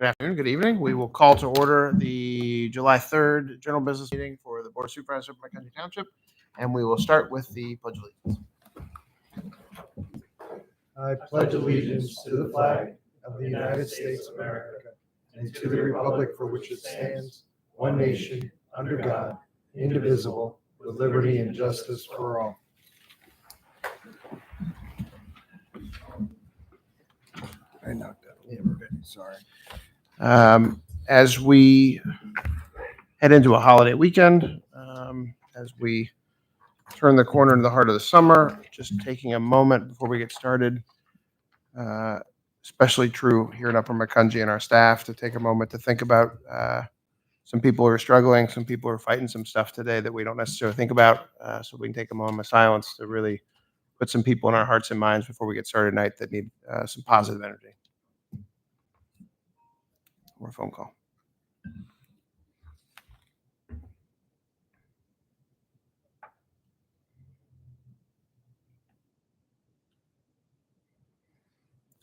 Good afternoon, good evening. We will call to order the July 3rd general business meeting for the Board of Supervisors of McKenzie Township, and we will start with the Pledge of Allegiance. I pledge allegiance to the flag of the United States of America and to the republic for which it stands, one nation, under God, indivisible, with liberty and justice for all. I knocked out. Yeah, we're good. Sorry. As we head into a holiday weekend, as we turn the corner into the heart of the summer, just taking a moment before we get started, especially true here in Upper Macungie and our staff, to take a moment to think about some people who are struggling, some people who are fighting some stuff today that we don't necessarily think about, so we can take a moment of silence to really put some people in our hearts and minds before we get started tonight that need some positive energy. Or a phone call.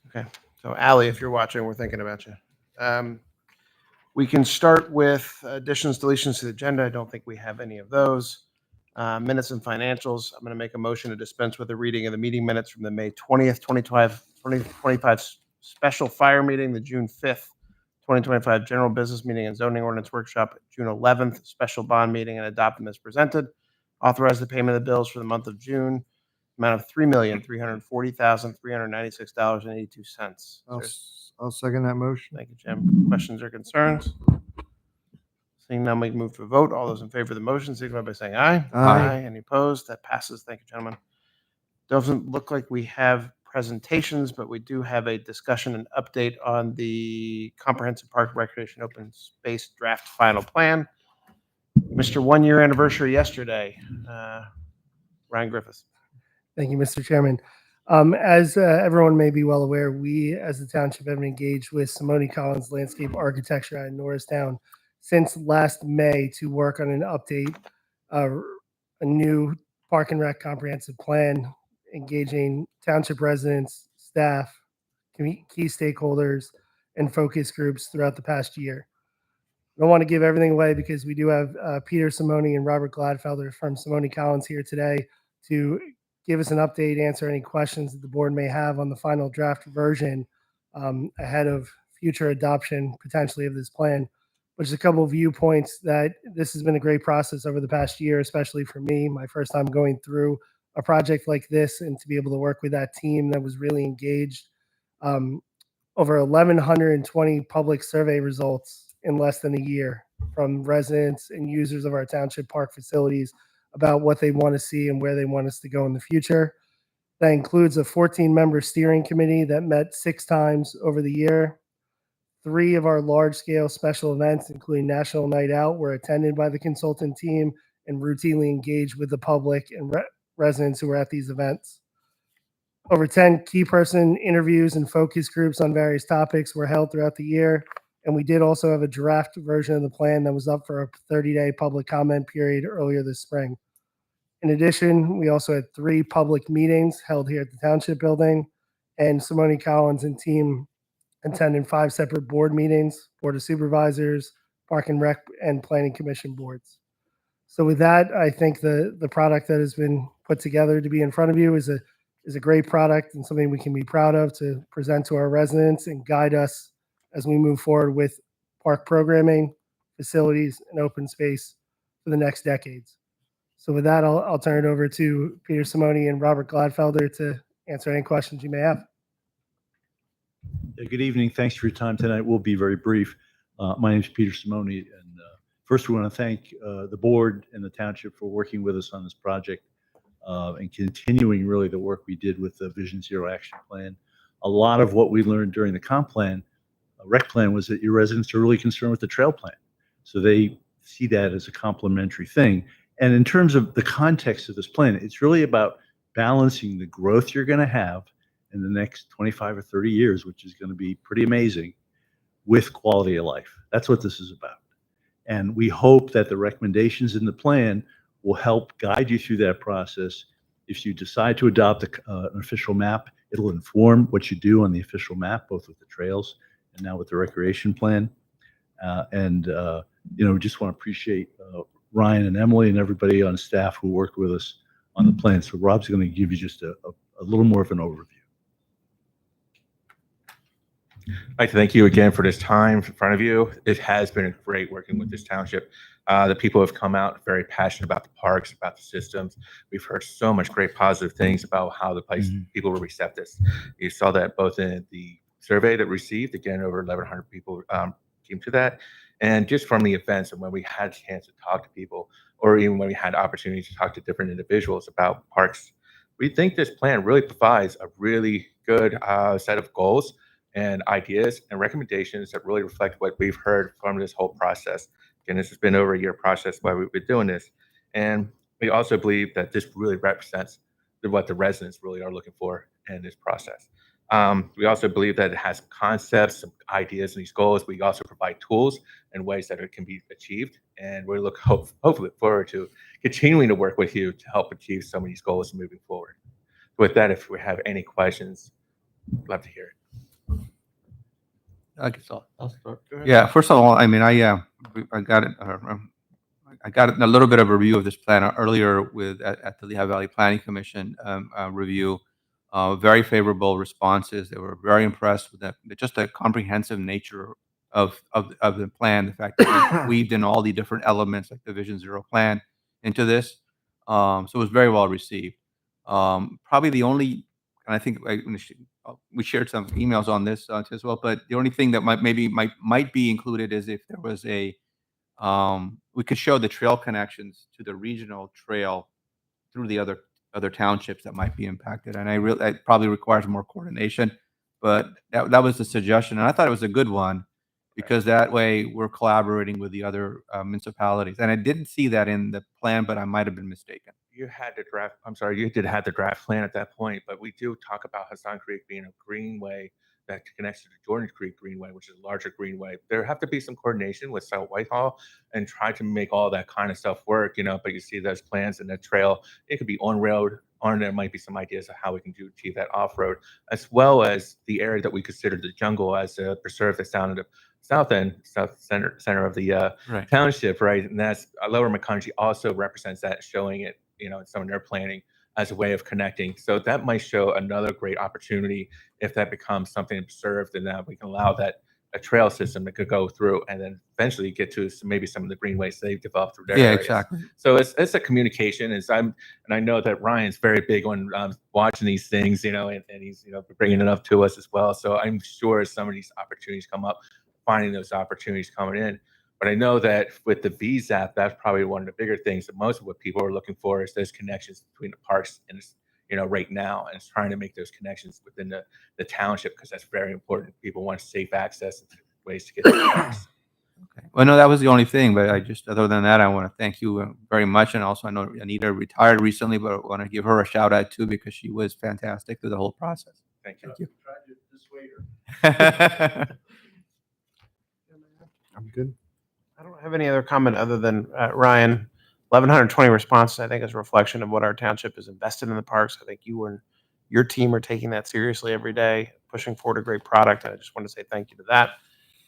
Okay, so Allie, if you're watching, we're thinking about you. We can start with additions, deletions to the agenda. I don't think we have any of those. Minutes and financials. I'm going to make a motion to dispense with the reading of the meeting minutes from the May 20th, 2025 special fire meeting, the June 5th, 2025 general business meeting and zoning ordinance workshop, June 11th special bond meeting, and adopt them as presented. Authorize the payment of the bills for the month of June, amount of $3,340,396.82. I'll second that motion. Thank you, Jim. Questions or concerns? Seeing none, we can move to a vote. All those in favor of the motion, signify by saying aye. Aye. Any opposed? That passes. Thank you, gentlemen. Doesn't look like we have presentations, but we do have a discussion and update on the Comprehensive Park Recreation Open Space Draft Final Plan. Mr. 1 year anniversary yesterday. Ryan Griffiths. Thank you, Mr. Chairman. As everyone may be well aware, we as the township have been engaged with Simone Collins Landscape Architecture out in Norristown since last May to work on an update, a new park and rec comprehensive plan, engaging township residents, staff, key stakeholders, and focus groups throughout the past year. I don't want to give everything away because we do have Peter Simone and Robert Gladfelder from Simone Collins here today to give us an update, answer any questions that the board may have on the final draft version ahead of future adoption potentially of this plan. But just a couple of viewpoints that this has been a great process over the past year, especially for me, my first time going through a project like this, and to be able to work with that team that was really engaged. Over 1,120 public survey results in less than a year from residents and users of our township park facilities about what they want to see and where they want us to go in the future. That includes a 14-member steering committee that met 6 times over the year. 3 of our large-scale special events, including National Night Out, were attended by the consultant team and routinely engaged with the public and residents who were at these events. Over 10 key person interviews and focus groups on various topics were held throughout the year. And we did also have a draft version of the plan that was up for a 30-day public comment period earlier this spring. In addition, we also had 3 public meetings held here at the Township Building, and Simone Collins and team attended 5 separate board meetings, Board of Supervisors, Park and Rec, and Planning Commission boards. So with that, I think the product that has been put together to be in front of you is a great product and something we can be proud of to present to our residents and guide us as we move forward with park programming, facilities, and open space for the next decades. So with that, I'll turn it over to Peter Simone and Robert Gladfelder to answer any questions you may have. Good evening. Thanks for your time tonight. We'll be very brief. My name is Peter Simone, and first we want to thank the board and the township for working with us on this project and continuing really the work we did with the Vision Zero Action Plan. A lot of what we learned during the comp plan, rec plan, was that your residents are really concerned with the trail plan. So they see that as a complementary thing. And in terms of the context of this plan, it's really about balancing the growth you're going to have in the next 25 or 30 years, which is going to be pretty amazing, with quality of life. That's what this is about. And we hope that the recommendations in the plan will help guide you through that process. If you decide to adopt an official map, it'll inform what you do on the official map, both with the trails and now with the recreation plan. We just want to appreciate Ryan and Emily and everybody on staff who worked with us on the plan. So Rob's going to give you just a little more of an overview. I'd like to thank you again for this time in front of you. It has been great working with this township. The people have come out very passionate about the parks, about the systems. We've heard so much great positive things about how the place people will accept this. You saw that both in the survey that received, again, over 1,100 people came to that. And just from the events and when we had a chance to talk to people, or even when we had opportunities to talk to different individuals about parks, we think this plan really provides a really good set of goals and ideas and recommendations that really reflect what we've heard from this whole process. And this has been over a year process while we've been doing this. And we also believe that this really represents what the residents really are looking for in this process. We also believe that it has concepts, some ideas, and these goals. We also provide tools and ways that it can be achieved. And we look hopefully forward to continuing to work with you to help achieve some of these goals moving forward. With that, if we have any questions, I'd love to hear it. I guess I'll start. Go ahead. Yeah, first of all, I mean, I got it. I got a little bit of a review of this plan earlier at the Lehigh Valley Planning Commission review. Very favorable responses. They were very impressed with just the comprehensive nature of the plan. The fact that we weaved in all the different elements like the Vision Zero plan into this. So it was very well received. Probably the only, and I think we shared some emails on this as well. But the only thing that might be included is if there was we could show the trail connections to the regional trail through the other townships that might be impacted. And it probably requires more coordination, but that was the suggestion, and I thought it was a good one because that way we're collaborating with the other municipalities. And I didn't see that in the plan, but I might have been mistaken. You had the draft. I'm sorry, you did have the draft plan at that point, but we do talk about Hassan Creek being a greenway that connects to the Jordan Creek Greenway, which is a larger greenway. There have to be some coordination with South Whitehall and try to make all that kind of stuff work, But you see those plans and the trail. It could be on road, or there might be some ideas of how we can achieve that off road, as well as the area that we consider the jungle as a preserve that's down in the south center of the Right. township, right? And that's Lower McConkey also represents that, showing it, in some of their planning as a way of connecting. So that might show another great opportunity if that becomes something observed, and that we can allow a trail system that could go through and then eventually get to maybe some of the greenways they've developed through their Yeah, areas. exactly. So it's a communication. And I know that Ryan's very big on watching these things, and he's bringing it up to us as well. So I'm sure as some of these opportunities come up, finding those opportunities coming in. But I know that with the VZAP, that's probably one of the bigger things that most of what people are looking for is those connections between the parks and right now, and it's trying to make those connections within the township, because that's very important. People want safe access and ways to get to the parks. Okay. Well, no, that was the only thing, but other than that, I want to thank you very much. And also, I know Anita retired recently, but I want to give her a shout out too, because she was fantastic through the whole process. Thank you. Thank you. I'm good. I don't have any other comment other than Ryan. 1,120 responses, I think, is a reflection of what our township is invested in the parks. I think you and your team are taking that seriously every day, pushing forward a great product. And I just want to say thank you to that.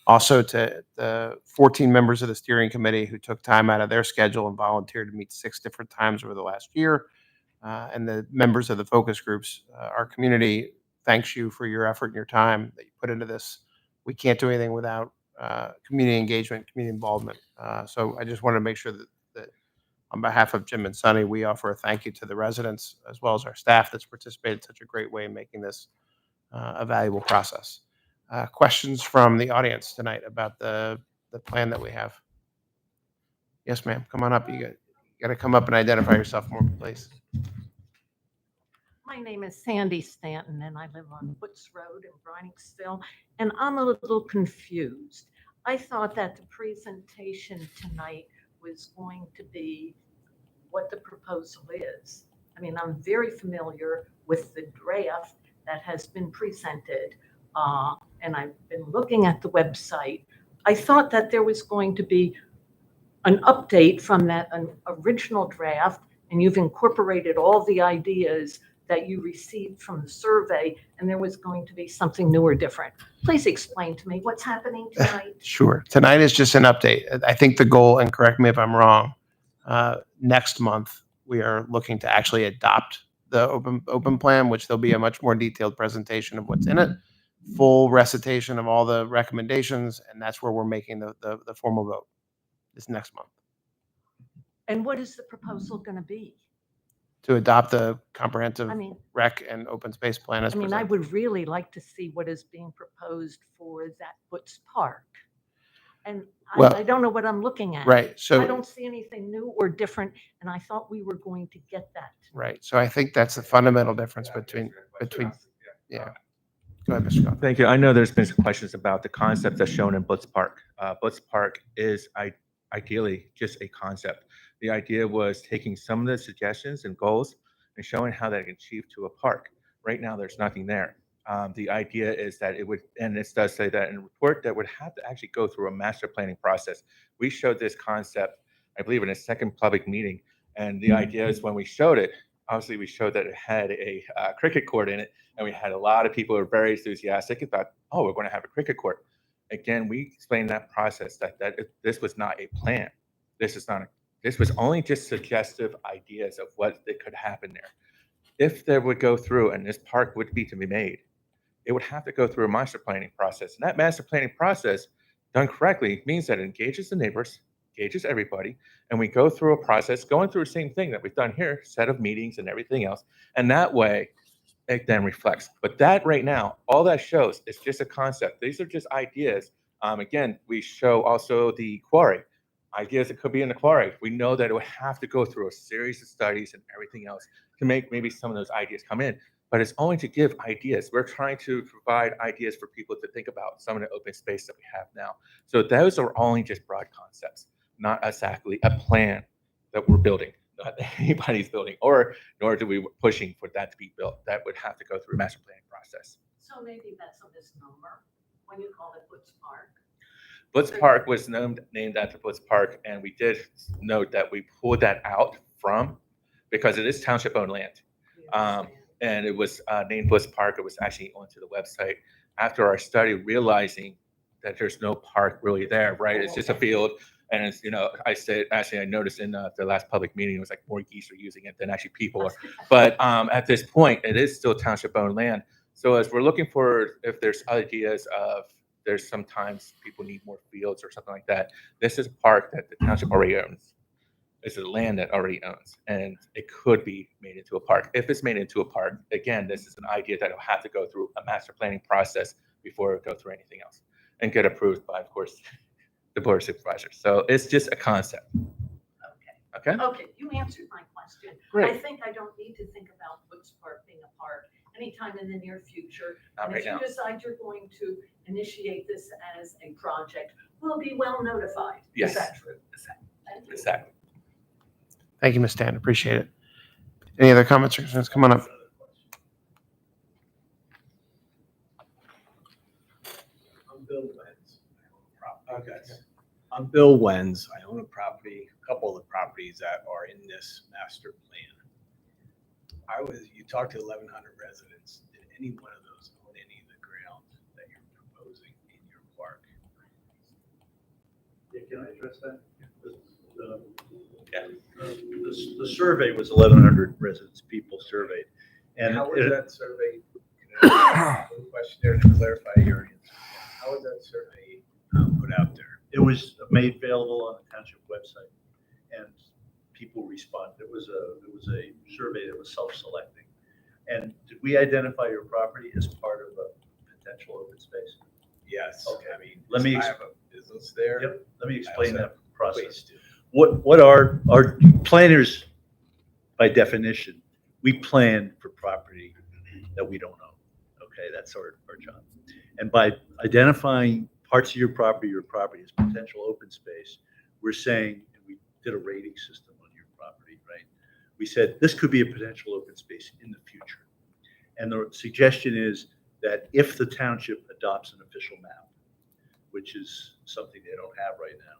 Also to the 14 members of the steering committee who took time out of their schedule and volunteered to meet 6 different times over the last year. And the members of the focus groups. Our community thanks you for your effort and your time that you put into this. We can't do anything without community engagement, community involvement. So I just wanted to make sure that on behalf of Jim and Sunny, we offer a thank you to the residents as well as our staff that's participated in such a great way in making this a valuable process. Questions from the audience tonight about the plan that we have? Yes, ma'am. Come on up. You got to come up and identify yourself more, please. My name is Sandy Stanton, and I live on Woods Road in Breiningsville, and I'm a little confused. I thought that the presentation tonight was going to be what the proposal is. I mean, I'm very familiar with the draft that has been presented, and I've been looking at the website. I thought that there was going to be an update from that original draft, and you've incorporated all the ideas that you received from the survey and there was going to be something new or different. Please explain to me what's happening tonight. Sure. Tonight is just an update. I think the goal, and correct me if I'm wrong, next month, we are looking to actually adopt the open plan, which there'll be a much more detailed presentation of what's in it, full recitation of all the recommendations, and that's where we're making the formal vote this next month And what is the proposal going to be? to adopt the comprehensive I mean, rec and open space plan as I presented. would really like to see what is being proposed for that Butts Park. And Well, I don't know what I'm looking at. Right. I So, don't see anything new or different, and I thought we were going to get that. right. So I think that's the fundamental difference between, yeah. Go ahead, Mr. Goff. Thank you. I know there's been some questions about the concept that's shown in Butts Park. Butts Park is ideally just a concept. The idea was taking some of the suggestions and goals and showing how that can achieve to a park. Right now, there's nothing there. The idea is that it would, and this does say that in the report, that would have to actually go through a master planning process. We showed this concept, I believe, in a second public meeting. And the idea is when we showed it, obviously we showed that it had a cricket court in it. And we had a lot of people who were very enthusiastic and thought, oh, we're going to have a cricket court. Again, we explained that process that this was not a plan. This was only just suggestive ideas of what could happen there. If there would go through and this park would be to be made, it would have to go through a master planning process. And that master planning process, done correctly, means that it engages the neighbors, engages everybody, and we go through a process, going through the same thing that we've done here, set of meetings and everything else. And that way, it then reflects. But that right now, all that shows is just a concept. These are just ideas. Again, we show also the quarry. Ideas that could be in the quarry. We know that it would have to go through a series of studies and everything else to make maybe some of those ideas come in. But it's only to give ideas. We're trying to provide ideas for people to think about some of the open space that we have now. So those are only just broad concepts, not exactly a plan that we're building. Not anybody's building, nor do we pushing for that to be built. That would have to go through a master planning process. So maybe that's a misnomer when you call it Butts Park. Butts Park was named after Butts Park, and we did note that we pulled that out because it is township-owned land. And it was named Butts Park. It was actually onto the website after our study, realizing that there's no park really there, right? It's just a field. And it's, I noticed in the last public meeting, it was like more geese are using it than actually people are. But at this point, it is still township-owned land. So as we're looking for, if there's ideas of, there's sometimes people need more fields or something like that. This is a park that the township already owns. It's a land that already owns, and it could be made into a park. If it's made into a park, again, this is an idea that will have to go through a master planning process before it go through anything else and get approved by, of course, the board of supervisors. So it's just a concept. Okay. Okay, you answered my question. Great. I think I don't need to think about Butts Park being a park anytime in the near future. Not And right if you now. decide you're going to initiate this as a project, we'll be well notified. Yes. Is that true? Thank you. Exactly. Thank you, Ms. Stan. Appreciate it. Any other comments or concerns? Come on up. I'm Bill Wenz. I own a property. Okay. I'm Bill Wenz. I own a property, a couple of the properties that are in this master plan. You talked to 1,100 residents. Did any one of those own any of the ground that you're proposing in your park? Yeah, can I address that? The survey was 1,100 residents, people surveyed. And how was that survey? One question there to clarify your answer. How was that survey put out there? it was made available on the township website, and people responded. It was a survey that was self-selecting. And did we identify your property as part of a potential open space? Yes. Okay. I mean, Let me I have a business there. Yep, let me explain that process. Please do. What our planners, by definition, we plan for property that we don't own. Okay, that's our job. And by identifying parts of your property as potential open space, we're saying, and we did a rating system on your property, right? We said this could be a potential open space in the future. And the suggestion is that if the township adopts an official map, which is something they don't have right now,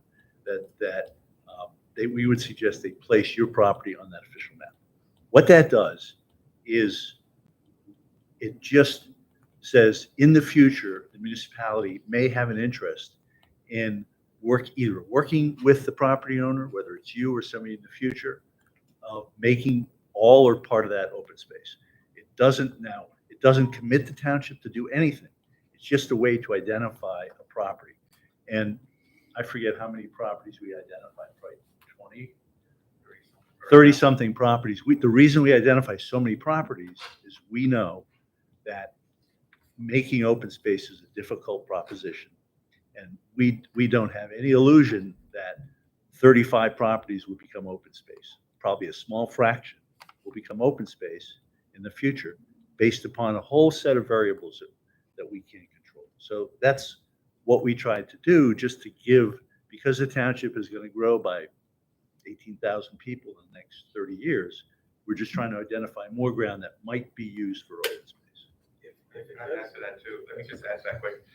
we would suggest they place your property on that official map. What that does is it just says in the future, the municipality may have an interest in either working with the property owner, whether it's you or somebody in the future, of making all or part of that open space. It doesn't commit the township to do anything. It's just a way to identify a property. And I forget how many properties we identified, right? 20, 30-something properties. The reason we identify so many properties is we know that making open space is a difficult proposition. And we don't have any illusion that 35 properties will become open space. Probably a small fraction will become open space in the future based upon a whole set of variables that we can't control. So that's what we tried to do, just to give, because the township is going to grow by 18,000 people in the next 30 years, we're just trying to identify more ground that might be used for open space. If I answer that too, let me just ask that quick.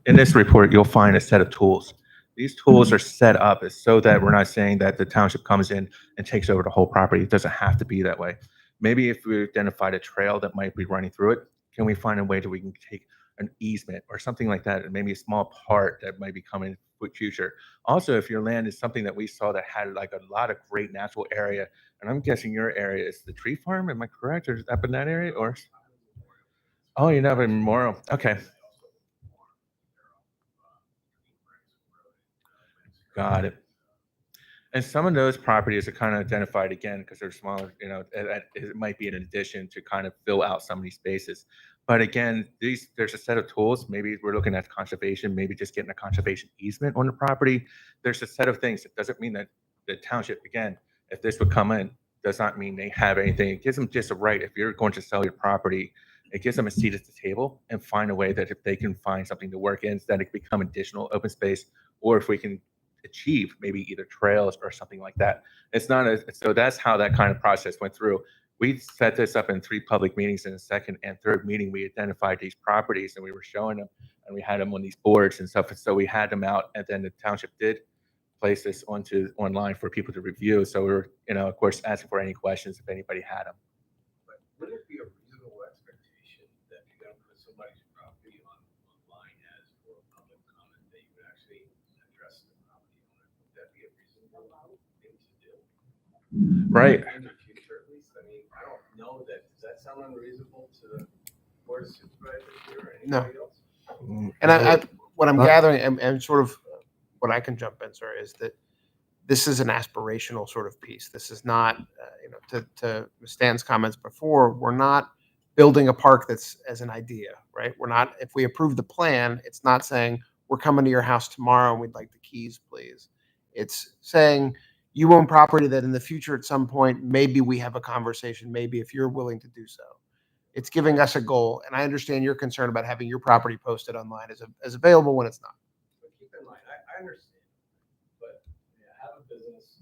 In this report, you'll find a set of tools. These tools are set up so that we're not saying that the township comes in and takes over the whole property. It doesn't have to be that way. Maybe if we identified a trail that might be running through it, can we find a way that we can take an easement or something like that, and maybe a small part that might be coming in the future. Also, if your land is something that we saw that had like a lot of great natural area, and I'm guessing your area is the tree farm, am I correct? Or is that in that area? Or oh, you're not in Memorial. Okay. Got it. And some of those properties are kind of identified again because they're smaller, it might be an addition to kind of fill out some of these spaces. But again, there's a set of tools. Maybe we're looking at conservation, maybe just getting a conservation easement on the property. There's a set of things. It doesn't mean that the township, again, if this would come in, does not mean they have anything. It gives them just a right. If you're going to sell your property, it gives them a seat at the table and find a way that if they can find something to work in, that it can become additional open space, or if we can achieve maybe either trails or something like that. So that's how that kind of process went through. We set this up in 3 public meetings. In the second and third meeting, we identified these properties and we were showing them, and we had them on these boards and stuff. And so we had them out, and then the township did place this online for people to review. So we were, of course, asking for any questions if anybody had them. But wouldn't it be a reasonable expectation that you're going to put somebody's property online as for public comment, that you would actually address the property owner? Would that be a reasonable thing to do? Right. In the future, at least. I mean, I don't know that. Does that sound unreasonable to the board of supervisors here or anybody else? And what I'm gathering, and sort of what I can jump in, sir, is that this is an aspirational sort of piece. This is not, to Stan's comments before, we're not building a park that's as an idea, right? We're not, if we approve the plan, it's not saying we're coming to your house tomorrow and we'd like the keys, please. It's saying you own property that in the future at some point, maybe we have a conversation, maybe if you're willing to do so. It's giving us a goal. And I understand your concern about having your property posted online as available when it's not. But keep in mind, I understand, but I have a business,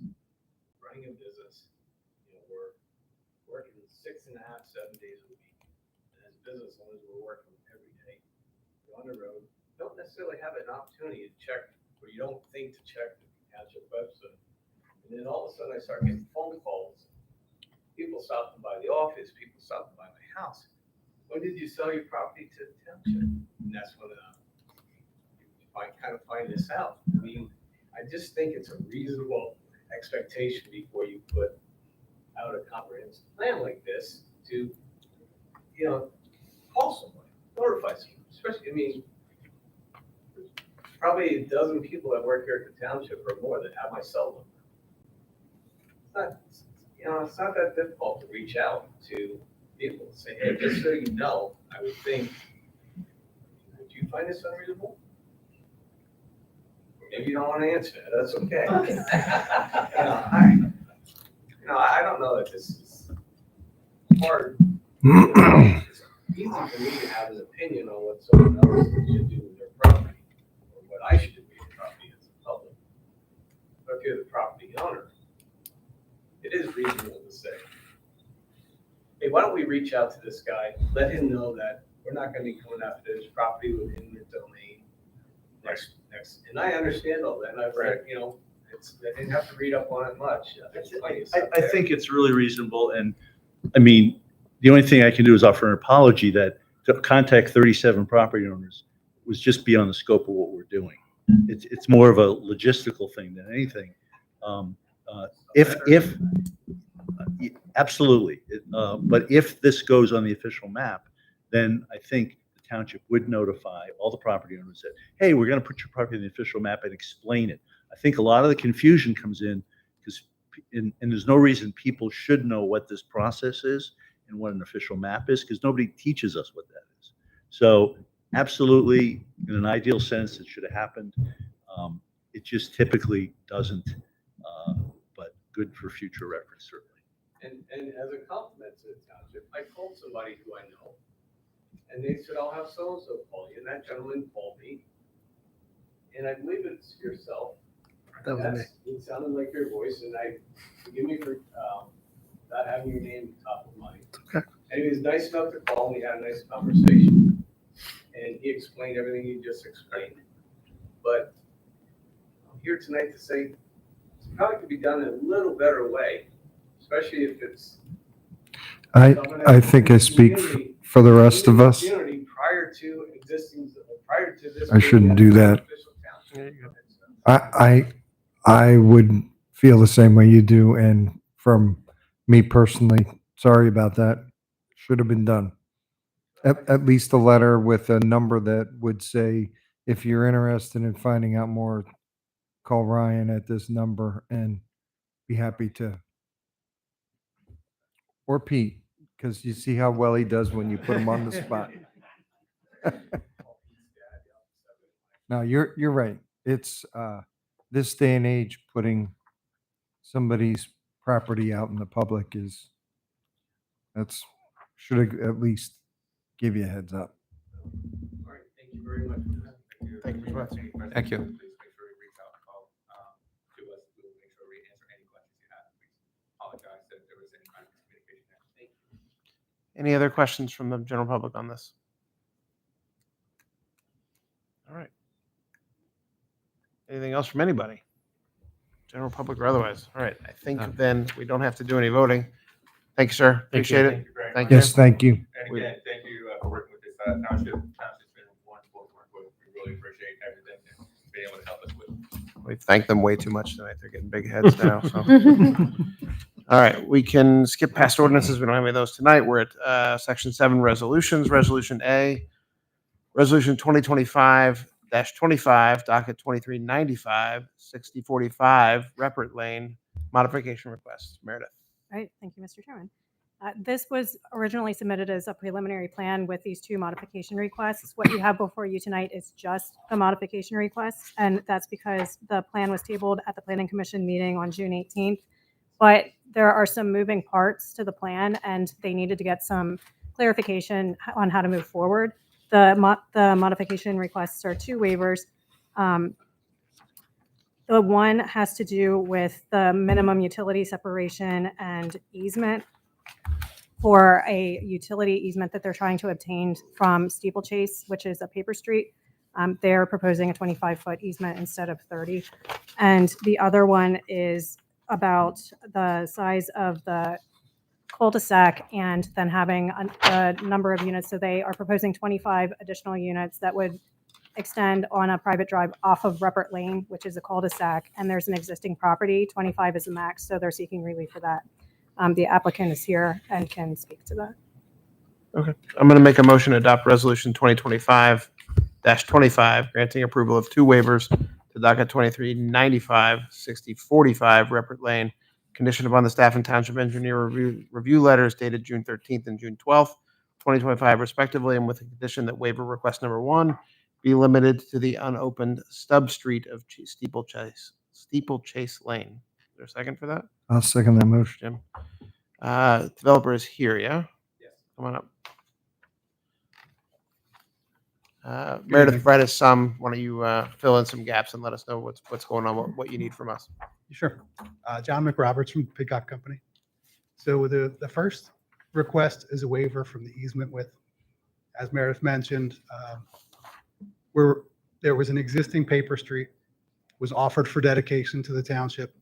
running a business, we're working 6.5, 7 days a week. And as business owners, we're working every day. We're on the road, don't necessarily have an opportunity to check, or you don't think to check the township website. And then all of a sudden I start getting phone calls. People stopping by the office, people stopping by my house. When did you sell your property to the township? And that's when I kind of find this out. I mean, I just think it's a reasonable expectation before you put out a comprehensive plan like this to, call somebody, notify someone. Especially, I mean, probably a dozen people that work here at the township or more that have my cell number. It's not that difficult to reach out to people and say, hey, just so you know, I would think, would you find this unreasonable? Maybe you don't want to answer it. That's okay. I don't know that this is hard. It's easy for me to have an opinion on what someone else should do with their property, or what I should do with the property as a public. But if you're the property owner, it is reasonable to say, hey, why don't we reach out to this guy, let him know that we're not going to be coming after this property within the domain next. And I understand all that. And I've read, I didn't have to read up on it much. I think it's really reasonable, and I mean, the only thing I can do is offer an apology that to contact 37 property owners was just beyond the scope of what we're doing. It's more of a logistical thing than anything. Um, if absolutely, but if this goes on the official map, then I think the township would notify all the property owners that, hey, we're going to put your property on the official map and explain it. I think a lot of the confusion comes in because, and there's no reason people should know what this process is and what an official map is because nobody teaches us what that is. So absolutely, in an ideal sense, it should have happened. It just typically doesn't, but good for future reference, certainly. And as a compliment to the township, I called somebody who I know, and they said, I'll have so-and-so call you, and that gentleman called me. And I believe it's yourself. That was me. It sounded like your voice, and forgive me for not having your name top of mind. Okay. And he was nice enough to call, and we had a nice conversation. And he explained everything you just explained. But I'm here tonight to say, it's probably could be done in a little better way, especially if it's. I think I speak for the rest of us. Prior to existing, prior to this. I shouldn't do that. I would feel the same way you do, and from me personally, sorry about that. Should have been done. At least a letter with a number that would say, if you're interested in finding out more, call Ryan at this number and be happy to. Or Pete, because you see how well he does when you put him on the spot. No, you're right. It's this day and age, putting somebody's property out in the public should at least give you a heads up. All right, thank you very much. Thank you, Mr. Wentz. Thank you. Please make sure you reach out and call to us. We'll make sure we answer any questions you have. Please apologize if there was any kind of communication there. Thank you. Any other questions from the general public on this? All right. Anything else from anybody? General public or otherwise? All right. I think then we don't have to do any voting. Thank you, sir. Appreciate it. Thank you very Thank much. you. Yes, thank you. And again, thank you for working with this township. Township's been wonderful to work with. We really appreciate everything and being able to help us with. We've thanked them way too much tonight. They're getting big heads now. So. All right, we can skip past ordinances. We don't have any of those tonight. We're at section 7, resolutions. Resolution A, resolution 2025-25, docket 2395, 6045, Repert Lane, modification request. Meredith. Right, thank you, Mr. Chairman. This was originally submitted as a preliminary plan with these 2 modification requests. What you have before you tonight is just a modification request, and that's because the plan was tabled at the Planning Commission meeting on June 18th. But there are some moving parts to the plan, and they needed to get some clarification on how to move forward. The modification requests are 2 waivers. The one has to do with the minimum utility separation and easement for a utility easement that they're trying to obtain from Steeplechase, which is a paper street. They're proposing a 25-foot easement instead of 30. And the other one is about the size of the cul-de-sac and then having a number of units. So they are proposing 25 additional units that would extend on a private drive off of Repert Lane, which is a cul-de-sac, and there's an existing property. 25 is the max, so they're seeking relief for that. The applicant is here and can speak to that. Okay. I'm going to make a motion to adopt resolution 2025-25, granting approval of 2 waivers to docket 2395, 6045, Repert Lane, conditioned upon the staff and township engineer review letters dated June 13th and June 12th, 2025 respectively, and with the condition that waiver request number 1 be limited to the unopened stub street of Steeplechase Lane. Is there a second for that? I'll second that motion. Jim. Developer is here, yeah? Yes. Come on up. Meredith, write us some. Why don't you fill in some gaps and let us know what's going on, what you need from us. Sure. John McRoberts from Pidcock Company. So the first request is a waiver from the easement with, as Meredith mentioned, where there was an existing paper street, was offered for dedication to the township.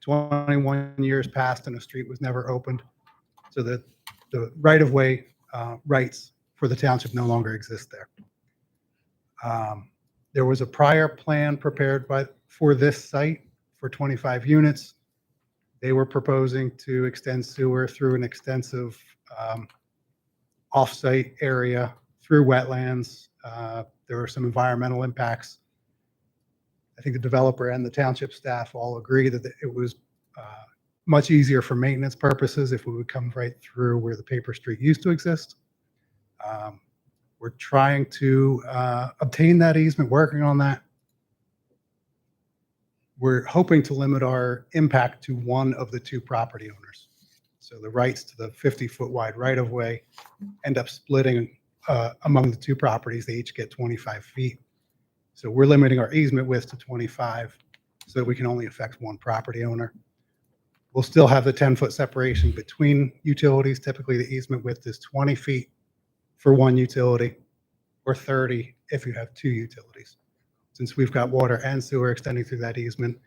21 years passed and the street was never opened. so that the right-of-way rights for the township no longer exist there. There was a prior plan prepared for this site for 25 units. They were proposing to extend sewer through an extensive off-site area through wetlands. There were some environmental impacts. I think the developer and the township staff all agree that it was much easier for maintenance purposes if we would come right through where the paper street used to exist. We're trying to obtain that easement, working on that. We're hoping to limit our impact to one of the two property owners. So the rights to the 50-foot wide right-of-way end up splitting among the two properties. They each get 25 feet. So we're limiting our easement width to 25 so that we can only affect one property owner. We'll still have the 10-foot separation between utilities. Typically, the easement width is 20 feet for one utility or 30 if you have two utilities. Since we've got water and sewer extending through that easement,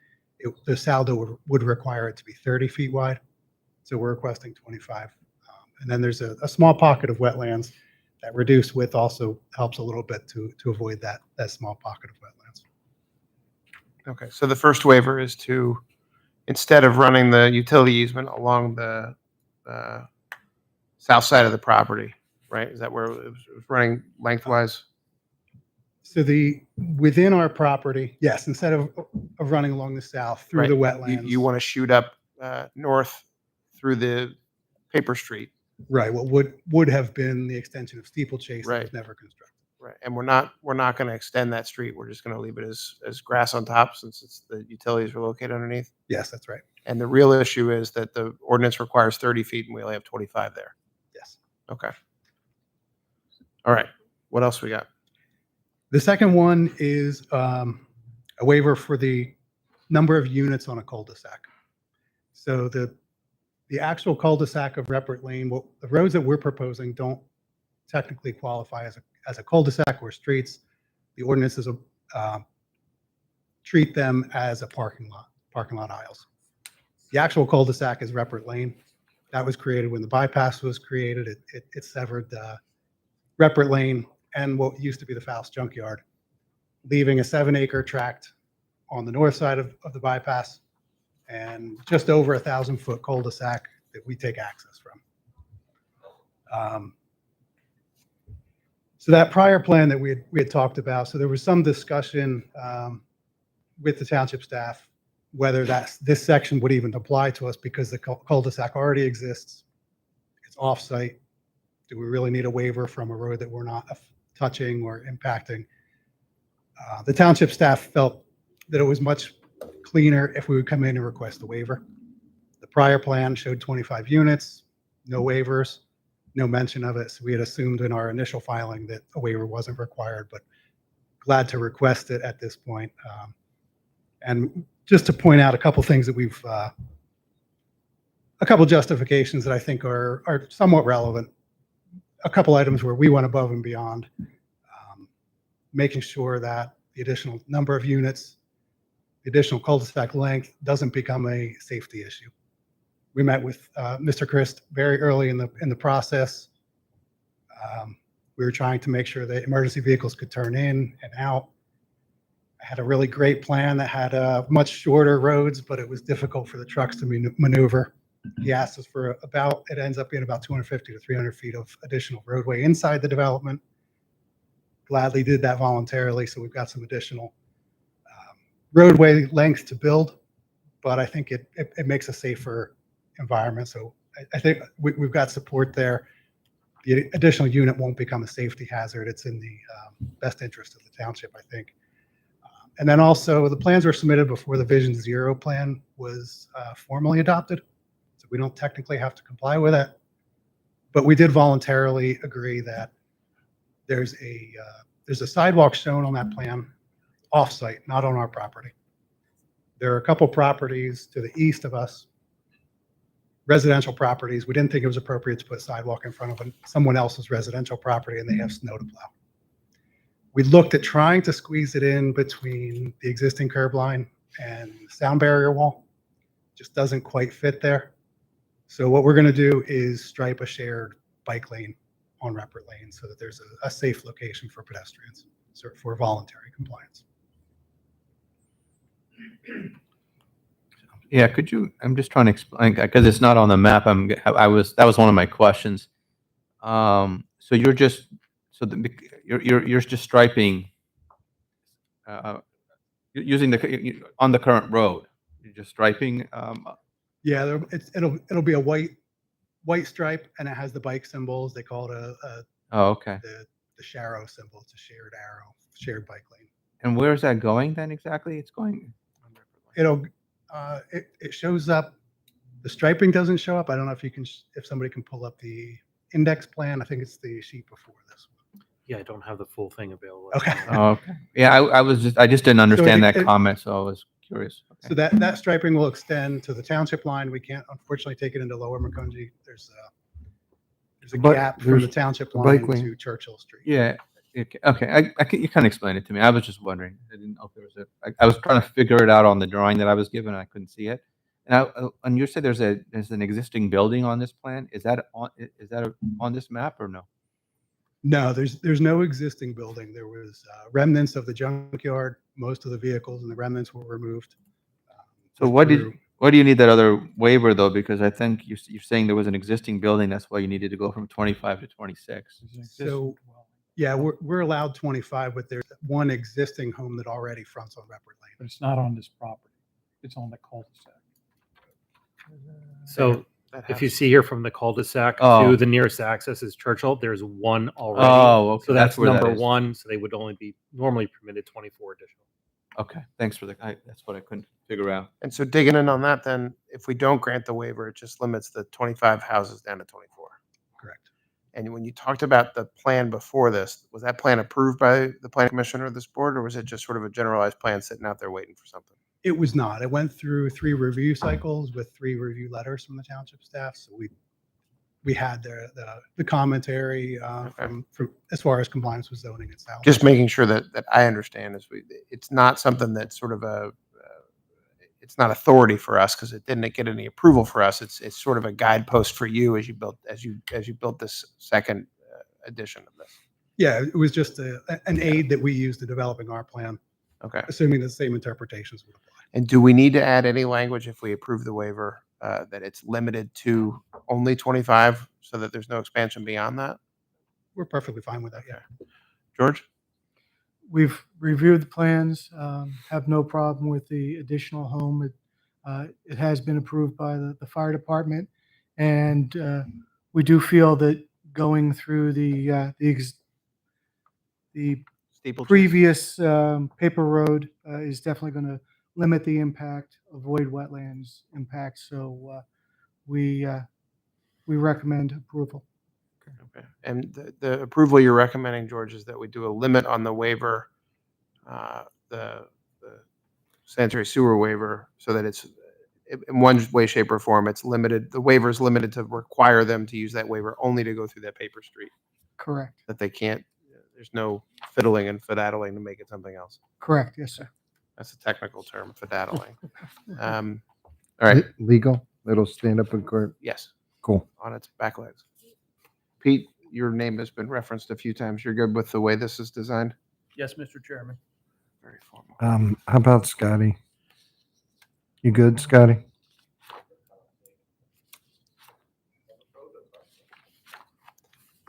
the saldo would require it to be 30 feet wide. So we're requesting 25. And then there's a small pocket of wetlands. That reduced width also helps a little bit to avoid that small pocket of wetlands. Okay, so the first waiver is to, instead of running the utility easement along the south side of the property, right? Is that where it was running lengthwise? So within our property, yes, instead of running along the south through Right. the wetlands. You want to shoot up north through the paper street. Right, what would have been the extension of steeplechase that was never constructed. Right, and we're not going to extend that street. We're just going to leave it as grass on top since the utilities are located underneath. Yes, that's right. And the real issue is that the ordinance requires 30 feet and we only have 25 there. Yes. Okay. All right. What else we got? The second one is a waiver for the number of units on a cul-de-sac. So the actual cul-de-sac of Repert Lane, the roads that we're proposing don't technically qualify as a cul-de-sac or streets. The ordinances treat them as a parking lot aisles. The actual cul-de-sac is Repert Lane. That was created when the bypass was created. It severed Repert Lane and what used to be the Faust Junkyard, leaving a 7-acre tract on the north side of the bypass and just over 1,000-foot cul-de-sac that we take access from. So that prior plan that we had talked about, so there was some discussion with the township staff whether this section would even apply to us because the cul-de-sac already exists. It's off-site. Do we really need a waiver from a road that we're not touching or impacting? The township staff felt that it was much cleaner if we would come in and request a waiver. The prior plan showed 25 units, no waivers, no mention of it. So we had assumed in our initial filing that a waiver wasn't required, but glad to request it at this point. And just to point out a couple things that a couple justifications that I think are somewhat relevant. A couple items where we went above and beyond, making sure that the additional number of units, the additional cul-de-sac length doesn't become a safety issue. We met with Mr. Christ very early in the process. We were trying to make sure that emergency vehicles could turn in and out. I had a really great plan that had much shorter roads, but it was difficult for the trucks to maneuver. He asked us for it ends up being about 250 to 300 feet of additional roadway inside the development. Gladly did that voluntarily, so we've got some additional roadway length to build, but I think it makes a safer environment. So I think we've got support there. The additional unit won't become a safety hazard. It's in the best interest of the township, I think. And then also the plans were submitted before the Vision Zero plan was formally adopted. So we don't technically have to comply with it, but we did voluntarily agree that there's a sidewalk shown on that plan off-site, not on our property. There are a couple properties to the east of us, residential properties. We didn't think it was appropriate to put a sidewalk in front of someone else's residential property, and they have snow to plow. We looked at trying to squeeze it in between the existing curb line and the sound barrier wall. Just doesn't quite fit there. So what we're going to do is stripe a shared bike lane on Repert Lane so that there's a safe location for pedestrians, so for voluntary compliance. Yeah, could you, I'm just trying to explain, because it's not on the map, that was one of my questions. So you're just, you're just striping, using on the current road, you're just striping, Yeah, it'll be a white stripe, and it has the bike symbols. They call it oh, okay. the Sharrow symbol. It's a shared arrow, shared bike lane. And where is that going then exactly? It's going, It shows up. The striping doesn't show up. I don't know if you can, if somebody can pull up the index plan. I think it's the sheet before this one. Yeah, I don't have the full thing available. Okay. oh, okay. Yeah, I just didn't understand that it- comment, so I was curious. Okay. So that striping will extend to the township line. We can't unfortunately take it into Lower Macungie. There's a But gap from there's the township the line bike lane. to Churchill Street. Yeah. Okay. You kind of explained it to me. I was just wondering. I didn't know if there was I was trying to figure it out on the drawing that I was given. I couldn't see it. And you said there's an existing building on this plan. Is that on this map or no? No, there's no existing building. There was remnants of the junkyard. Most of the vehicles and the remnants were removed. So why do you need that other waiver though? Because I think you're saying there was an existing building. That's why you needed to go from 25 to 26. So yeah, we're allowed 25, but there's one existing home that already fronts on Repert Lane. But it's not on this property. It's on the cul-de-sac. So if you see here from the cul-de-sac Oh. to the nearest access is Churchill, there's one already. Oh, okay. So that's where that number is. one. So they would only be normally permitted 24 additional. Okay. Thanks for that's what I couldn't figure out. And so digging in on that, then, if we don't grant the waiver, it just limits the 25 houses down to 24. Correct. And when you talked about the plan before this, was that plan approved by the planning commission or this board, or was it just sort of a generalized plan sitting out there waiting for something? It was not. It went through 3 review cycles with 3 review letters from the township staff. So we had the commentary from as far as compliance with zoning itself. Just making sure that I understand is it's not something that's sort of it's not authority for us because it didn't get any approval for us. It's sort of a guidepost for you as you built this second edition of this. Yeah, it was just an aid that we used in developing our plan, Okay. assuming the same interpretations would apply. And do we need to add any language if we approve the waiver that it's limited to only 25 so that there's no expansion beyond that? We're perfectly fine with that. Yeah. George? We've reviewed the plans, have no problem with the additional home. It has been approved by the fire department. And we do feel that going through the Steeplechase? previous paper road is definitely going to limit the impact, avoid wetlands impact. So we recommend approval. Okay. And the approval you're recommending, George, is that we do a limit on the waiver, the sanitary sewer waiver, so that it's in one way, shape, or form, it's limited. The waiver is limited to require them to use that waiver only to go through that paper street. Correct. That they can't. There's no fiddling and fidaddling to make it something else. Correct. Yes, sir. That's a technical term, fidaddling. All right. Legal? It'll stand up in court? Yes. Cool. On its back legs. Pete, your name has been referenced a few times. You're good with the way this is designed? Yes, Mr. Chairman. Very formal. How about Scotty? You good, Scotty?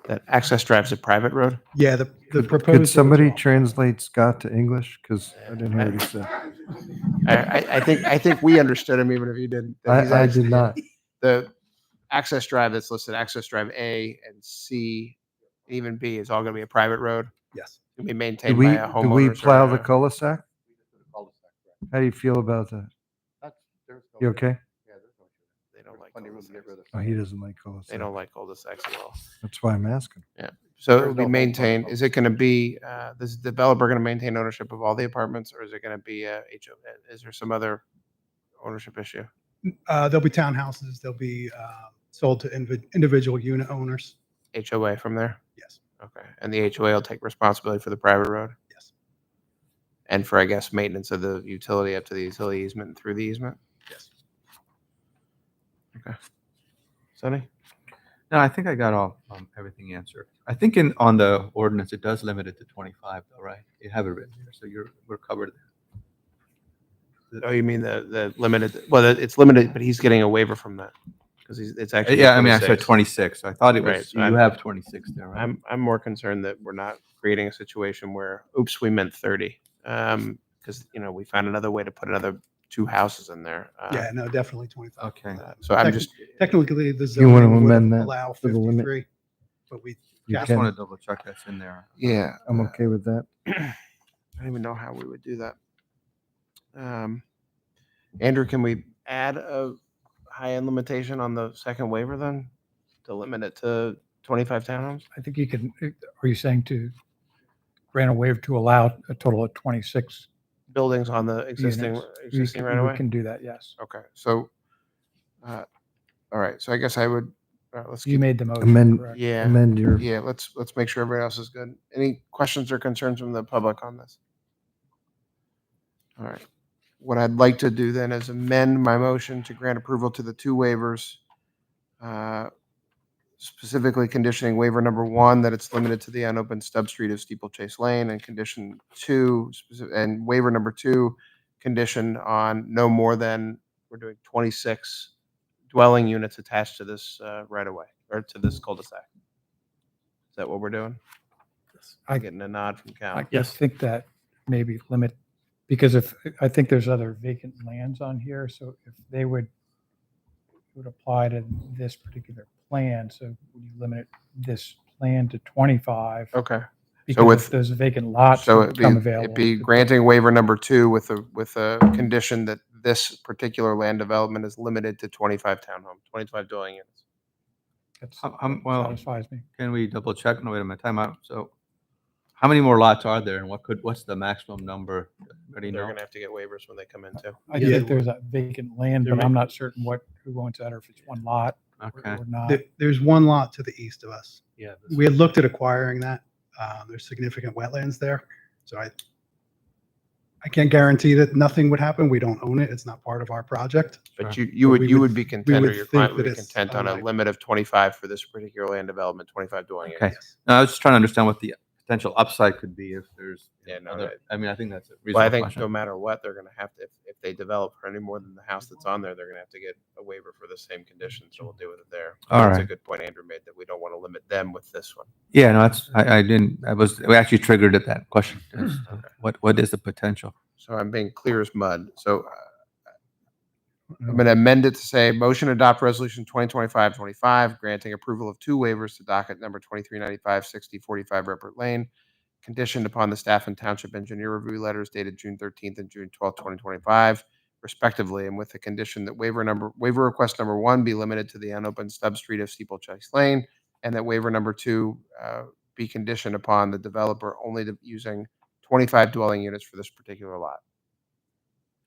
That access drive's a private road? Yeah. The proposed. Could somebody translate Scott to English? Because I didn't hear what he said. I think we understood him even if you didn't. That he's I actually- did not. The access drive that's listed, access drive A and C, even B, is all going to be a private road. Yes. It's going to be Do maintained we, by a do we homeowner. plow the cul-de-sac? How do you feel about that? You okay? They don't like cul-de-sacs. Oh, he doesn't like They cul-de-sac. don't like cul-de-sacs at all. That's why I'm asking. So it will be maintained. Is it going to be, this developer going to maintain ownership of all the apartments, or is it going to be is there some other ownership issue? There'll be townhouses. They'll be sold to individual unit owners. HOA from there? Yes. Okay. And the HOA will take responsibility for the private road? Yes. And for, I guess, maintenance of the utility up to the utility easement and through the easement? Yes. Okay. Sonny? No, I think I got all, everything answered. I think on the ordinance, it does limit it to 25 though, right? You have it written here, so we're covered there. Oh, you mean the limited, well, it's limited, but he's getting a waiver from that because it's actually. Yeah, I mean, I said 26. 26. I thought it Right, was, so you have 26 there, right? I'm more concerned that we're not creating a situation where, oops, we meant 30. Because, we found another way to put another 2 houses in there. Yeah, no, definitely 25. Okay. So I'm just, Technically, the You wanna zoning would amend that allow for the limit? 53, but we You I just can. want to double check that's in there. yeah, I'm okay with that. I don't even know how we would do that. Andrew, can we add a high-end limitation on the second waiver then? To limit it to 25 townhomes? I think you can, are you saying to grant a waiver to allow a total of 26 Buildings on the existing units? existing right We away? can do that, yes. Okay, so, all right, so I guess I would, let's You keep, made the motion, Amend, correct? yeah, amend your, yeah, let's make sure everybody else is good. Any questions or concerns from the public on this? All right. What I'd like to do then is amend my motion to grant approval to the 2 waivers, specifically conditioning waiver number 1, that it's limited to the unopened stub street of Steeplechase Lane, and condition 2, and waiver number 2, conditioned on no more than, we're doing 26 dwelling units attached to this right away, or to this cul-de-sac. Is that what we're doing? I'm getting a nod from Cal. I think that maybe limit, because I think there's other vacant lands on here, so if they would apply to this particular plan, so would you limit this plan to 25? Okay. Because with- if those vacant lots So would become available. it'd be granting waiver number 2 with a condition that this particular land development is limited to 25 townhomes, 25 dwelling units. That Well, satisfies me. can we double check? No, wait a minute, time out. So how many more lots are there and what's the maximum number? Anybody They're know? gonna have to get waivers when they come in too. I Yeah. think there's that vacant land, but I'm not certain who owns that, or if it's one lot Okay. or not. There's one lot to the east of us. Yeah. We had looked at acquiring that. There's significant wetlands there. So I can't guarantee that nothing would happen. We don't own it. It's not part of our project. But Sure. you But would we you would- would be we content, or would your think client would that be it's content on a unlikely. limit of 25 for this particular land development, 25 dwelling Okay. units. No, I was just trying to understand what the potential upside could be if there's Yeah, no, other, that- I mean, I think that's a Well, I reasonable think question. no matter what, they're gonna have to, if they develop for any more than the house that's on there, they're gonna have to get a waiver for the same conditions, so we'll deal with it there. All That's a right. good point Andrew made, that we don't want to limit them with this one. Yeah, no, we actually triggered at that question. What is the potential? So I'm being clear as mud. So I'm going to amend it to say, motion to adopt resolution 2025-25, granting approval of 2 waivers to docket number 2395, 6045 Rupert Lane, conditioned upon the staff and township engineer review letters dated June 13th and June 12th, 2025, respectively, and with the condition that waiver request number 1 be limited to the unopened stub street of Steeplechase Lane, and that waiver number 2 be conditioned upon the developer only using 25 dwelling units for this particular lot.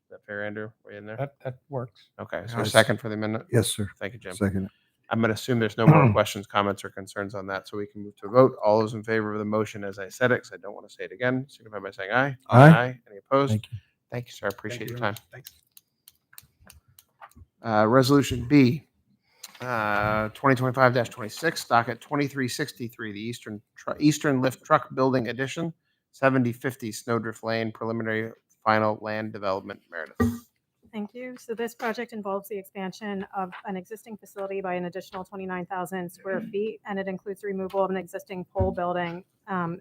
Is that fair, Andrew? Are you in there? That works. Okay, so a Yes. second for the amendment? yes, sir. Thank you, Jim. Second. I'm going to assume there's no more questions, comments, or concerns on that, so we can move to a vote. All those in favor of the motion as I said it, because I don't want to say it again, signify by saying aye. Aye. Any opposed? Thank you. Thank you, sir. I appreciate Thank your you time. very much. Thanks. Resolution B, 2025-26, docket 2363, the Eastern Lift Truck Building Addition, 7050 Snowdrift Lane, preliminary final land development, Meredith. Thank you. So this project involves the expansion of an existing facility by an additional 29,000 square feet, and it includes removal of an existing pole building,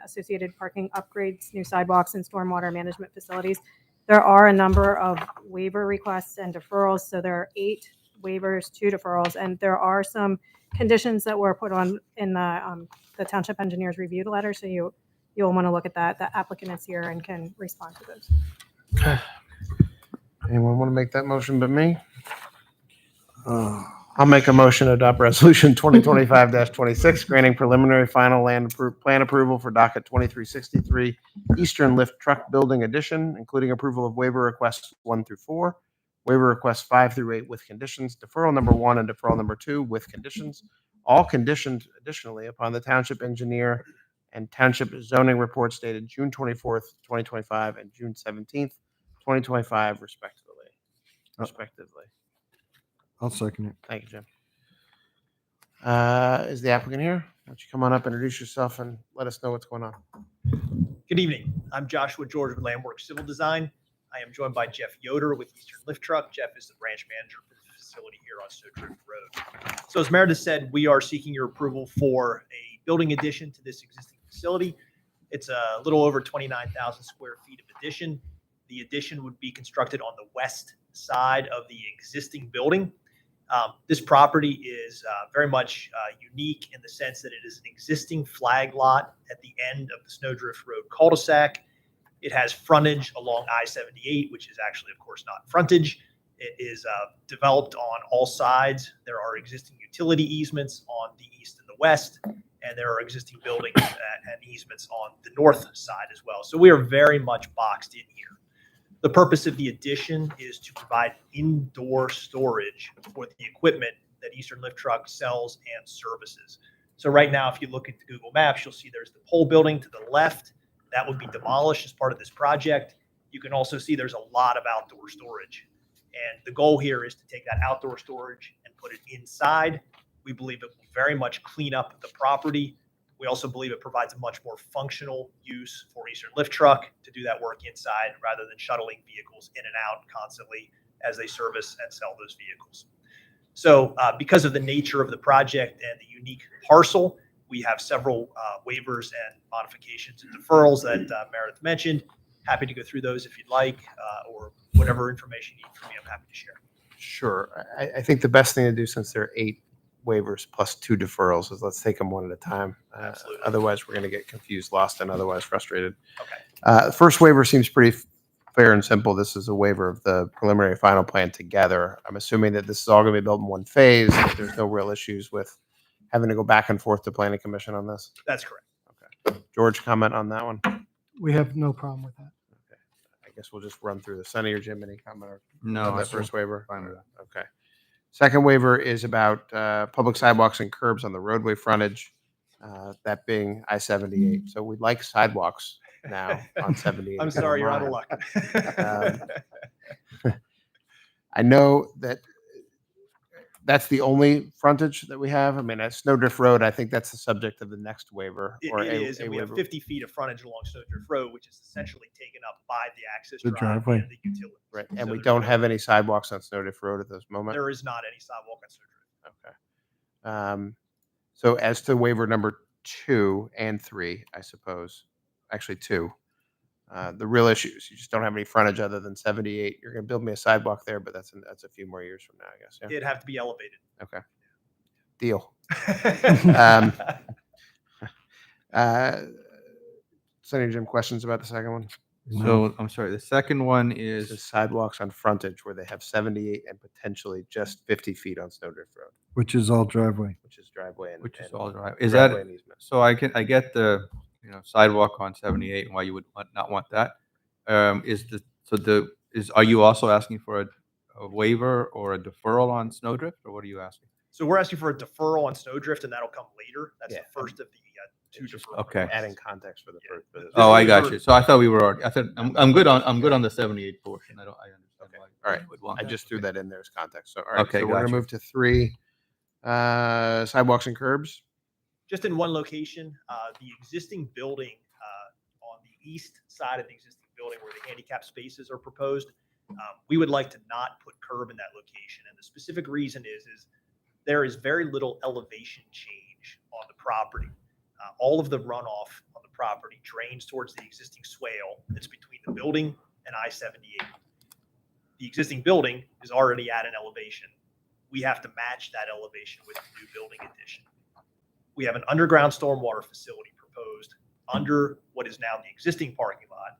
associated parking upgrades, new sidewalks, and stormwater management facilities. There are a number of waiver requests and deferrals, so there are 8 waivers, 2 deferrals, and there are some conditions that were put on in the township engineer's reviewed letter, so you'll want to look at that. The applicant is here and can respond to those. Okay. Anyone want to make that motion but me? I'll make a motion to adopt resolution 2025-26, granting preliminary final plan approval for docket 2363, Eastern Lift Truck Building Addition, including approval of waiver requests 1 through 4, waiver requests 5 through 8 with conditions, deferral number 1 and deferral number 2 with conditions, all conditioned additionally upon the township engineer and township zoning reports dated June 24th, 2025 and June 17th, 2025, respectively. I'll second it. Thank you, Jim. Is the applicant here? Why don't you come on up, introduce yourself, and let us know what's going on. Good evening. I'm Joshua George with Landworks Civil Design. I am joined by Jeff Yoder with Eastern Lift Truck. Jeff is the branch manager for the facility here on Snowdrift Road. So as Meredith said, we are seeking your approval for a building addition to this existing facility. It's a little over 29,000 square feet of addition. The addition would be constructed on the west side of the existing building. This property is very much unique in the sense that it is an existing flag lot at the end of the Snowdrift Road cul-de-sac. It has frontage along I-78, which is actually, of course, not frontage. It is developed on all sides. There are existing utility easements on the east and the west, and there are existing buildings and easements on the north side as well. So we are very much boxed in here. The purpose of the addition is to provide indoor storage for the equipment that Eastern Lift Truck sells and services. So right now, if you look at the Google Maps, you'll see there's the pole building to the left. That would be demolished as part of this project. You can also see there's a lot of outdoor storage. And the goal here is to take that outdoor storage and put it inside. We believe it will very much clean up the property. We also believe it provides a much more functional use for Eastern Lift Truck to do that work inside rather than shuttling vehicles in and out constantly as they service and sell those vehicles. So because of the nature of the project and the unique parcel, we have several waivers and modifications and deferrals that Meredith mentioned. Happy to go through those if you'd like, or whatever information you need from me, I'm happy to share. Sure. I think the best thing to do, since there are 8 waivers plus 2 deferrals, is let's take them one at a time. Absolutely. Otherwise, we're going to get confused, lost, and otherwise frustrated. Okay. The first waiver seems pretty fair and simple. This is a waiver of the preliminary final plan together. I'm assuming that this is all going to be built in one phase. There's no real issues with having to go back and forth to planning commission on this. That's correct. Okay. George, comment on that one? We have no problem with that. Okay. I guess we'll just run through the Sonny or Jim, any comment No, on I that first waiver? fine with that. Okay. Second waiver is about public sidewalks and curbs on the roadway frontage, that being I-78. So we'd like sidewalks now on 78. I'm if you don't sorry, you're out of mind. luck. I know that that's the only frontage that we have. I mean, at Snowdrift Road, I think that's the subject of the next waiver. It is, and we have 50 feet of frontage along Snowdrift Road, which is essentially taken up by the access The drive driveway. and the utilities. Right, So and we there's don't no- have any sidewalks on Snowdrift Road at this moment. There is not any sidewalk on Snowdrift. Okay. So as to waiver number 2 and 3, I suppose, actually 2, the real issues, you just don't have any frontage other than 78. You're going to build me a sidewalk there, but that's a few more years from now, I guess. Yeah. It'd have to be elevated. Okay. Deal. Sonny, Jim, questions about the second one? So I'm sorry, the second one It's the is, sidewalks on frontage where they have 78 and potentially just 50 feet on Snowdrift Road, Which is all driveway. which is driveway and which is and all right. Is driveway that, and easement. so I get the, sidewalk on 78 and why you would not want that. Are you also asking for a waiver or a deferral on Snowdrift, or what are you asking? So we're asking for a deferral on Snowdrift, and that'll come later. That's Yeah. the first of the 2 It's just deferrals. Okay. Adding context for the Yeah. first. For this. Oh, I these got are- you. So I thought we were already, I thought, I'm good on the 78 portion. I understand Okay. why. All right. you would want I that. just threw Okay. that in there as context. So, all right. Okay, So we're going to gotcha. move to 3, sidewalks and curbs. Just in one location, the existing building on the east side of the existing building where the handicap spaces are proposed, we would like to not put curb in that location. And the specific reason is there is very little elevation change on the property. All of the runoff on the property drains towards the existing swale that's between the building and I-78. The existing building is already at an elevation. We have to match that elevation with the new building addition. We have an underground stormwater facility proposed under what is now the existing parking lot.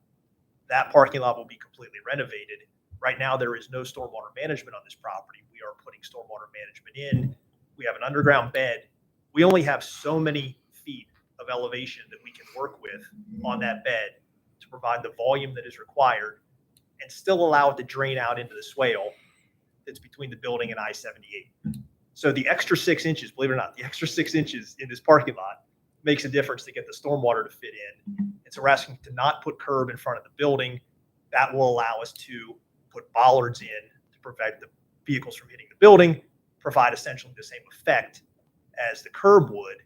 That parking lot will be completely renovated. Right now, there is no stormwater management on this property. We are putting stormwater management in. We have an underground bed. We only have so many feet of elevation that we can work with on that bed to provide the volume that is required and still allow it to drain out into the swale that's between the building and I-78. So the extra 6 inches, believe it or not, the extra 6 inches in this parking lot makes a difference to get the stormwater to fit in. And so we're asking to not put curb in front of the building. That will allow us to put bollards in to prevent the vehicles from hitting the building, provide essentially the same effect as the curb would,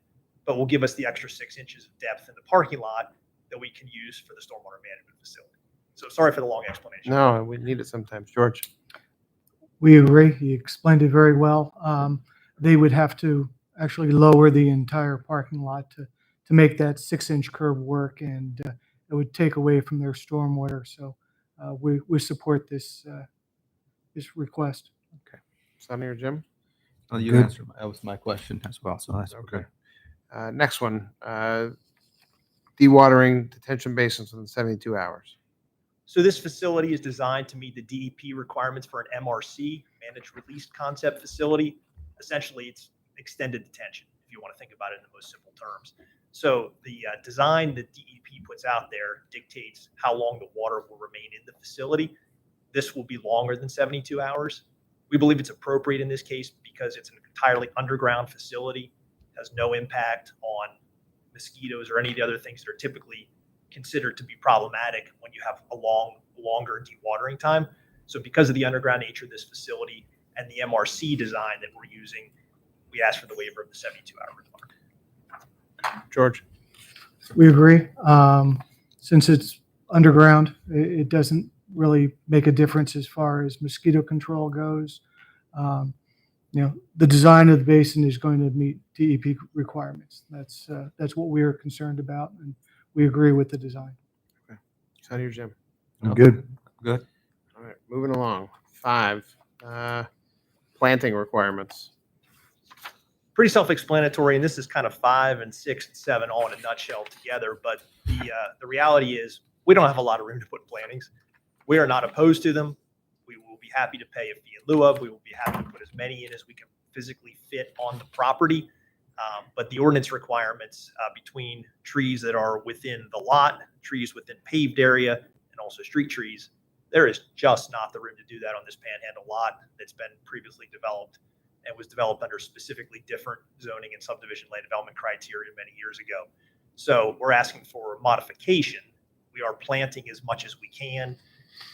but will give us the extra 6 inches of depth in the parking lot that we can use for the stormwater management facility. So sorry for the long explanation. No, we need it sometimes. George? We agree. He explained it very well. They would have to actually lower the entire parking lot to make that 6-inch curb work, and it would take away from their stormwater. So we support this request. Sonny or Jim? Oh, you Good. answered. That was my question as well, so that's Okay. good. Next one, dewatering detention basins within 72 hours. So this facility is designed to meet the DEP requirements for an MRC, managed release concept facility. Essentially, it's extended detention, if you want to think about it in the most simple terms. So the design that DEP puts out there dictates how long the water will remain in the facility. This will be longer than 72 hours. We believe it's appropriate in this case because it's an entirely underground facility, has no impact on mosquitoes or any of the other things that are typically considered to be problematic when you have a longer dewatering time. So because of the underground nature of this facility and the MRC design that we're using, we asked for the waiver of the 72-hour requirement. George? We agree. Since it's underground, it doesn't really make a difference as far as mosquito control goes. The design of the basin is going to meet DEP requirements. That's what we are concerned about, and we agree with the design. Okay. Sonny or Jim? I'm good. Good. All right, moving along. 5, planting requirements. Pretty self-explanatory, and this is kind of 5 and 6 and 7 all in a nutshell together. But the reality is we don't have a lot of room to put plantings. We are not opposed to them. We will be happy to pay a fee in lieu of. We will be happy to put as many in as we can physically fit on the property. But the ordinance requirements between trees that are within the lot, trees within paved area, and also street trees, there is just not the room to do that on this Panhandle lot that's been previously developed and was developed under specifically different zoning and subdivision land development criteria many years ago. So we're asking for modification. We are planting as much as we can.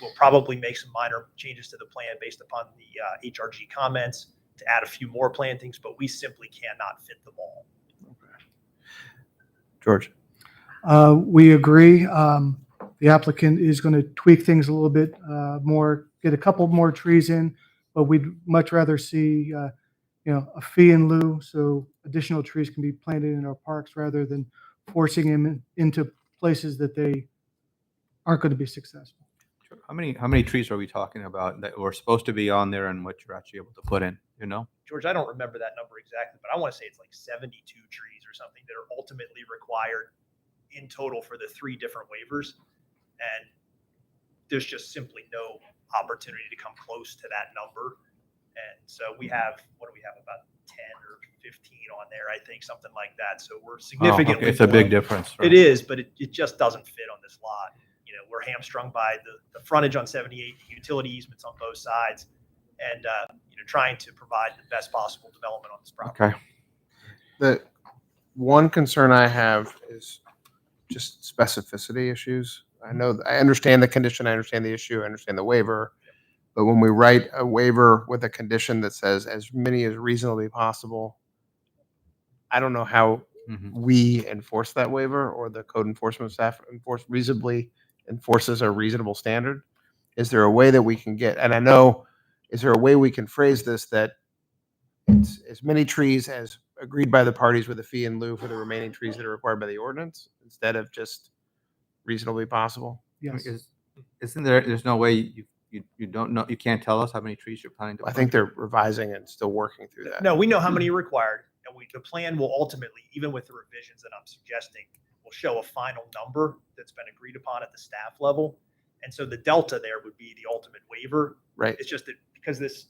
We'll probably make some minor changes to the plan based upon the HRG comments to add a few more plantings, but we simply cannot fit them all. Okay. George? We agree. The applicant is going to tweak things a little bit more, get a couple more trees in, but we'd much rather see a fee in lieu, so additional trees can be planted in our parks rather than forcing them into places that they aren't going to be successful. How many trees are we talking about that were supposed to be on there and what you're actually able to put in? George, I don't remember that number exactly, but I want to say it's like 72 trees or something that are ultimately required in total for the 3 different waivers. And there's just simply no opportunity to come close to that number. And so we have, what do we have, about 10 or 15 on there, I think, something like that. So we're significantly It's a big below. difference. It is, but it just doesn't fit on this lot. We're hamstrung by the frontage on 78, the utility easements on both sides, and trying to provide the best possible development on this property. Okay. The one concern I have is just specificity issues. I understand the condition, I understand the issue, I understand the waiver, but when we write a waiver with a condition that says as many as reasonably possible, I don't know how we enforce that waiver or the code enforcement staff enforces a reasonable standard. Is there a way that we can get, and I know, is there a way we can phrase this that it's as many trees as agreed by the parties with a fee in lieu for the remaining trees that are required by the ordinance instead of just reasonably possible? Yes. Isn't there's no way you don't know, you can't tell us how many trees you're planning to I put? think they're revising and still working through that. No, we know how many are required, and the plan will ultimately, even with the revisions that I'm suggesting, will show a final number that's been agreed upon at the staff level. And so the delta there would be the ultimate waiver. Right. It's just that because this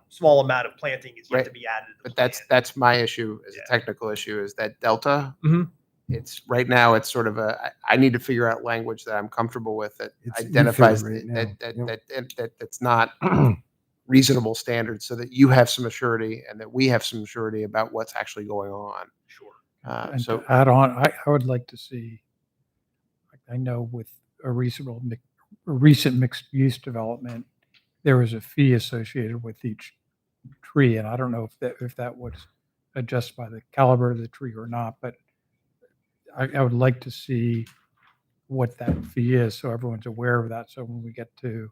small amount of planting is yet Right. to be added to the But plan. that's my issue as a technical issue is that delta. Mhm. It's right now it's sort of I need to figure out language that I'm comfortable with that It's identifies infant right now. that's not reasonable standards so that you have some assurity and that we have some assurity about what's actually going on. Sure. And So to add on, I would like to see, I know with a recent mixed use development, there was a fee associated with each tree, and I don't know if that was adjust by the caliber of the tree or not, but I would like to see what that fee is, so everyone's aware of that. So when we get to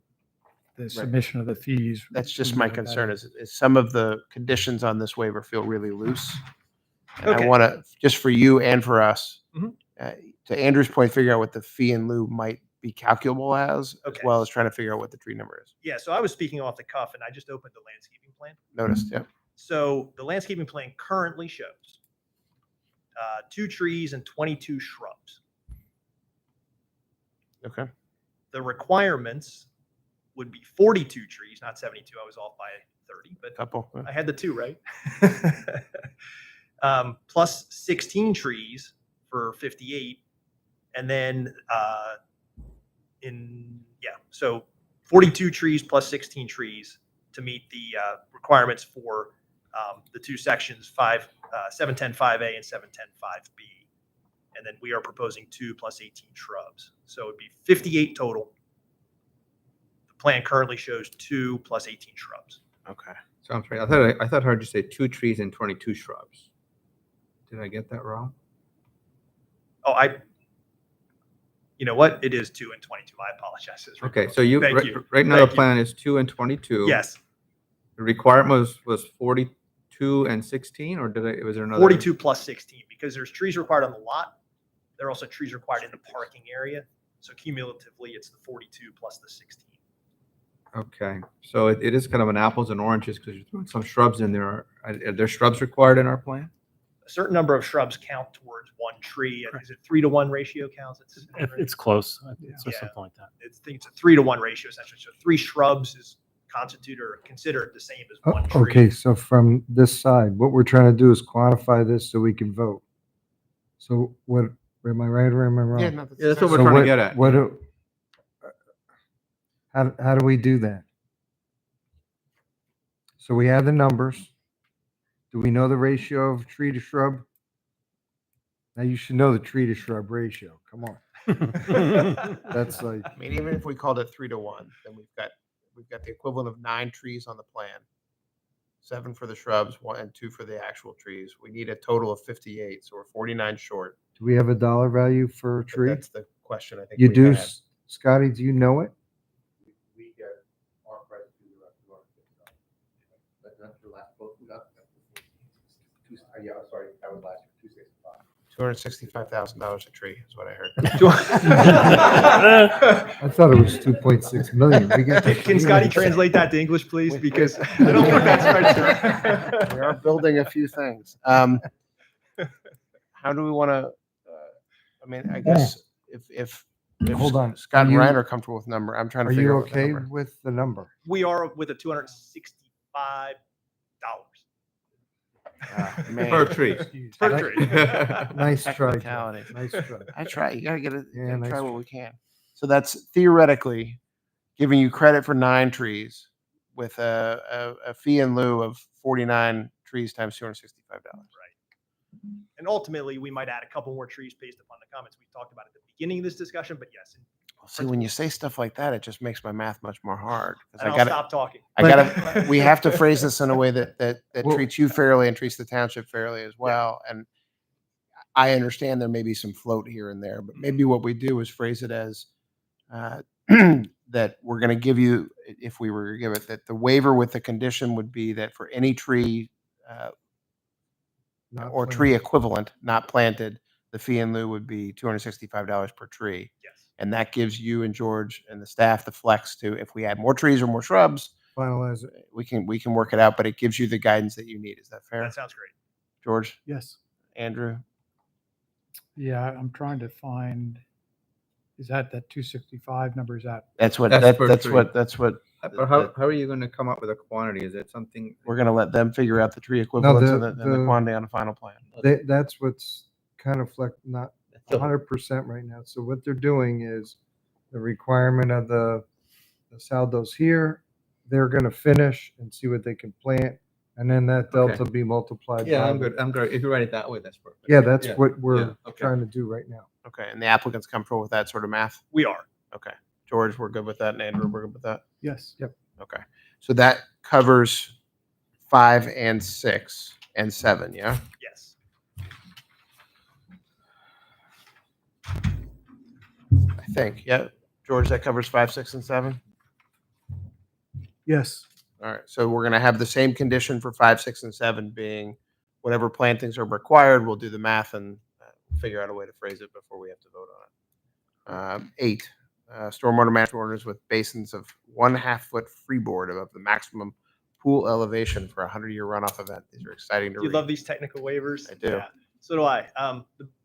the submission of the fees. That's just we know my what that concern is some of the conditions on this waiver feel really loose. And I Okay. want to, just for you and for us, Mhm. to Andrew's point, figure out what the fee in lieu might be calculable as Okay. well as trying to figure out what the tree number is. Yeah, so I was speaking off the cuff and I just opened the landscaping plan. Noticed, yeah. So the landscaping plan currently shows 2 trees and 22 shrubs. Okay. The requirements would be 42 trees, not 72. I was off by 30, but Couple. I had the 2 right. Plus 16 trees for 58. And then so 42 trees plus 16 trees to meet the requirements for the 2 sections, 710-5A and 710-5B. And then we are proposing 2 plus 18 shrubs. So it'd be 58 total. The plan currently shows 2 plus 18 shrubs. Okay. So I'm sorry. I thought I heard you say 2 trees and 22 shrubs. Did I get that wrong? Oh, you know what? It is 2 and 22. I apologize. Okay, so you Thank right, you. right now Thank the you. plan is 2 and 22. Yes, The requirement was 42 and 16, or was there another? 42 plus 16 because there's trees required on the lot. There are also trees required in the parking area. So cumulatively, it's the 42 plus the 16. Okay, so it is kind of an apples and oranges because you're throwing some shrubs in there. Are there shrubs required in our plan? A certain number of shrubs count towards 1 tree. Is it 3-to-1 ratio counts? It's close. It's Yeah. something like that. I think it's a 3-to-1 ratio essentially. So 3 shrubs is constitute or considered the same as 1 tree. Okay, so from this side, what we're trying to do is quantify this so we can vote. So what, am I right or am I wrong? Yeah, no, Yeah, that's what So we're trying to get at. What, yeah. how do we do that? So we have the numbers. Do we know the ratio of tree to shrub? Now you should know the tree to shrub ratio. Come on. That's like, I mean, even if we called it 3-to-1, then we've got the equivalent of 9 trees on the plan, 7 for the shrubs, 1 and 2 for the actual trees. We need a total of 58, so we're 49 short. do we have a dollar value for a But tree? that's the question I think You we do, had. Scotty, do you know it? We get our price to the rest of our. That's the last quote we got. Yeah, sorry, that was last year, 265. $265,000 a tree is what I heard. I thought it was 2.6 million. We got the- Can Scotty translate that to English, please? Because I don't think that's right. We are building a few things. How do we want to? I mean, I guess if Hold on. Scott and Are Ryan you- are comfortable with number, I'm trying to Are figure you out what the okay number. with the number? We are with a $265. Man. Per tree. Per tree. Nice try. Joe. Technicality. Nice try. I try. You gotta get it. Yeah, Yeah, nice try what try. we can. So that's theoretically giving you credit for 9 trees with a fee in lieu of 49 trees times $265. Right. And ultimately, we might add a couple more trees based upon the comments we talked about at the beginning of this discussion. But yes, See, when you say stuff like that, it just makes my math much more hard. 'Cause and I'll gotta, stop talking. we have to phrase this in a way that Well- treats you fairly and treats the township fairly as well. And I understand there may be some float here and there, but maybe what we do is phrase it as that we're going to give you, if we were to give it, that the waiver with the condition would be that for any tree Not or planted. tree equivalent not planted, the fee in lieu would be $265 per tree. Yes. And that gives you and George and the staff the flex to, if we add more trees or more shrubs, Finalize it. we can work it out, but it gives you the guidance that you need. Is that fair? That sounds great. George, Yes. Andrew? Yeah, I'm trying to find, is that 265 number, is that? That's what, That's per that's tree. what, that's what, But how are you going to come up with a quantity? Is it something? we're going to let them figure out the tree equivalents and the the- quantity on the final plan. That's what's kind of not 100% right now. So what they're doing is the requirement of the saldos here, they're going to finish and see what they can plant. And then that Okay. delta be multiplied. Yeah, by I'm the- good. I'm good. If you write it that way, that's perfect. Yeah, that's what we're Yeah, okay. trying to do right now. Okay. And the applicant's comfortable with that sort of math? We are. Okay. George, we're good with that. And Andrew, we're good with that? Yes. Yep. Okay. So that covers 5 and 6. and 7, yeah? Yes. I think, yeah. George, that covers 5, 6, and 7? Yes. All right, so we're gonna have the same condition for 5, 6, and 7 being whatever plantings are required, we'll do the math and figure out a way to phrase it before we have to vote on it. 8, stormwater management orders with basins of 1/2 foot freeboard above the maximum pool elevation for a 100-year runoff event. These are exciting to Do you read. love these technical waivers? I do. Yeah, so do I.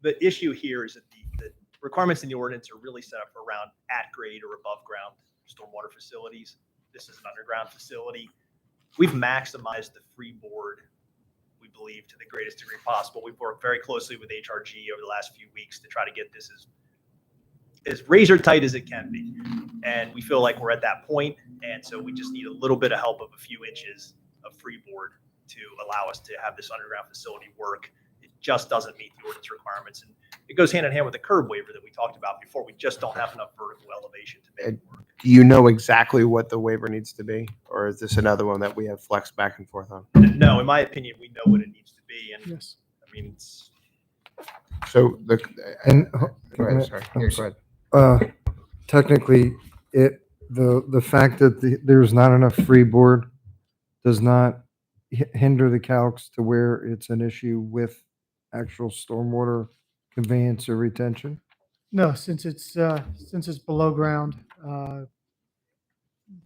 The issue here is that the requirements in the ordinance are really set up around at grade or above ground stormwater facilities. This is an underground facility. We've maximized the freeboard, we believe, to the greatest degree possible. We've worked very closely with HRG over the last few weeks to try to get this as razor tight as it can be. And we feel like we're at that point, and so we just need a little bit of help of a few inches of freeboard to allow us to have this underground facility work. It just doesn't meet the ordinance requirements, and it goes hand in hand with the curb waiver that we talked about before. We just don't have enough vertical elevation to make it work. Do you know exactly what the waiver needs to be, or is this another one that we have flex back and forth on? No, in my opinion, we know what it needs to be, and Yes. I mean, it's So the And go ahead, sorry. Yeah, go ahead. technically, the fact that there's not enough freeboard does not hinder the calcs to where it's an issue with actual stormwater conveyance or retention. No, since it's below ground,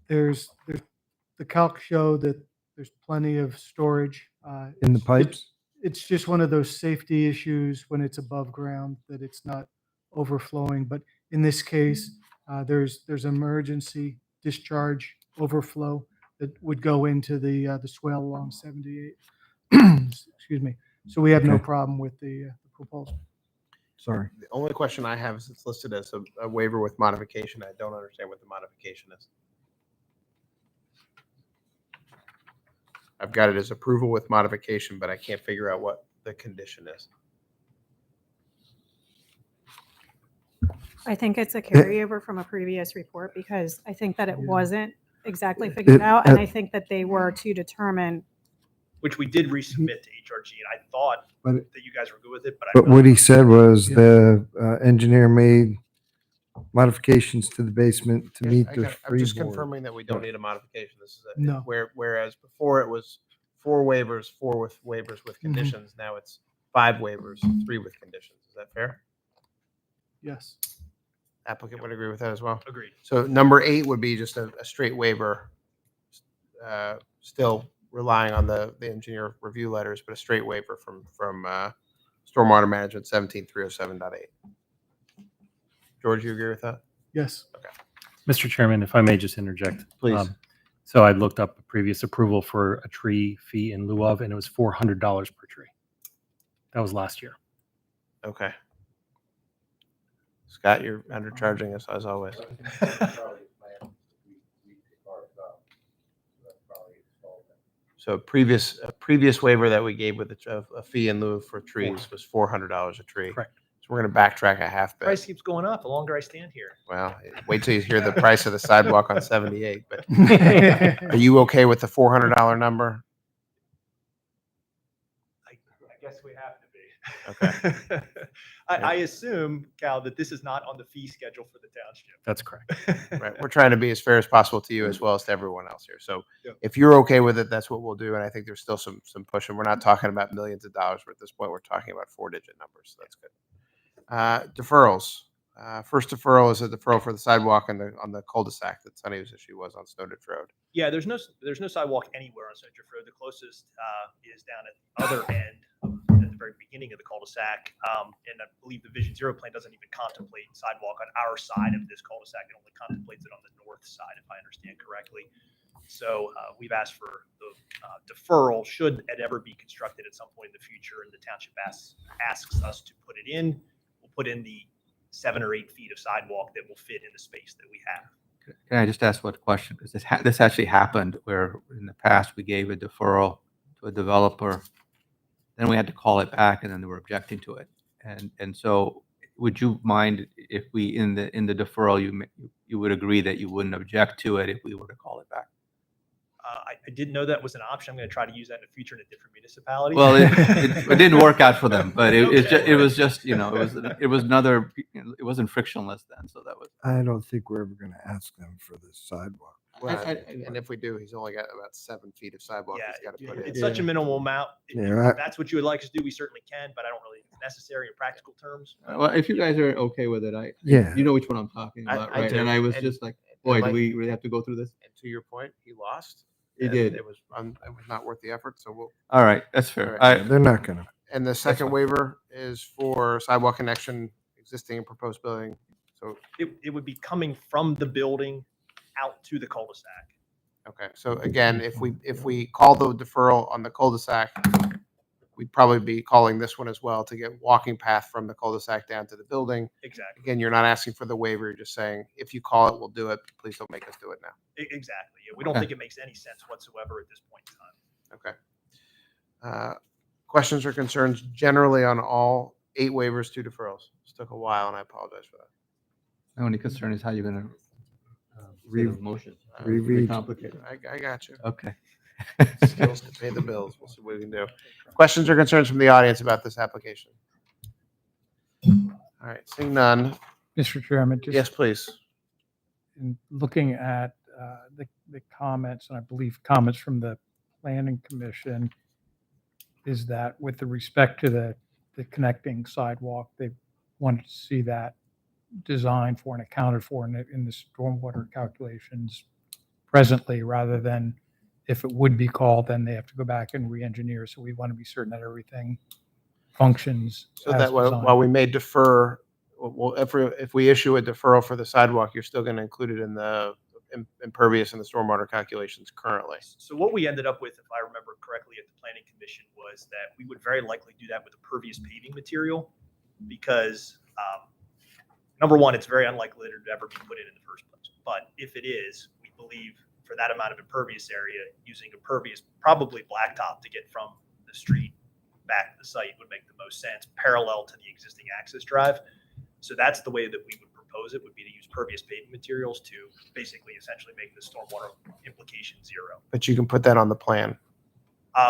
there's the calc show that there's plenty of storage. In the It's- pipes? It's just one of those safety issues when it's above ground that it's not overflowing. But in this case, there's emergency discharge overflow that would go into the swale along 78. Excuse me. So we have no Okay. problem with the proposal. Sorry. The only question I have is it's listed as a waiver with modification. I don't understand what the modification is. I've got it as approval with modification, but I can't figure out what the condition is. I think it's a carryover from a previous report because I think that it wasn't exactly figured out. And I think that they were to determine. which we did resubmit to HRG, and I thought But that you guys were good with it, but But what he said was the engineer made modifications to the basement to meet the I'm just freeboard. confirming that we don't need a modification. This is No. whereas before it was 4 waivers, 4 with waivers with conditions. Now it's 5 waivers, 3 with conditions. Is that fair? Yes. Applicant would agree with that as well. agreed. So number 8 would be just a straight waiver, still relying on the engineer review letters, but a straight waiver from Stormwater Management 17307.8. George, you agree with that? Yes. Mr. Chairman, if I may just interject. Please. So I looked up a previous approval for a tree fee in lieu of, and it was $400 per tree. That was last year. Okay. Scott, you're undercharging us as always. So a previous waiver that we gave with a fee in lieu for trees was $400 a tree. Correct. So we're going to backtrack a half bit. Price keeps going up the longer I stand here. Well, wait till you hear the price of the sidewalk on 78. But are you okay with the $400 number? I guess we have to be. Okay. I assume, Cal, that this is not on the fee schedule for the township. That's correct. Right. We're trying to be as fair as possible to you as well as to everyone else here. So Yeah. if you're okay with it, that's what we'll do. And I think there's still some push. And we're not talking about millions of dollars. At this point, we're talking about 4-digit numbers. So that's good. Deferrals. First deferral is a deferral for the sidewalk on the cul-de-sac that Sunny's issue was on Snowditch Road. Yeah, there's no sidewalk anywhere on Central Road. The closest is down at the other end, at the very beginning of the cul-de-sac. And I believe the Vision Zero plan doesn't even contemplate sidewalk on our side of this cul-de-sac. It only contemplates it on the north side, if I understand correctly. So we've asked for the deferral should it ever be constructed at some point in the future, and the township asks us to put it in. We'll put in the 7 or 8 feet of sidewalk that will fit in the space that we have. Can I just ask one question? Because this actually happened where in the past we gave a deferral to a developer, then we had to call it back, and then they were objecting to it. And so, would you mind if we in the deferral you would agree that you wouldn't object to it if we were to call it back? I didn't know that was an option. I'm going to try to use that in the future in a different municipality. Well, it didn't work out for them, but it was just, you know, it was another, it wasn't frictionless then, so that was. I don't think we're ever going to ask them for the sidewalk. Well, and if we do, he's only got about 7 feet of sidewalk Yeah, he's got to put in. it's such a minimal amount. Yeah, If that's what you would like us to do, we certainly can, but I don't really think it's necessary in practical terms. Well, if you guys are okay with it, Yeah. you know which one I'm talking about, I right? do. And I was And- just like, and boy, do like- we really have to go through this? And to your point, he lost. He and did. It was not worth the effort. So we'll. All right, that's fair. All right. they're not going to. And the second fine. waiver is for sidewalk connection, existing and proposed building. So, It would be coming from the building out to the cul-de-sac. okay. So again, if we call the deferral on the cul-de-sac, we'd probably be calling this one as well to get walking path from the cul-de-sac down to the building. Exactly. Again, you're not asking for the waiver. You're just saying, if you call it, we'll do it. Please don't make us do it now. Exactly. Yeah, we don't think it makes any sense whatsoever at this point in time. Okay. Questions or concerns generally on all 8 waivers, 2 deferrals? This took a while, and I apologize for that. My only concern is how you're gonna read motion. Reread. Complicated. I got you. Okay. Skills to pay the bills. We'll see what we can do. Questions or concerns from the audience about this application? All right, seeing none. Mr. Chairman, just Yes, please. in looking at the comments, and I believe comments from the planning commission, is that with the respect to the connecting sidewalk, they wanted to see that designed for and accounted for in the stormwater calculations presently, rather than if it would be called, then they have to go back and re-engineer. So we want to be certain that everything functions So as that designed. while we may defer, well, if we issue a deferral for the sidewalk, you're still going to include it in the impervious and the stormwater calculations currently. So what we ended up with, if I remember correctly at the planning commission, was that we would very likely do that with a pervious paving material because number one, it's very unlikely that it would ever be put in the first place. But if it is, we believe for that amount of impervious area, using impervious, probably blacktop to get from the street back to the site would make the most sense, parallel to the existing access drive. So that's the way that we would propose it, would be to use pervious paving materials to basically essentially make the stormwater implication zero. But you can put that on the plan.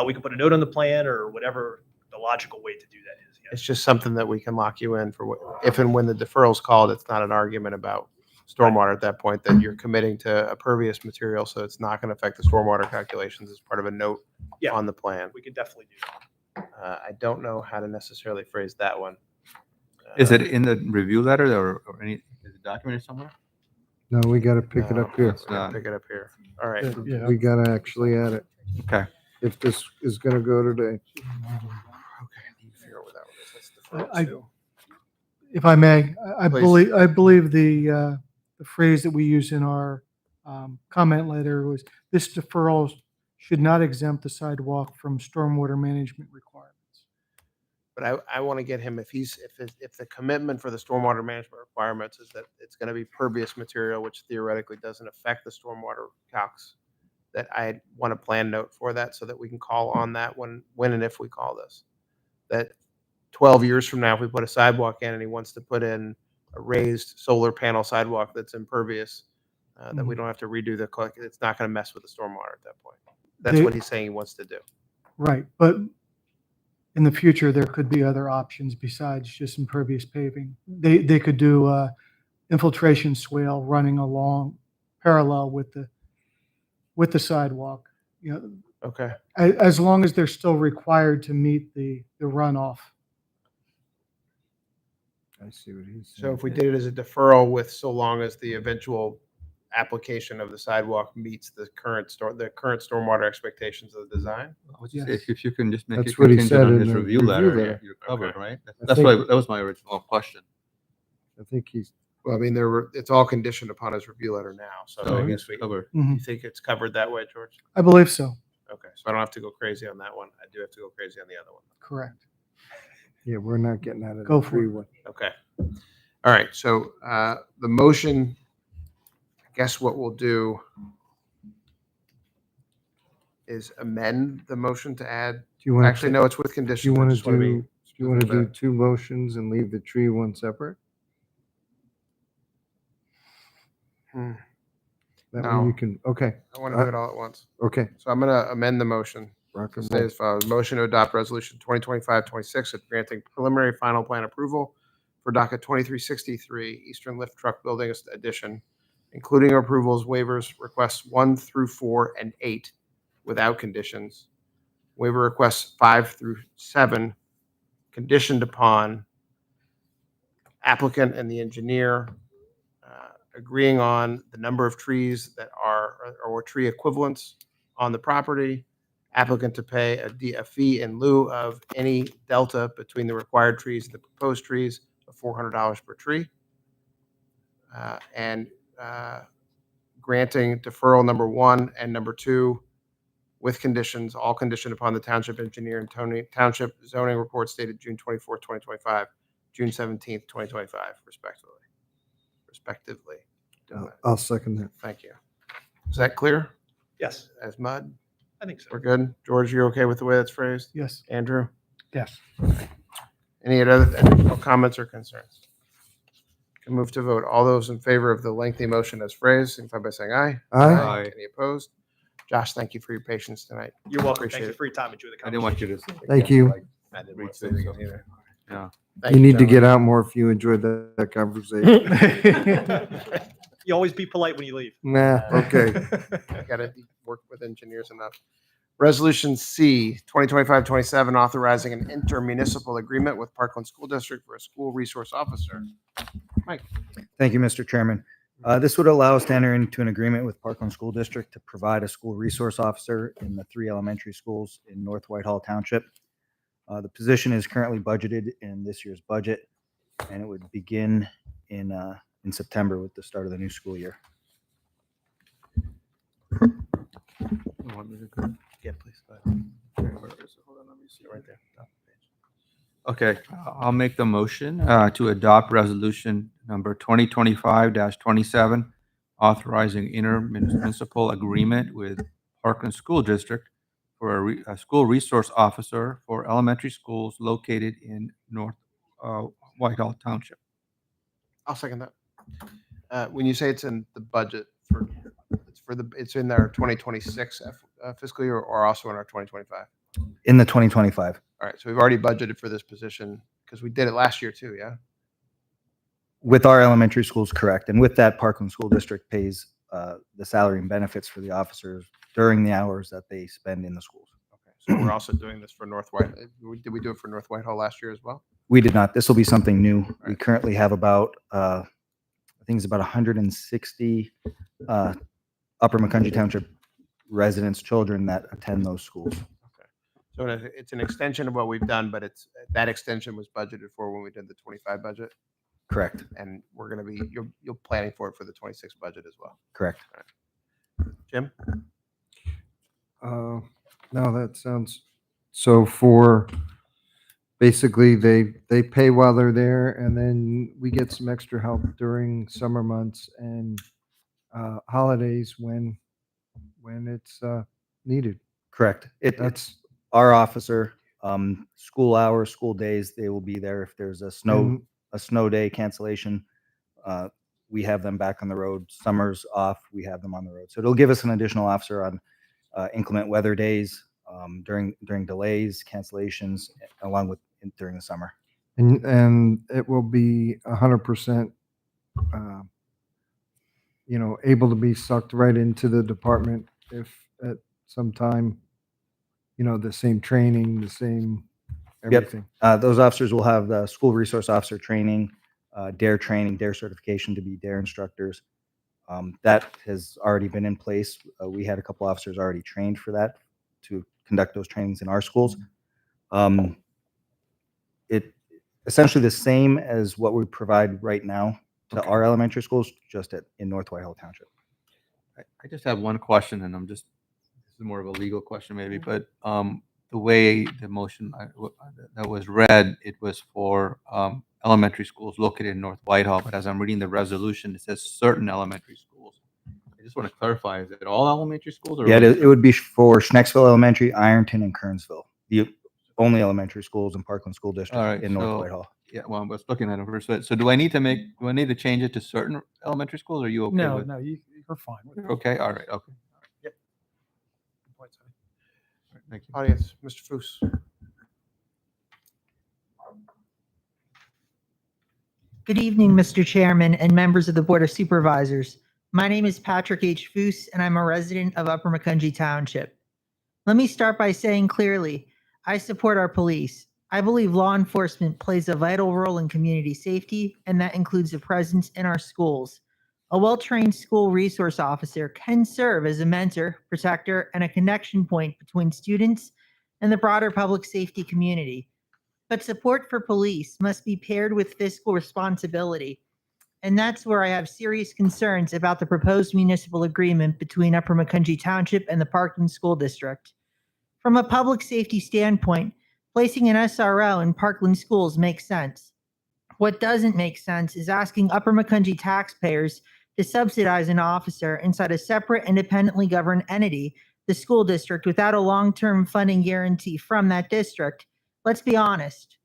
We can put a note on the plan or whatever the logical way to do that is. Yes. It's just something that we can lock you in for if and when the deferral's called. It's not an argument about stormwater at that point, that you're committing to a pervious material, so it's not going to affect the stormwater calculations as part of a note Yeah. on the plan. We can definitely do that. I don't know how to necessarily phrase that one. Is it in the review letter or any, is it documented somewhere? No, we got to pick it No, up here. It's we're gonna not. pick it up here. All right. Yeah. We got to actually add it. Okay. If this is going to go today. Okay. You figure out what that one is. That's I- deferral two. If I may, Please. I believe the phrase that we use in our comment letter was, this deferral should not exempt the sidewalk from stormwater management requirements. But I want to get him, if the commitment for the stormwater management requirements is that it's going to be pervious material, which theoretically doesn't affect the stormwater calcs, that I want a plan note for that so that we can call on that when and if we call this. That 12 years from now, if we put a sidewalk in and he wants to put in a raised solar panel sidewalk that's impervious, that we don't have to redo it's not going to mess with the stormwater at that point. That's They- what he's saying he wants to do. Right, but in the future, there could be other options besides just impervious paving. They could do infiltration swale running along parallel with the sidewalk. You know, Okay. as long as they're still required to meet the runoff. I see what he's So saying. if we did it as a deferral with, so long as the eventual application of the sidewalk meets the current stormwater expectations of the design? I would just Yes. say if you can just make That's it what he contingent said on in his the review review letter, letter. you're covered, right? I That's think- why, that was my original question. I think he's, Well, I mean, it's all conditioned upon his review letter now, so So I he's guess covered. you think it's covered that way, George? I believe so, Okay, so I don't have to go crazy on that one. I do have to go crazy on the other one. correct. yeah, we're not getting out of Go the for it. 3-1. Okay. All right, so the motion, I guess what we'll do is amend the motion to add, Do you want actually, no, it's with Do condition. you I want to just wanna be- do, do you want to do that. 2 motions and leave the tree one separate? That No. way you can, okay, I want to do it all at once. okay. So I'm going to amend the motion. Rock To and say roll. as follows: motion to adopt resolution 2025-26 granting preliminary final plan approval for docket 2363 Eastern Lift Truck Building addition, including approvals, waivers, requests 1 through 4 and 8 without conditions. Waiver requests 5 through 7 conditioned upon applicant and the engineer agreeing on the number of trees that are or tree equivalents on the property, applicant to pay a fee in lieu of any delta between the required trees and the proposed trees of $400 per tree, and granting deferral number 1 and number 2 with conditions, all conditioned upon the township engineer and township zoning report dated June 24th, 2025, June 17th, 2025, respectively. I'll second that. Thank you. Is that clear Yes, as mud? I think so. We're good. George, you okay with the way that's phrased? Yes. Andrew? Yes. Any other additional comments or concerns? Can move to vote. All those in favor of the lengthy motion as phrased, signify by saying aye. Aye. Any opposed? Josh, thank you for your patience tonight. You're welcome. Appreciate Thank you it. for your time. Enjoy the I didn't want conversation. you to. Thank you. I didn't Read want to say through, anything so- either. Yeah. Thank You need to get gentlemen. out more if you enjoyed that conversation. You always be polite when you leave. Nah, okay. Got to work with engineers enough. Resolution C, 2025-27, authorizing an intermunicipal agreement with Parkland School District for a school resource officer. Mike. Thank you, Mr. Chairman. This would allow us to enter into an agreement with Parkland School District to provide a school resource officer in the 3 elementary schools in North Whitehall Township. The position is currently budgeted in this year's budget, and it would begin in September with the start of the new school year. You want me to go? Yeah, please. Go ahead. Where is it? Hold on, let me see right there. Top of the page. Okay, I'll make the motion to adopt resolution number 2025-27, authorizing intermunicipal agreement with Parkland School District for a school resource officer for elementary schools located in North Whitehall Township. I'll second that. When you say it's in the budget it's in our 2026 fiscal year or also in our 2025? In the 2025, All right, so we've already budgeted for this position because we did it last year too, yeah? with our elementary schools, correct. And with that, Parkland School District pays the salary and benefits for the officers during the hours that they spend in the schools. Okay, so we're also doing this for North White. Did we do it for North Whitehall last year as well? We did not. This will be something new. We currently have about, I think it's about 160 Upper McCounty Township residents, children that attend those schools. So it's an extension of what we've done, but that extension was budgeted for when we did the 25 budget, Correct, and we're going to be you're planning for it for the 26 budget as well. correct. Jim? No, that sounds, so for, basically, they pay while they're there, and then we get some extra help during summer months and holidays when it's needed. Correct. It's That's, our officer, school hours, school days, they will be there. If there's a snow day cancellation, we have them back on the road. Summers off, we have them on the road. So it'll give us an additional officer on inclement weather days, during delays, cancellations, along with during the summer. and it will be 100%, able to be sucked right into the department if at some time, the same training, the same everything. Those officers will have the school resource officer training, DARE certification to be DARE instructors. That has already been in place. We had a couple officers already trained for that to conduct those trainings in our schools. It essentially the same as what we provide right now to our elementary schools, just in North Whitehall Township. I just have one question, and this is more of a legal question maybe, but the way the motion that was read, it was for elementary schools located in North Whitehall, but as I'm reading the resolution, it says certain elementary schools. I just want to clarify, is it all elementary schools? Or Yeah, it would be for Schnecksville Elementary, Ironton, and Kernsville, the only elementary schools in Parkland School District All right, in North so Whitehall. Yeah, well, I was looking at it first. So do I need to change it to certain elementary schools? Or are you okay No, with? no, you're fine with it. Okay, all right, okay. Good point, Sonny. All right, thank you. Audience, Mr. Foos. Good evening, Mr. Chairman and members of the Board of Supervisors. My name is Patrick H. Foos, and I'm a resident of Upper Macungie Township. Let me start by saying clearly, I support our police. I believe law enforcement plays a vital role in community safety, and that includes a presence in our schools. A well-trained school resource officer can serve as a mentor, protector, and a connection point between students and the broader public safety community. But support for police must be paired with fiscal responsibility. And that's where I have serious concerns about the proposed municipal agreement between Upper Macungie Township and the Parkland School District. From a public safety standpoint, placing an SRO in Parkland schools makes sense. What doesn't make sense is asking Upper Macungie taxpayers to subsidize an officer inside a separate independently governed entity, the school district, without a long-term funding guarantee from that district. Let's be honest.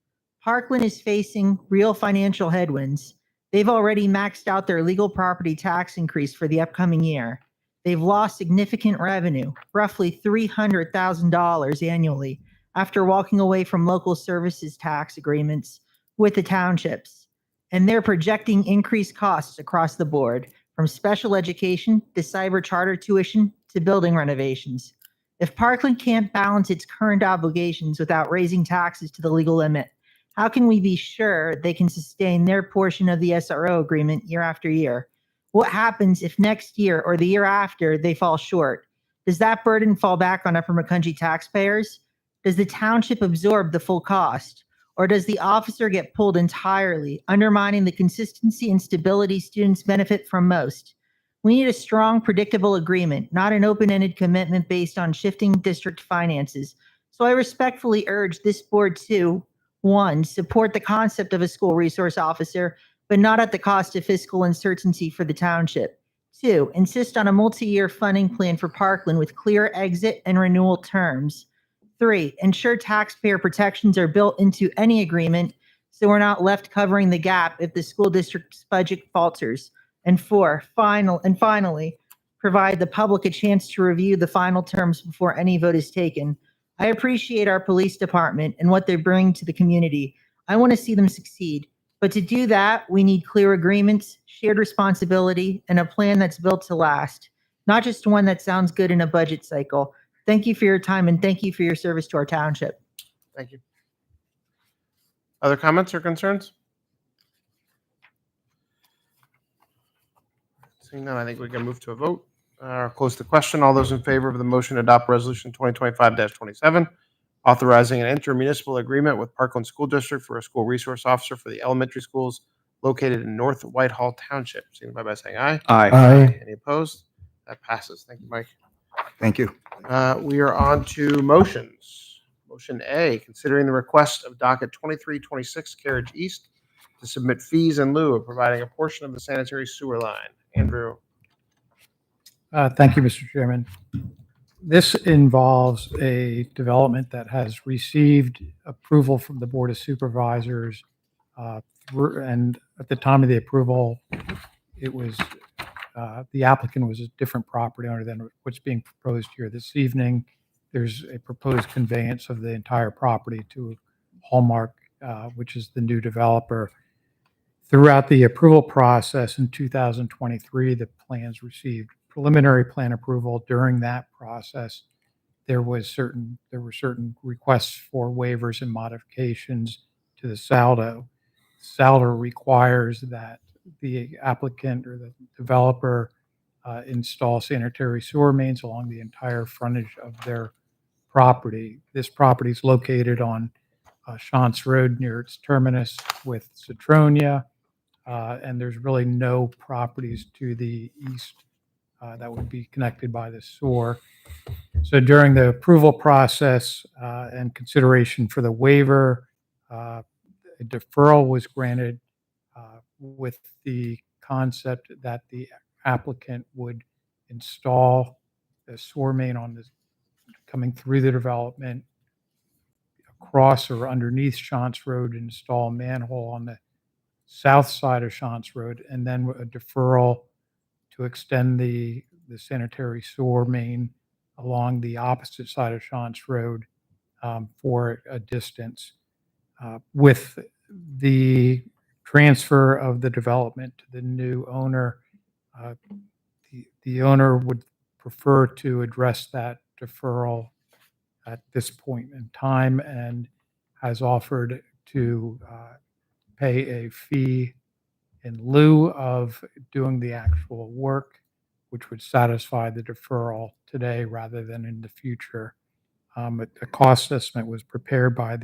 Parkland is facing real financial headwinds. They've already maxed out their legal property tax increase for the upcoming year. They've lost significant revenue, roughly $300,000 annually, after walking away from local services tax agreements with the townships. And they're projecting increased costs across the board, from special education to cyber charter tuition to building renovations. If Parkland can't balance its current obligations without raising taxes to the legal limit, how can we be sure they can sustain their portion of the SRO agreement year after year? What happens if next year or the year after they fall short? Does that burden fall back on Upper Macungie taxpayers? Does the township absorb the full cost? Or does the officer get pulled entirely, undermining the consistency and stability students benefit from most? We need a strong, predictable agreement, not an open-ended commitment based on shifting district finances. So I respectfully urge this board to, 1, support the concept of a school resource officer, but not at the cost of fiscal uncertainty for the township. 2, insist on a multi-year funding plan for Parkland with clear exit and renewal terms. 3, ensure taxpayer protections are built into any agreement so we're not left covering the gap if the school district's budget falters. And 4, finally, provide the public a chance to review the final terms before any vote is taken. I appreciate our police department and what they bring to the community. I want to see them succeed. But to do that, we need clear agreements, shared responsibility, and a plan that's built to last, not just one that sounds good in a budget cycle. Thank you for your time, and thank you for your service to our township. Thank you. Other comments or concerns? Seeing none, I think we can move to a vote. Close the question. All those in favor of the motion to adopt Resolution 2025-27, authorizing an intermunicipal agreement with Parkland School District for a school resource officer for the elementary schools located in North Whitehall Township, signify by saying aye. Aye. Any opposed? That passes. Thank you, Mike. Thank you. We are on to motions. Motion A, considering the request of docket 2326 Carriage East to submit fees in lieu of providing a portion of the sanitary sewer line. Andrew. Thank you, Mr. Chairman. This involves a development that has received approval from the Board of Supervisors. And at the time of the approval, it was the applicant was a different property owner than what's being proposed here this evening. There's a proposed conveyance of the entire property to Hallmark, which is the new developer. Throughout the approval process in 2023, the plans received preliminary plan approval. During that process, there were certain requests for waivers and modifications to the saldo. Saldo requires that the applicant or the developer install sanitary sewer mains along the entire frontage of their property. This property is located on Shantz Road near its terminus with Citronia, and there's really no properties to the east that would be connected by the sewer. So during the approval process and consideration for the waiver, a deferral was granted with the concept that the applicant would install the sewer main on this coming through the development cross or underneath Shantz Road, install a manhole on the south side of Shantz Road, and then a deferral to extend the sanitary sewer main along the opposite side of Shantz Road for a distance. With the transfer of the development to the new owner, the owner would prefer to address that deferral at this point in time and has offered to pay a fee in lieu of doing the actual work, which would satisfy the deferral today rather than in the future. A cost estimate was prepared by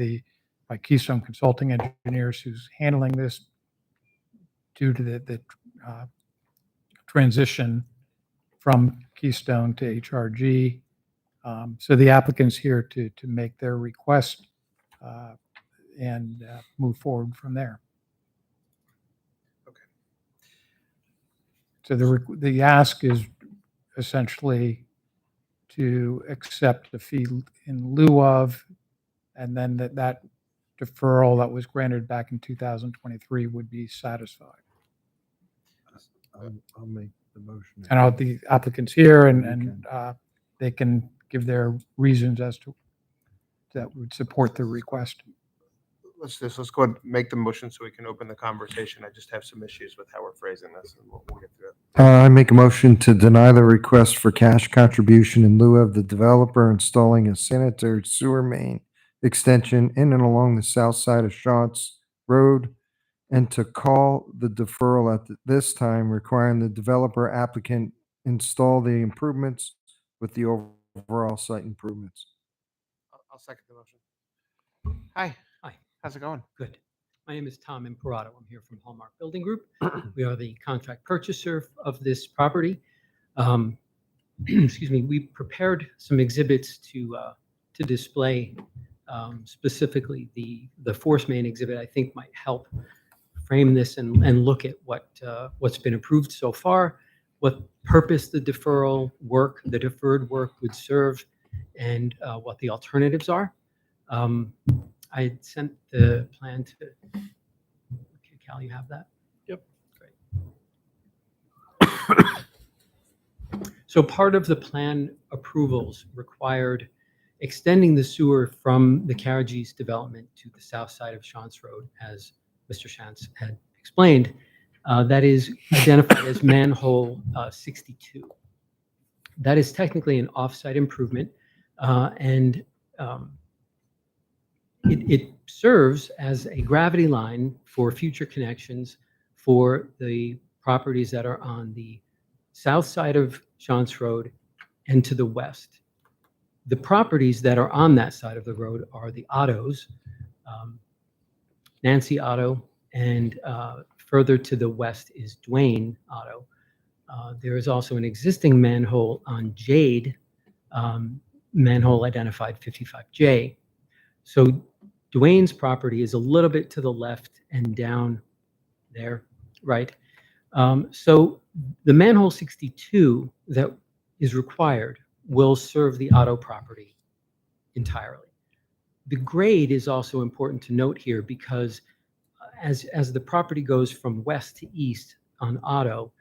Keystone Consulting Engineers, who's handling this due to the transition from Keystone to HRG. So the applicant's here to make their request and move forward from there. Okay. So the ask is essentially to accept the fee in lieu of, and then that deferral that was granted back in 2023 would be satisfied. I'll make the motion. And the applicant's here and they can give their reasons as to that would support the request. Let's go ahead and make the motion so we can open the conversation. I just have some issues with how we're phrasing this, and we'll get through it. I make a motion to deny the request for cash contribution in lieu of the developer installing a sanitary sewer main extension in and along the south side of Shantz Road, and to call the deferral at this time, requiring the developer applicant install the improvements with the overall site improvements. I'll second the motion. Hi. Hi. How's it going? Good. My name is Tom Imperato. I'm here from Hallmark Building Group. We are the contract purchaser of this property. Excuse me. We prepared some exhibits to display, specifically the force main exhibit. I think might help frame this and look at what's been approved so far, what purpose the deferred work would serve, and what the alternatives are. I sent the plan to Cal. You have that? Yep. Great. So part of the plan approvals required extending the sewer from the Carriagees development to the south side of Shantz Road, as Mr. Shantz had explained. That is identified as manhole 62. That is technically an off-site improvement, and it serves as a gravity line for future connections for the properties that are on the south side of Shantz Road and to the west. The properties that are on that side of the road are the Ottos, Nancy Otto, and further to the west is Dwayne Otto. There is also an existing manhole on Jade, manhole identified 55J. So Dwayne's property is a little bit to the left and down there, right? So the manhole 62 that is required will serve the Otto property entirely. The grade is also important to note here because as the property goes from west to east on Otto,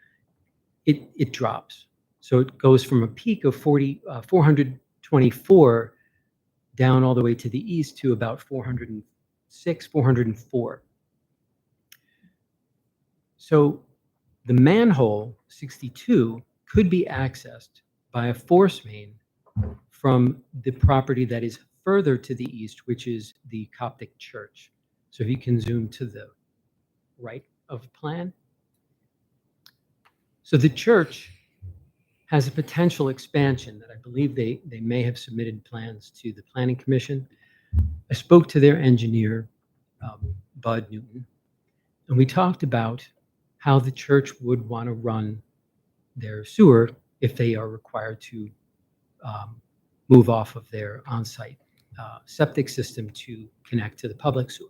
it drops. So it goes from a peak of 424 down all the way to the east to about 406, 404. So the manhole 62 could be accessed by a force main from the property that is further to the east, which is the Coptic Church. So if you can zoom to the right of plan. So the church has a potential expansion that I believe they may have submitted plans to the Planning Commission. I spoke to their engineer, Bud Newton, and we talked about how the church would want to run their sewer if they are required to move off of their on-site septic system to connect to the public sewer.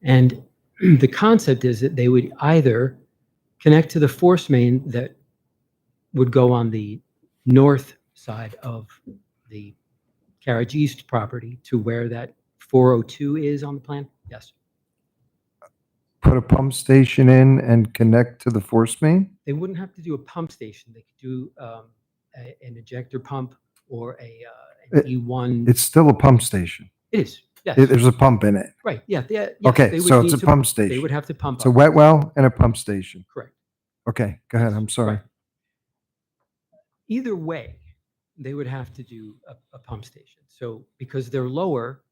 And the concept is that they would either connect to the force main that would go on the north side of the Carriage East property to where that 402 is on the plan? Yes. Put a pump station in and connect to the force main? They wouldn't have to do a pump station. They could do an ejector pump or an E1. It's still a pump station. It is, yes. There's a pump in it. Right, yeah. Yes, Okay, they would so it's need a pump station. They would have to pump It's a up. wet well and a pump station. Correct. Okay, go ahead. I'm sorry. Right. Either way, they would have to do a pump station. So because they're lower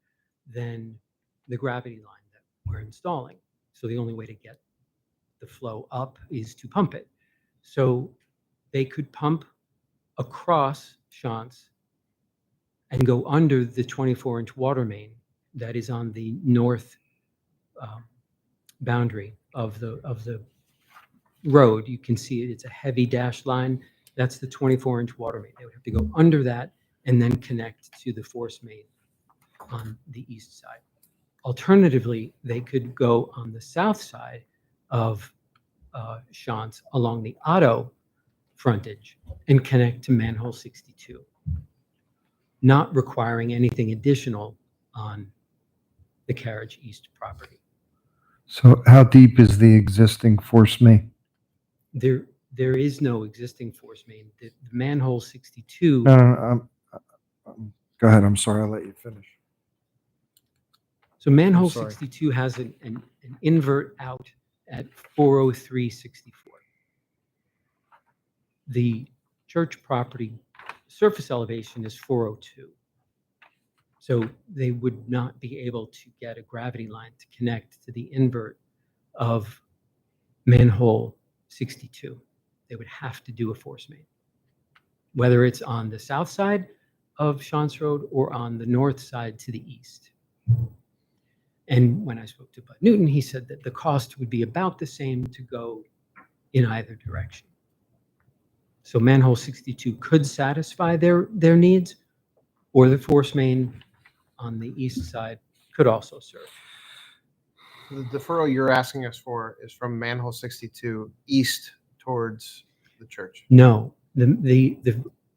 than the gravity line that we're installing. So the only way to get the flow up is to pump it. So they could pump across Chance and go under the 24-inch water main that is on the north boundary of the road. You can see it. It's a heavy dashed line. That's the 24-inch water main. They would have to go under that and then connect to the force main on the east side. Alternatively, they could go on the south side of Chance along the Otto frontage and connect to manhole 62, not requiring anything additional on the Carriage East property. So how deep is the existing force main? There is no existing force main. The manhole 62. No, go ahead. I'm sorry. I'll let you finish. So manhole sorry. 62 has an invert out at 403.64. The church property surface elevation is 402. So they would not be able to get a gravity line to connect to the invert of manhole 62. They would have to do a force main, whether it's on the south side of Chance Road or on the north side to the east. And when I spoke to Bud Newton, he said that the cost would be about the same to go in either direction. So manhole 62 could satisfy their needs, or the force main on the east side could also serve. The deferral you're asking us for is from manhole 62 east towards the church. No, the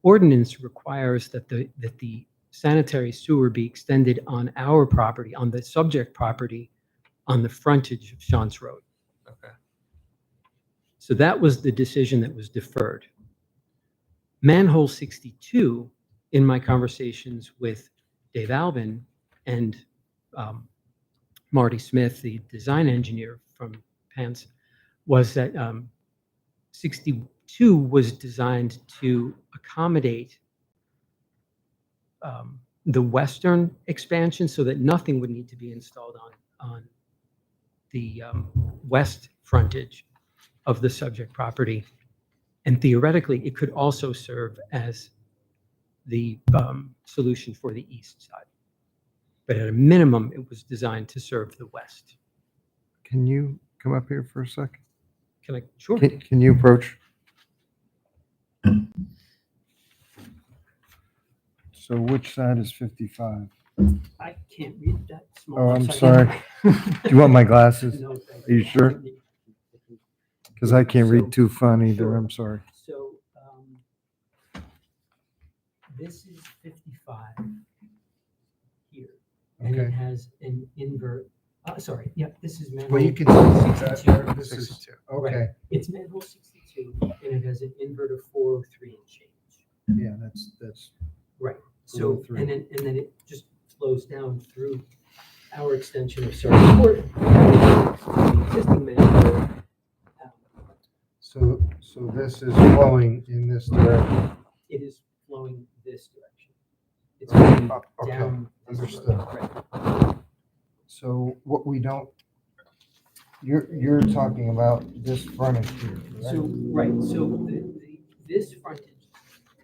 ordinance requires that the sanitary sewer be extended on our property, on the subject property, on the frontage of Chance Road. Okay. So that was the decision that was deferred. Manhole 62, in my conversations with Dave Albin and Marty Smith, the design engineer from Pence, was that 62 was designed to accommodate the western expansion so that nothing would need to be installed on the west frontage of the subject property. And theoretically, it could also serve as the solution for the east side. But at a minimum, it was designed to serve the west. Can you come up here for a second? Can I? Sure. Can you approach? So which side is 55? I can't read that small. Oh, I'm upside sorry. down. Do you want my glasses? No, thank Are you sure? Because I can't So- read too fun either. sure. I'm sorry. So this is 55 here, and it Okay. has an invert. Sorry, yeah, this is manhole. Well, you can see that 62. there. This is 62. okay. Right. It's manhole 62, and it has an invert of 403 and change. Yeah, that's Right. So 403. and then it just flows down through our extension of Circuit Court, the existing manhole. so this is flowing in this direction. It is flowing this direction. It's going Okay, down this understood. road. Right. So what we don't, you're talking about this frontage here, So, right, so this frontage,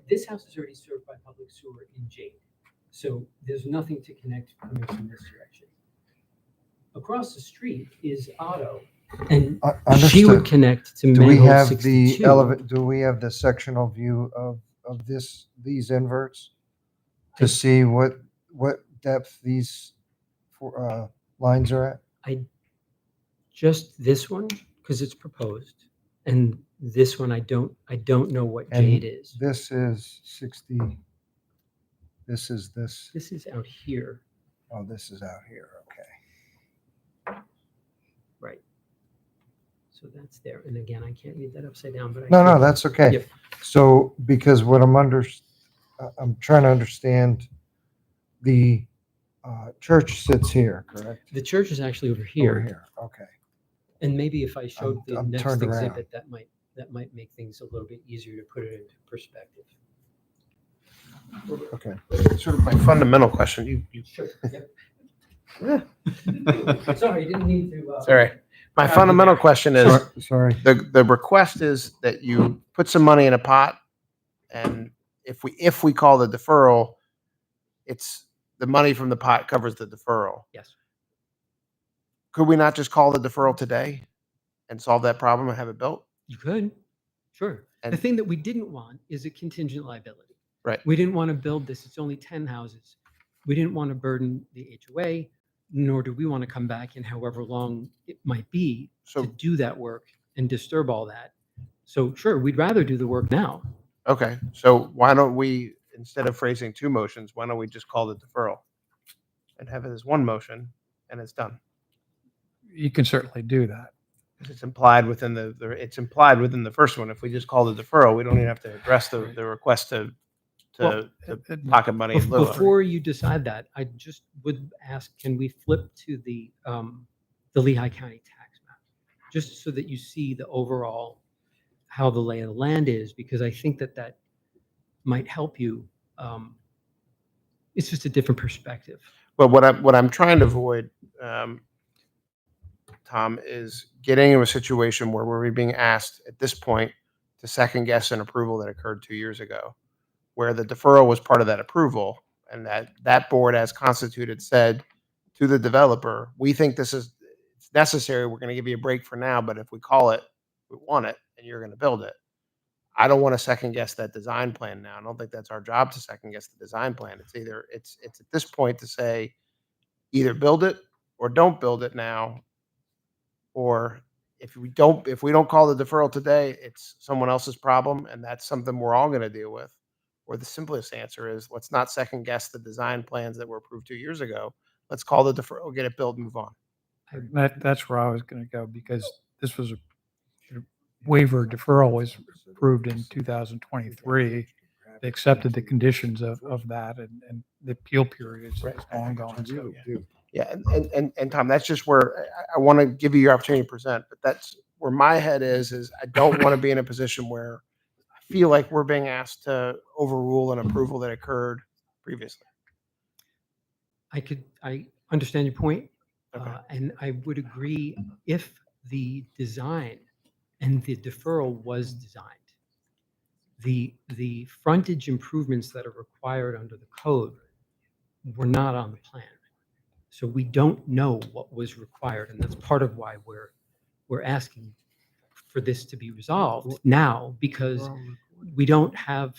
this house is already served by public sewer in Jade. So there's nothing to connect coming from this direction. Across the street is Otto, and she would Understood. connect to Do we manhole have 62. do we have the sectional view of these inverts to see what depth these lines are at? Just this one, because it's proposed, and this one, I don't know what And Jade is. This is 60. This is this. This is out here. Oh, this is out here. Okay. Right. So that's there. And again, I can't read that upside down, but I No, no, can- that's okay. Yep. So, because what I'm trying to understand, the church sits here, correct? The church is actually over Over here. here, okay. And maybe if I showed the I'm next turned around. exhibit, that might make things a little bit easier to put it into perspective. Okay. Sort of my fundamental question. You Sure. Yep. Sorry, didn't mean to. Sorry. My fundamental question is, Sorry. the request is that you put some money in a pot, and if we call the deferral, it's the money from the pot covers the deferral. Yes. Could we not just call the deferral today and solve that problem and have it built? You could. Sure. The And- thing that we didn't want is a contingent liability. Right. We didn't want to build this. It's only 10 houses. We didn't want to burden the HOA, nor do we want to come back in however long it might be So- to do that work and disturb all that. So sure, we'd rather do the work now. Okay, so why don't we, instead of phrasing two motions, why don't we just call the deferral and have it as one motion and it's done? You can certainly do that. It's implied within it's implied within the first one. If we just call the deferral, we don't even have to address the request to Well, pocket money in lieu of. Before you decide that, I just would ask, can we flip to the Lehigh County tax map? Just so that you see the overall, how the lay of the land is, because I think that might help you. It's just a different perspective. But what I'm trying to avoid, Tom, is getting into a situation where we're being asked at this point to second guess an approval that occurred 2 years ago, where the deferral was part of that approval, and that board, as constituted, said to the developer, "We think this is it's necessary. We're going to give you a break for now, but if we call it, we want it, and you're going to build it." I don't want to second guess that design plan now. I don't think that's our job to second guess the design plan. It's at this point to say either build it or don't build it now, or if we don't call the deferral today, it's someone else's problem, and that's something we're all going to deal with. Or the simplest answer is, let's not second guess the design plans that were approved 2 years ago. Let's call the deferral, get it built, move on. That's where I was going to go, because this was a waiver deferral was approved in 2023. They accepted the conditions of that, and the appeal period is ongoing. So, Yeah, and Tom, that's just where I want to give you your opportunity to present, but that's where my head is I don't want to be in a position where I feel like we're being asked to overrule an approval that occurred previously. I understand your point. Okay. And I would agree if the design and the deferral was designed. The frontage improvements that are required under the code were not on the plan. So we don't know what was required, and that's part of why we're asking for this to be resolved now, because we don't have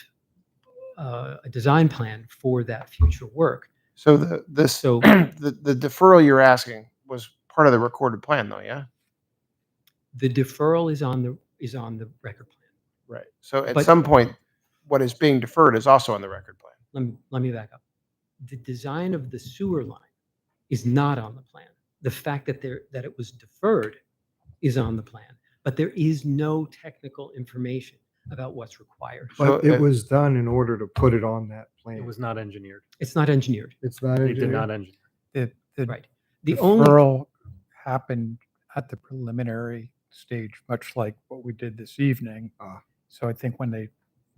a design plan for that future work. So the deferral you're asking was part of the recorded plan, though, yeah? The deferral is on the record plan. Right. So at But- some point, what is being deferred is also on the record plan. Let me back up. The design of the sewer line is not on the plan. The fact that it was deferred is on the plan, but there is no technical information about what's required. But it was done in order to put it on that plan. It was not engineered. It's not engineered. It's not They did engineered. not engineer. the Right. The only deferral happened at the preliminary stage, much like what we did this evening. So I think when they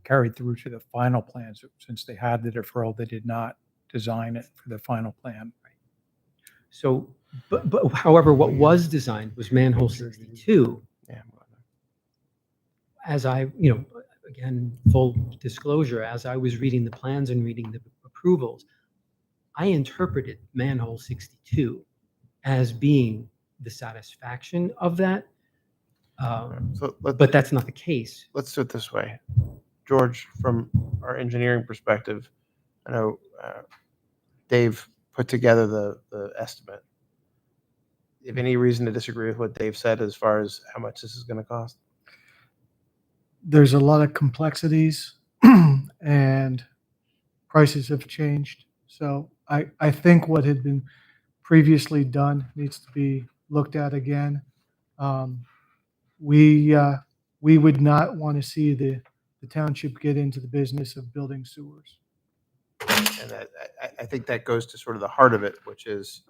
carried through to the final plans, since they had the deferral, they did not design it for the final plan. So, but however, what was designed was manhole 62. Yeah. As I, again, full disclosure, as I was reading the plans and reading the approvals, I interpreted manhole 62 as being the satisfaction of that. But that's not the case. Let's do it this way. George, from our engineering perspective, I know Dave put together the estimate. You have any reason to disagree with what Dave said as far as how much this is going to cost? There's a lot of complexities and prices have changed. So I think what had been previously done needs to be looked at again. We would not want to see the township get into the business of building sewers. And I think that goes to sort of the heart of it, which is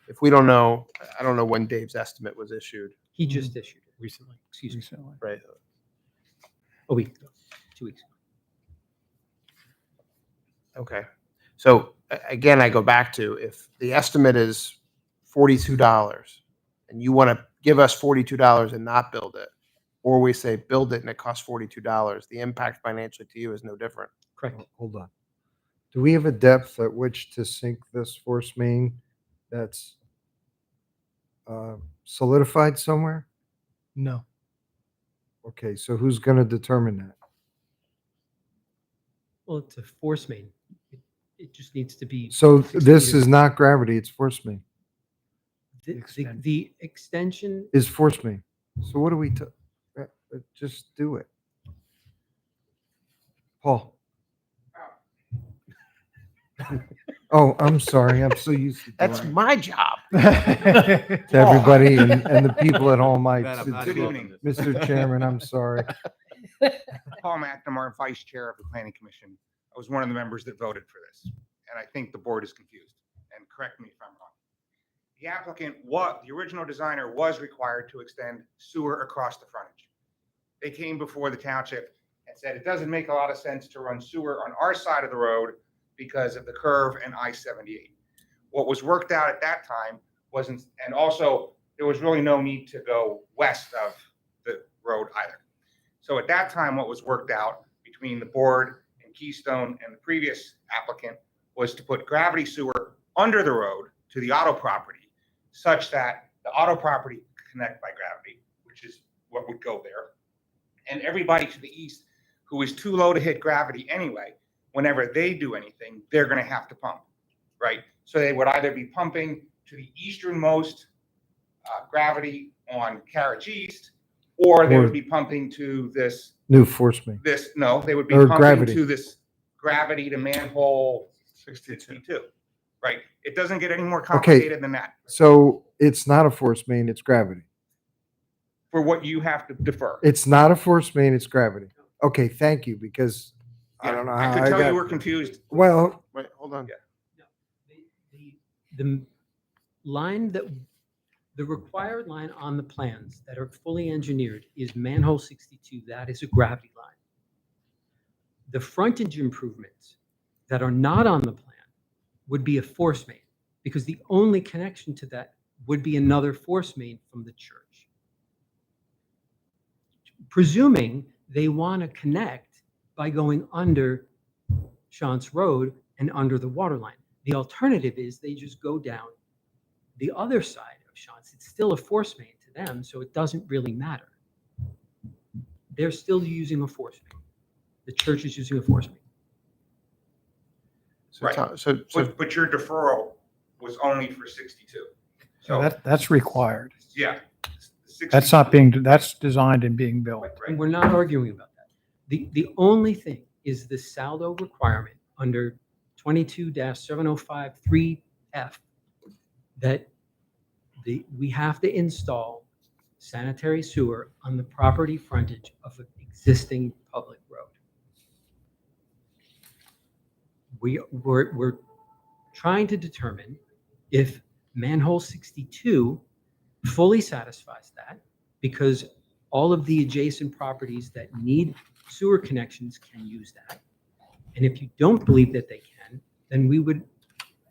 if we don't know, I don't know when Dave's estimate was issued. He just issued it recently. Excuse me. Right. A week ago, 2 weeks ago. Okay. So again, I go back to if the estimate is $42 and you want to give us $42 and not build it, or we say build it and it costs $42, the impact financially to you is no different. Correct. Hold on. Do we have a depth at which to sink this force main that's solidified somewhere? No. Okay, so who's going to determine that? Well, it's a force main. It just needs to be. So 60 this meters. is not gravity, it's force main. The extension. Is force main. So what do we just do it? Paul. Oh, I'm sorry. I'm so used to That's doing it. my job. To everybody and the people at home. Good evening. Mr. Chairman, I'm sorry. Paul McNamara, Vice Chair of the Planning Commission. I was one of the members that voted for this, and I think the board is confused, and correct me if I'm wrong. The applicant, the original designer was required to extend sewer across the frontage. They came before the township and said, it doesn't make a lot of sense to run sewer on our side of the road because of the curve and I-78. What was worked out at that time wasn't, and also there was really no need to go west of the road either. So at that time, what was worked out between the board and Keystone and the previous applicant was to put gravity sewer under the road to the auto property, such that the auto property could connect by gravity, which is what would go there. And everybody to the east who is too low to hit gravity anyway, whenever they do anything, they're going to have to pump, right? So they would either be pumping to the easternmost gravity on Carriage East, or they would be pumping to this New force main. No, they would be Or pumping gravity. to this gravity to manhole 62, right? It doesn't get any more complicated than that So it's not a force main, it's gravity. for what you have to defer. It's not a force main, it's gravity. Okay, thank you, because I don't know I how could tell got- you were confused. Well, wait, hold on. The line the required line on the plans that are fully engineered is manhole 62. That is a gravity line. The frontage improvements that are not on the plan would be a force main, because the only connection to that would be another force main from the church. Presuming they want to connect by going under Shantz Road and under the water line. The alternative is they just go down the other side of Shantz. It's still a force main to them, so it doesn't really matter. They're still using a force main. The church is using a force main. Right. But your deferral was only for 62. So That's required. yeah. That's designed and being built. And we're not arguing about that. The only thing is the saldo requirement under 22-7053F that we have to install sanitary sewer on the property frontage of an existing public road. We're trying to determine if manhole 62 fully satisfies that, because all of the adjacent properties that need sewer connections can use that. And if you don't believe that they can, then we would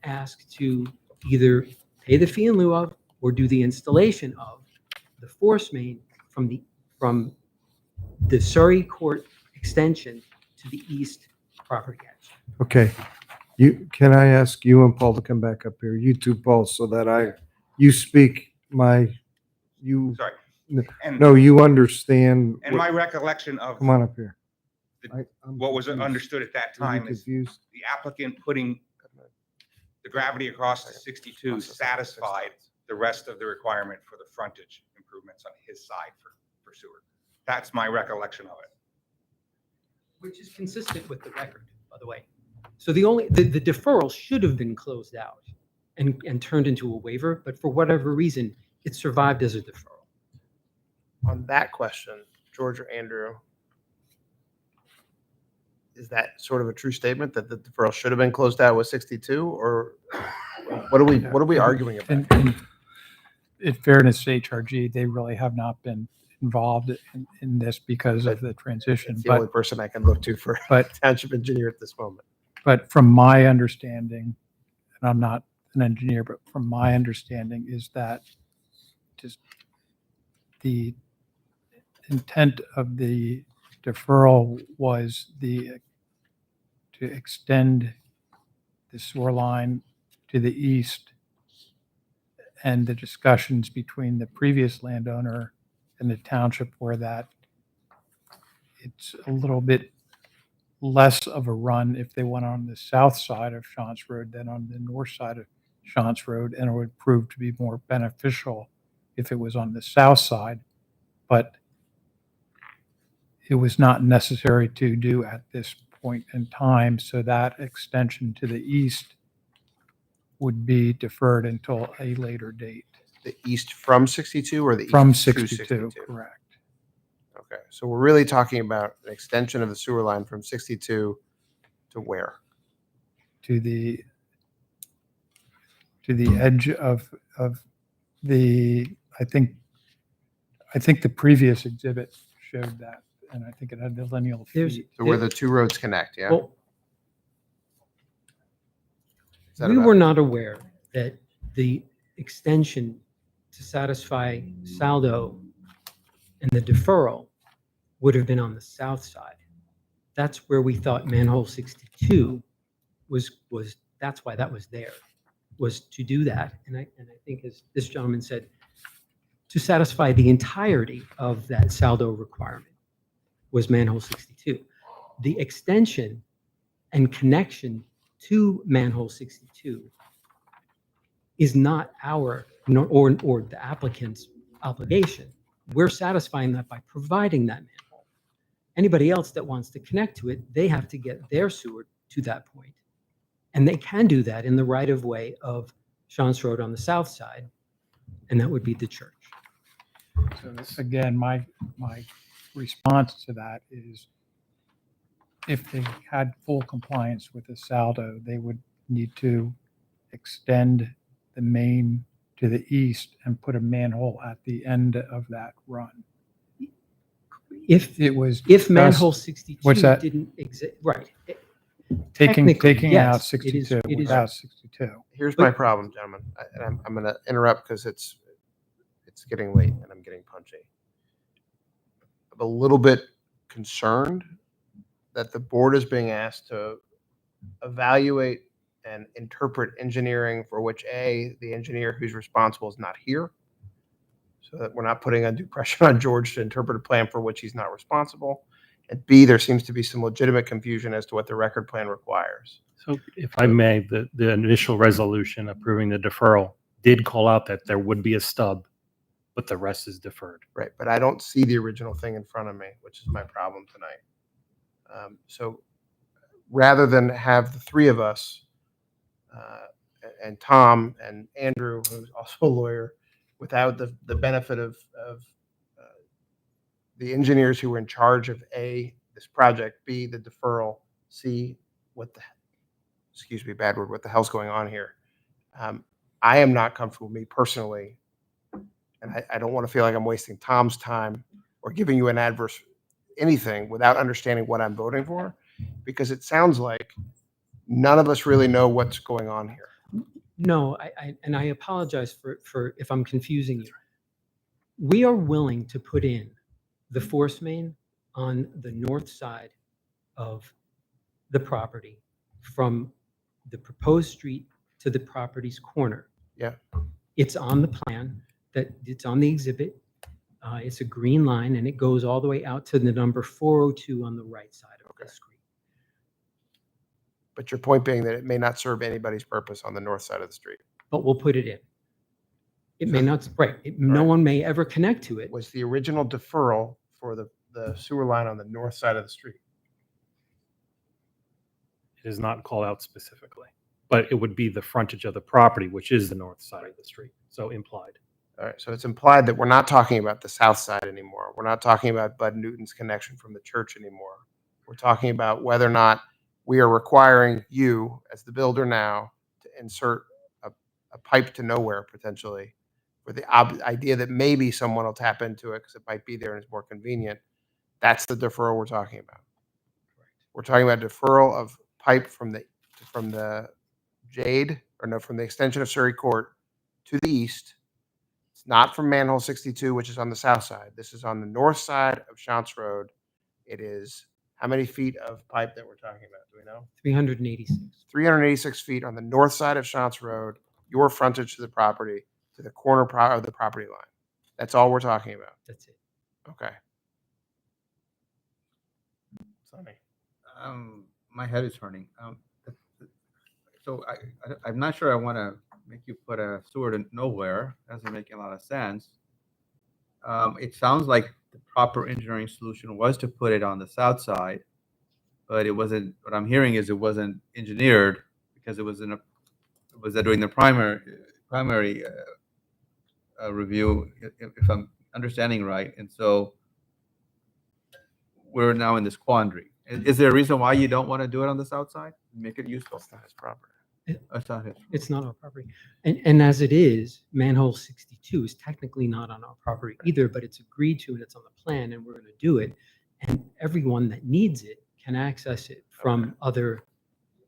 ask to either pay the fee in lieu of or do the installation of the force main from the Surrey Court extension to the east property edge. okay. Can I ask you and Paul to come back up here? You two, Paul, so that you speak Sorry. No, you understand. And my recollection of Come on up here. what was understood at that time is the applicant putting the gravity across the 62 satisfied the rest of the requirement for the frontage improvements on his side for sewer. That's my recollection of it. Which is consistent with the record, by the way. So the deferral should have been closed out and turned into a waiver, but for whatever reason, it survived as a deferral. On that question, George or Andrew, is that sort of a true statement that the deferral should have been closed out with 62, or what are we arguing about? In fairness to HRG, they really have not been involved in this because of the transition. It's the only person I can look to for township engineer at this moment. But from my understanding, and I'm not an engineer, but from my understanding is that just the intent of the deferral was to extend the sewer line to the east, and the discussions between the previous landowner and the township were that it's a little bit less of a run if they went on the south side of Shantz Road than on the north side of Shantz Road, and it would prove to be more beneficial if it was on the south side, but it was not necessary to do at this point in time, so that extension to the east would be deferred until a later date. The east from 62 or the east From to 62, correct. Okay, so we're really talking about an extension of the sewer line from 62 to where? To the edge of the, I think the previous exhibit showed that, and I think it had the lineal feet. So where the two roads connect, yeah? Well, Is that we about were it? not aware that the extension to satisfy saldo and the deferral would have been on the south side. That's where we thought manhole 62 was, that's why that was there, was to do that. And I think, as this gentleman said, to satisfy the entirety of that saldo requirement was manhole 62. The extension and connection to manhole 62 is not our or the applicant's obligation. We're satisfying that by providing that manhole. Anybody else that wants to connect to it, they have to get their sewer to that point. And they can do that in the right of way of Shantz Road on the south side, and that would be the church. So this, again, my response to that is if they had full compliance with the saldo, they would need to extend the main to the east and put a manhole at the end of that run. If it was manhole just- 62 what's that? didn't exist, right. Taking Technically, out yes, it is- 62 it is- without 62. Here's But- my problem, gentlemen, and I'm going to interrupt because it's getting late and I'm getting punchy. I'm a little bit concerned that the board is being asked to evaluate and interpret engineering for which A, the engineer who's responsible is not here, so that we're not putting undue pressure on George to interpret a plan for which he's not responsible. And B, there seems to be some legitimate confusion as to what the record plan requires. So if I may, the initial resolution approving the deferral did call out that there would be a stub, but the rest is deferred. Right, but I don't see the original thing in front of me, which is my problem tonight. So rather than have the three of us, and Tom and Andrew, who's also a lawyer, without the benefit of the engineers who were in charge of A, this project, B, the deferral, C, excuse me, bad word, what the hell's going on here? I am not comfortable, me personally, and I don't want to feel like I'm wasting Tom's time or giving you an adverse anything without understanding what I'm voting for, because it sounds like none of us really know what's going on here. No, and I apologize for if I'm confusing you. We are willing to put in the force main on the north side of the property from the proposed street to the property's corner. Yeah. It's on the plan, that it's on the exhibit. It's a green line and it goes all the way out to the number 402 on the right side of the screen. But your point being that it may not serve anybody's purpose on the north side of the street. But we'll put it in. It may not, right, no one may ever connect to it. Was the original deferral for the sewer line on the north side of the street? It is not called out specifically, but it would be the frontage of the property, which is the north side of the street. So implied. All right, so it's implied that we're not talking about the south side anymore. We're not talking about Bud Newton's connection from the church anymore. We're talking about whether or not we are requiring you, as the builder now, to insert a pipe to nowhere potentially, with the idea that maybe someone will tap into it because it might be there and it's more convenient. That's the deferral we're talking about. We're talking about deferral of pipe from the Jade, or no, from the extension of Surrey Court to the east. It's not from manhole 62, which is on the south side. This is on the north side of Shantz Road. It is how many feet of pipe that we're talking about? Do we know? 386. 386 feet on the north side of Shantz Road, your frontage to the property, to the corner of the property line. That's all we're talking about. That's it. Okay. Sonny. My head is turning. So I'm not sure I want to make you put a sewer to nowhere. Doesn't make a lot of sense. It sounds like the proper engineering solution was to put it on the south side, but it wasn't. What I'm hearing is it wasn't engineered because it was during the primary review, if I'm understanding right. And so we're now in this quandary. Is there a reason why you don't want to do it on the south side? Make it useful. It's not his property. That's not it. It's not our property. And as it is, manhole 62 is technically not on our property either, but it's agreed to and it's on the plan and we're going to do it. And everyone that needs it can access it from other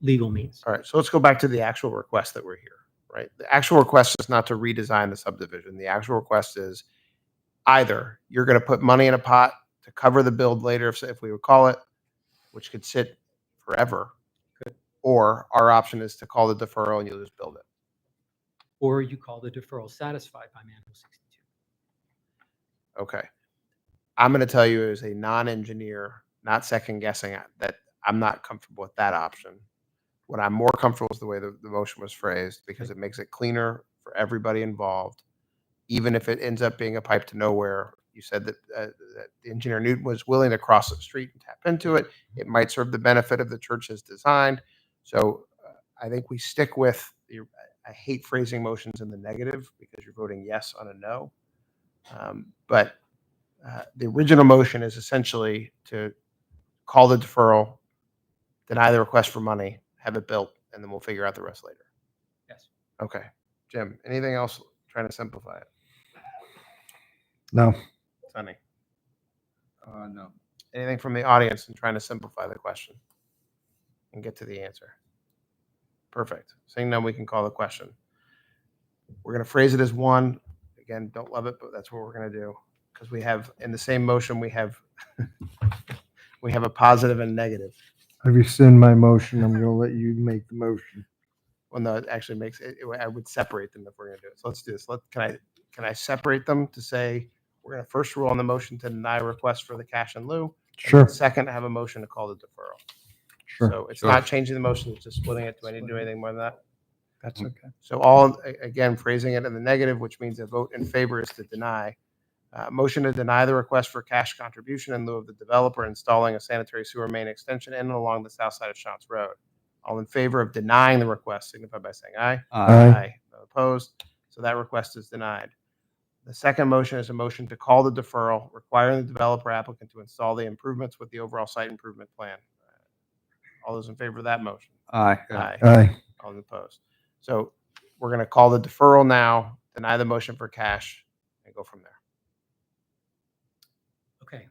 legal means. All right, so let's go back to the actual request that we're here, right? The actual request is not to redesign the subdivision. The actual request is either you're going to put money in a pot to cover the build later, if we would call it, which could sit forever, or our option is to call the deferral and you'll just build it. Or you call the deferral satisfied by manhole 62. Okay. I'm going to tell you as a non-engineer, not second guessing, that I'm not comfortable with that option. What I'm more comfortable is the way the motion was phrased, because it makes it cleaner for everybody involved. Even if it ends up being a pipe to nowhere, you said that, that Engineer Newton was willing to cross the street and tap into it. It might serve the benefit of the church's design. So I think we stick with I hate phrasing motions in the negative because you're voting yes on a no. But the original motion is essentially to call the deferral, deny the request for money, have it built, and then we'll figure out the rest later. Yes. Okay. Jim, anything else trying to simplify it? No. Sonny, No. anything from the audience and trying to simplify the question and get to the answer? Perfect. Seeing none, we can call the question. We're going to phrase it as one. Again, don't love it, but that's what we're going to do, because we have in the same motion we have we have a positive and negative. I rescind my motion. I'm going to let you make the motion. Well, no, it actually makes it. I would separate them if we're going to do it. So let's do this. Can I separate them to say we're going to first rule on the motion to deny request for the cash in lieu. And Sure. second, have a motion to call the deferral. Sure. So it's Sure. not changing the motion, it's just splitting it. Do I need to do anything more than that? That's okay. So all, again, phrasing it in the negative, which means a vote in favor is to deny. Motion to deny the request for cash contribution in lieu of the developer installing a sanitary sewer main extension in and along the south side of Shantz Road. All in favor of denying the request signify by saying aye. Aye. No opposed. So that request is denied. The second motion is a motion to call the deferral, requiring the developer applicant to install the improvements with the overall site improvement plan. All those in favor of that motion? Aye. Aye. Aye. All opposed. So we're going to call the deferral now, deny the motion for cash, and go from there. Okay.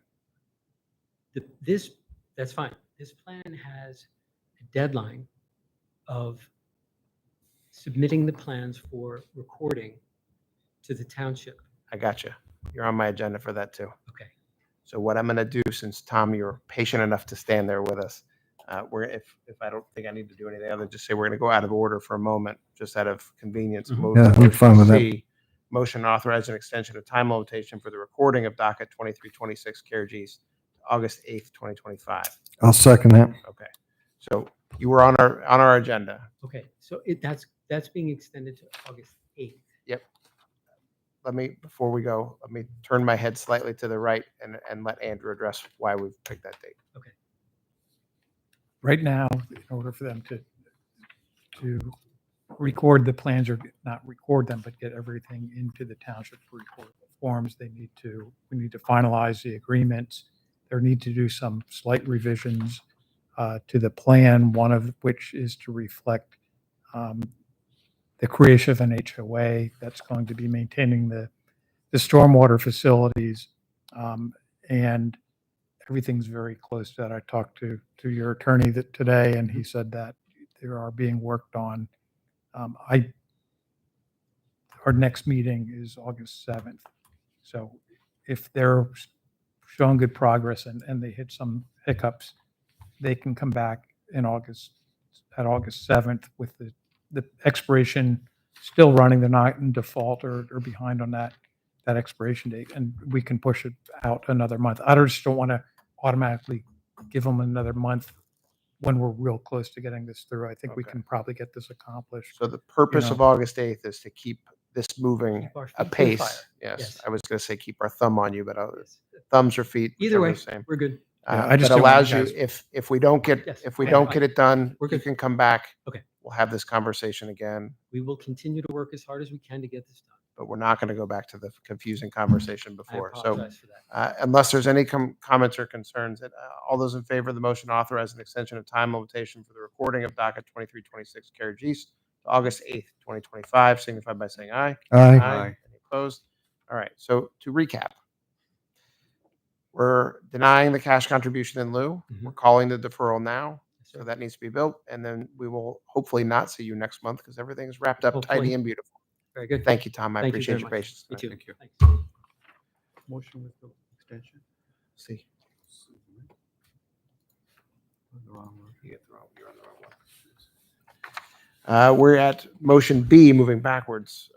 That's fine. This plan has a deadline of submitting the plans for recording to the township. I got you. You're on my agenda for that too. Okay. So what I'm going to do, since Tom, you're patient enough to stand there with us, if I don't think I need to do anything other, just say we're going to go out of order for a moment, just out of convenience. Move Yeah, to I'm fine with that. C, motion to authorize an extension of time limitation for the recording of docket 2326 Carriagees to August 8th, 2025. I'll second that. Okay. So you were on our agenda. Okay. So that's being extended to August 8th. Yep. Before we go, let me turn my head slightly to the right and let Andrew address why we've picked that date. Okay. right now, in order for them to record the plans, or not record them, but get everything into the township for recordable forms, we need to finalize the agreements. There need to do some slight revisions to the plan, one of which is to reflect the creation of an HOA that's going to be maintaining the stormwater facilities. And everything's very close to that. I talked to your attorney today, and he said that there are being worked on. Our next meeting is August 7th. So if they're showing good progress and they hit some hiccups, they can come back in August 7th with the expiration still running. They're not in default or behind on that expiration date, and we can push it out another month. I just don't want to automatically give them another month when we're real close to getting this through. I think we Okay. can probably get this accomplished. So the purpose know. of August 8th is to keep this moving Keep our feet to the apace. fire. Yes, Yes. I was going to say keep our thumb on you, but Yes. thumbs or feet, Either whichever way, the same. we're good. Yeah, I just That don't want allows you you, guys- if we don't get Yes. if we Yeah, don't fine. get it done, We're you good. can come back. Okay. We'll have this conversation again, We will continue to work as hard as we can to get this done. but we're not going to go back to the confusing conversation I before. So apologize for that. unless there's any comments or concerns, all those in favor of the motion authorizing an extension of time limitation for the recording of docket 2326 Carriage East to August 8th, 2025, signify by saying aye. Aye. Aye. Any opposed? All right. So to recap, we're denying the cash contribution in lieu. We're calling the deferral now. So that needs to be built. And then we will hopefully not see you next month because everything's wrapped up Hopefully. tidy and beautiful. Very good. Thank you, Tom. I Thank you appreciate very your much. patience. Me too. Thank you. Thanks. Motion with the extension. See. We're at motion B, moving backwards.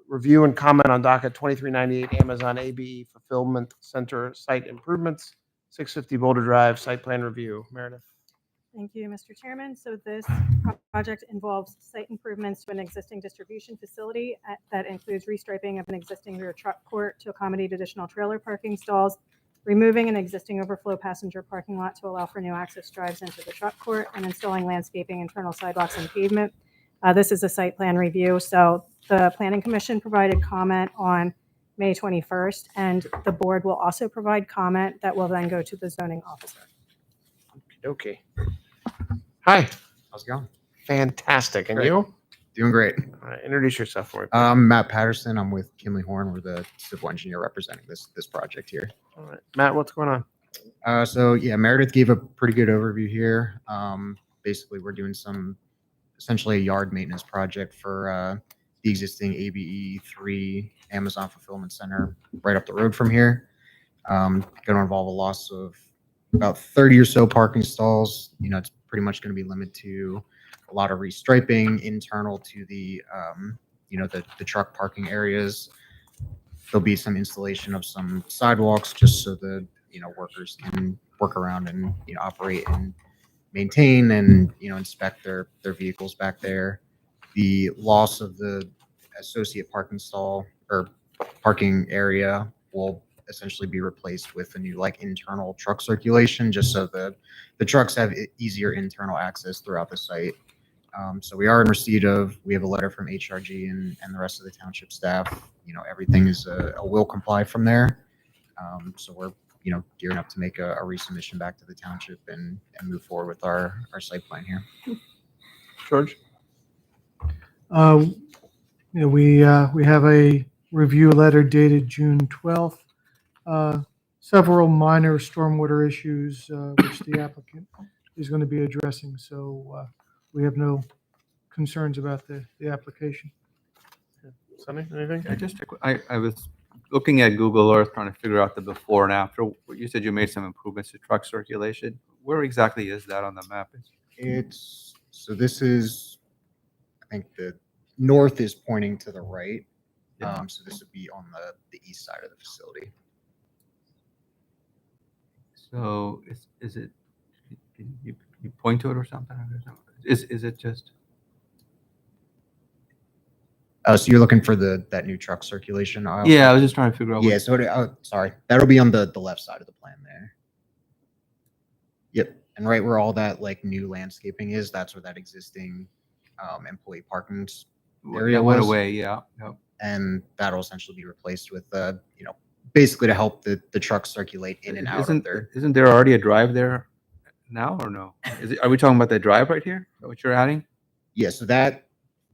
Review and comment on docket 2398 Amazon ABE Fulfillment Center site improvements, 650 Boulder Drive site plan review. Meredith. Thank you, Mr. Chairman. So this project involves site improvements to an existing distribution facility that includes restriping of an existing rear truck court to accommodate additional trailer parking stalls, removing an existing overflow passenger parking lot to allow for new access drives into the truck court, and installing landscaping, internal sidewalks, and pavement. This is a site plan review. So the Planning Commission provided comment on May 21st, and the board will also provide comment that will then go to the zoning officer. Okay. Hi. How's it going? Fantastic. And Great. you? Doing great. All right, introduce yourself for me. please. I'm Matt Patterson. I'm with Kinley Horn. We're the civil engineer representing this project here. All right. Matt, what's going on? So yeah, Meredith gave a pretty good overview here. Basically, we're doing essentially a yard maintenance project for the existing ABE 3 Amazon fulfillment center right up the road from here. Going to involve a loss of about 30 or so parking stalls. It's pretty much going to be limited to a lot of restriping internal to the the truck parking areas. There'll be some installation of some sidewalks just so the workers can work around and operate and maintain and inspect their vehicles back there. The loss of the associate parking stall or parking area will essentially be replaced with a new internal truck circulation just so the trucks have easier internal access throughout the site. So we are in receipt of, we have a letter from HRG and the rest of the township staff. Everything is a will comply from there. So we're gearing up to make a resubmission back to the township and move forward with our site plan here. George? We have a review letter dated June 12th. Several minor stormwater issues which the applicant is going to be addressing. So we have no concerns about the application. Sonny, anything? I was looking at Google Earth trying to figure out the before and after. You said you made some improvements to truck circulation. Where exactly is that on the map? So this is, I think the north is pointing to the right. Yeah. So this would be on the east side of the facility. So is it, can you point to it or something? Is it just? So you're looking for that new truck circulation aisle? Yeah, I was just trying to figure out. Yeah, so sorry, that'll be on the left side of the plan there. Yep. And right where all that like new landscaping is, that's where that existing employee parking area That went was. away, yeah. Yep. And that'll essentially be replaced with basically to help the trucks circulate in and out of there. Isn't there already a drive there now or no? Are we talking about that drive right here? Is that what you're adding? Yeah, so that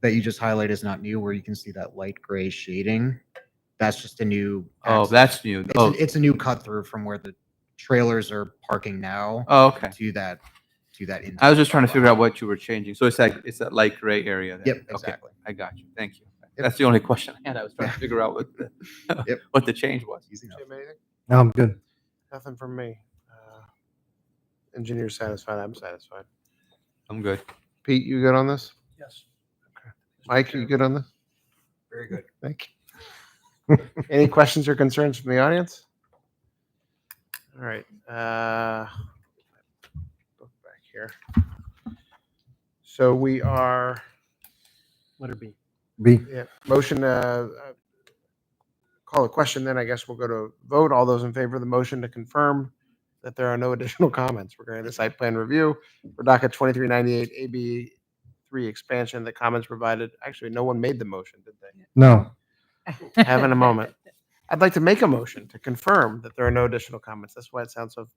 you just highlighted is not new, where you can see that light gray shading. That's just a new. Oh, access. that's new. It's a new cut through from where the trailers are parking now. Oh, okay. To that. I was just trying to figure out what you were changing. So it's that light gray area. Yep, Okay, exactly. I got you. Thank you. That's the only question I had. I was trying to figure out what what the change was. Easy enough. Jim, anything? No, I'm good. Nothing from me. Engineer satisfied. I'm satisfied. I'm good. Pete, you good on this? Yes. Mike, you good on this? Very good. Thank you. Any questions or concerns from the audience? All right. Look back here. So we are. Letter B. B. Yeah. Motion. Call a question. Then I guess we'll go to vote. All those in favor of the motion to confirm that there are no additional comments regarding the site plan review for docket 2398 AB 3 expansion. The comments provided. Actually, no one made the motion, did they? No. Having a moment. I'd like to make a motion to confirm that there are no additional comments. That's why it sounds so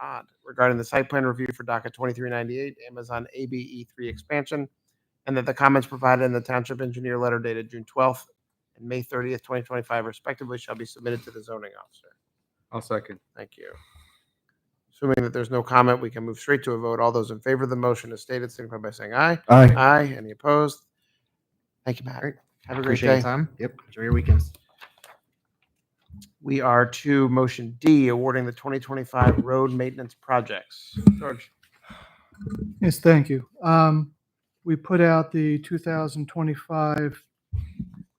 odd regarding the site plan review for docket 2398 Amazon ABE3 expansion, and that the comments provided in the township engineer letter dated June 12th and May 30th, 2025, respectively, shall be submitted to the zoning officer. I'll second. Thank you. Assuming that there's no comment, we can move straight to a vote. All those in favor of the motion as stated, signify by saying aye. Aye. Aye. Any opposed? Thank you, Matt. Have a great Appreciate day. your time. Yep. Enjoy your weekends. We are to motion D, awarding the 2025 road maintenance projects. George. Yes, thank you. We put out the 2025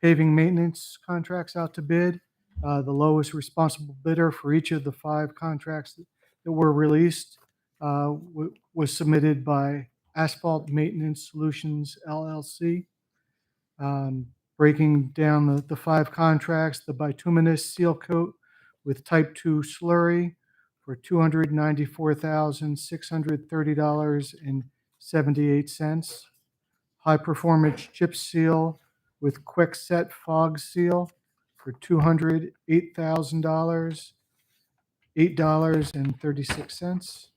paving maintenance contracts out to bid. The lowest responsible bidder for each of the 5 contracts that were released was submitted by Asphalt Maintenance Solutions LLC. Breaking down the 5 contracts, the bituminous seal coat with type 2 slurry for $294,630.78. High performance chip seal with quick set fog seal for $208,000, $8.36.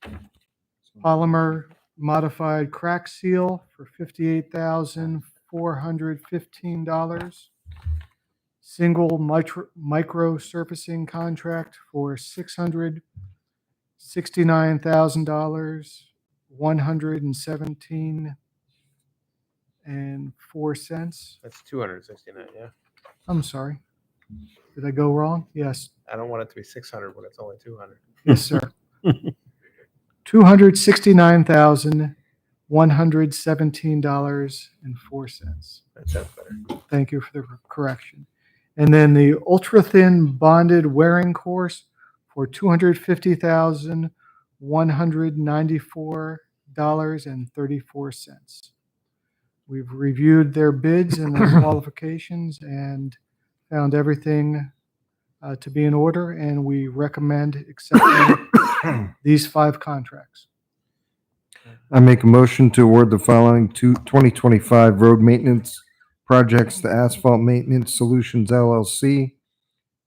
Polymer modified crack seal for $58,415. Single micro surfacing contract for $669,000, $117.04. That's 269, yeah. I'm sorry. Did I go wrong? Yes. I don't want it to be 600 when it's only 200. Yes, sir. $269,117.04. That sounds better. Thank you for the correction. And then the ultra thin bonded wearing course for $250,194.34. We've reviewed their bids and their qualifications and found everything to be in order, and we recommend accepting these 5 contracts. I make a motion to award the following 2025 road maintenance projects to Asphalt Maintenance Solutions LLC.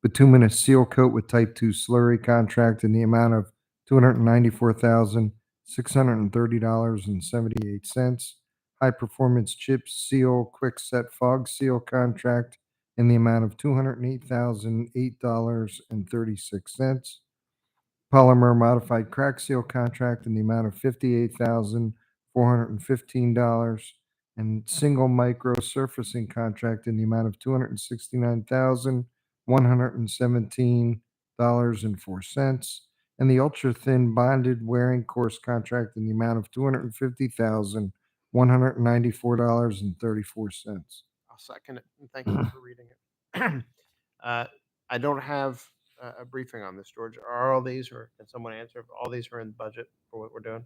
Bituminous seal coat with type 2 slurry contract in the amount of $294,630.78. High performance chip seal quick set fog seal contract in the amount of $208,008.36. Polymer modified crack seal contract in the amount of $58,415, and single micro surfacing contract in the amount of $269,117.04, and the ultra thin bonded wearing course contract in the amount of $250,194.34. I'll second it. And thank you for reading it. I don't have a briefing on this, George. Are all these, or can someone answer if all these are in budget for what we're doing?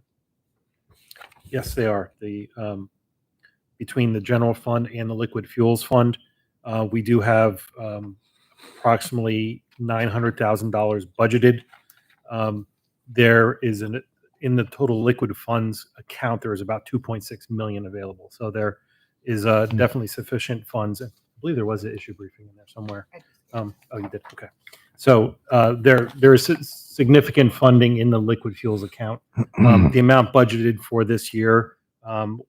Yes, they are. The between the general fund and the liquid fuels fund, we do have approximately $900,000 budgeted. There is in the total liquid funds account, there is about 2.6 million available. So there is definitely sufficient funds. I believe there was an issue briefing in there somewhere. Oh, you did. Okay. So there is significant funding in the liquid fuels account. The amount budgeted for this year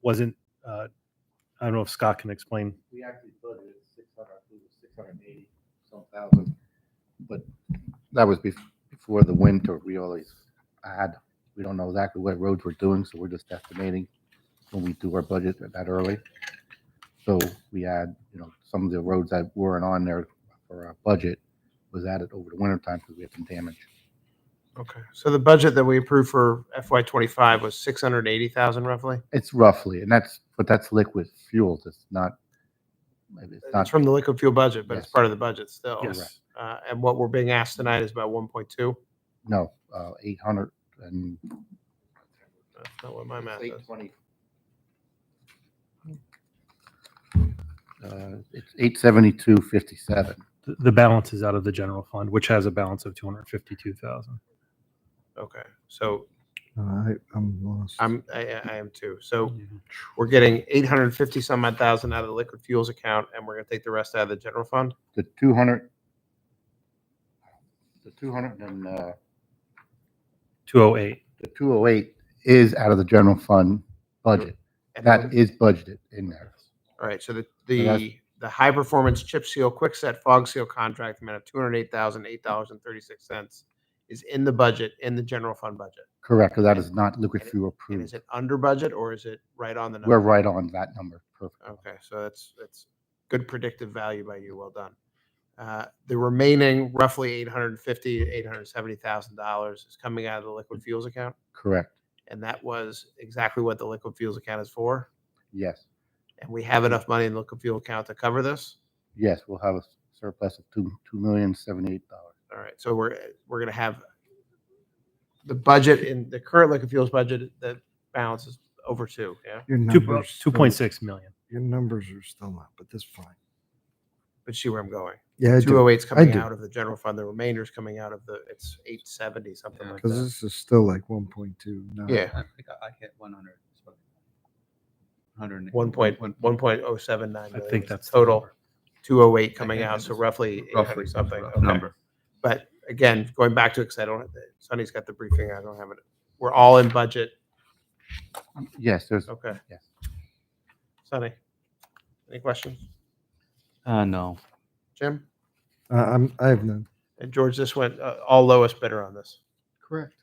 wasn't. I don't know if Scott can explain. We actually budgeted 680 some thousand, but that was before the winter. We always add. We don't know exactly what roads we're doing, so we're just estimating when we do our budget that early. So we add, some of the roads that weren't on there for our budget was added over the winter time because we had some damage. Okay. So the budget that we approved for FY25 was 680,000 roughly. It's roughly, but that's liquid fuels. It's not. It's from the liquid fuel budget, but Yes. it's part of the budget still. Yes. And what we're being asked tonight is about 1.2. No, 800 and. That's not what my math is. 820. It's 872.57. The balance is out of the general fund, which has a balance of 252,000. Okay. So I'm lost. I am too. So we're getting 850 some odd thousand out of the liquid fuels account, and we're going to take the rest out of the general fund. The 200 and 208. The 208 is out of the general fund budget. And That is budgeted in there. All right. So that's- the high performance chip seal quick set fog seal contract amount of $208,008.36 is in the budget, in the general fund budget. Correct, because that is not liquid fuel And approved. is it under budget or is it right on the number? We're right on that number. Perfect. Okay, so that's good predictive value by you. Well done. The remaining roughly $850,000 to $870,000 is coming out of the liquid fuels account, Correct. and that was exactly what the liquid fuels account is for. Yes. And we have enough money in the liquid fuel account to cover this. Yes, we'll have a surplus of $2,078,000. All right, so we're going to have the budget in the current liquid fuels budget. The balance is over two. Yeah, Your numbers still- 2.6 million. Your numbers are still not, but that's fine. but see where I'm going. Yeah, I do. 208's I coming do. out of the general fund. The remainder is coming out of it's 870 something like Because that. this is still like 1.2. No. Yeah. I think I hit 100. 1.079 I million think is that's the total. number. 208 coming out, so roughly 800 something. rough Okay. number. But again, going back to it, because I don't have Sonny's got the briefing. I don't have it. We're all in budget. Yes, there's. Okay. Yes. Sonny, any questions? No. Jim I have none. and George, this went all lowest bidder on this. Correct.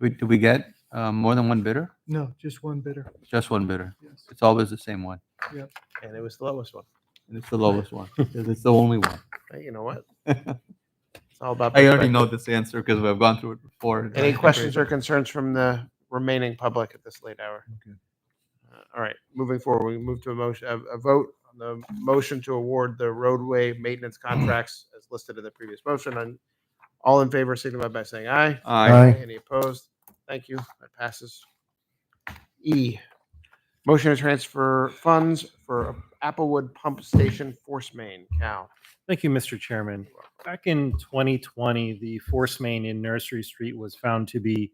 Did we get more than one bidder? No, just one bidder. Just one bidder. Yes. It's always the same one. Yep. And it was the lowest one. And it's the lowest one because it's the only one. Hey, you know what? It's all about. I already know perspective. this answer because we've gone through it before. Any questions or concerns from the remaining public at this late hour? Okay. All right, moving forward, we move to a motion, a vote on the motion to award the roadway maintenance contracts as listed in the previous motion. And all in favor, signify by saying aye. Aye. Any opposed? Thank you. That passes. E, motion to transfer funds for Applewood Pump Station Force Main. Cal. Thank you, Mr. Chairman. Back in 2020, the force main in Nursery Street was found to be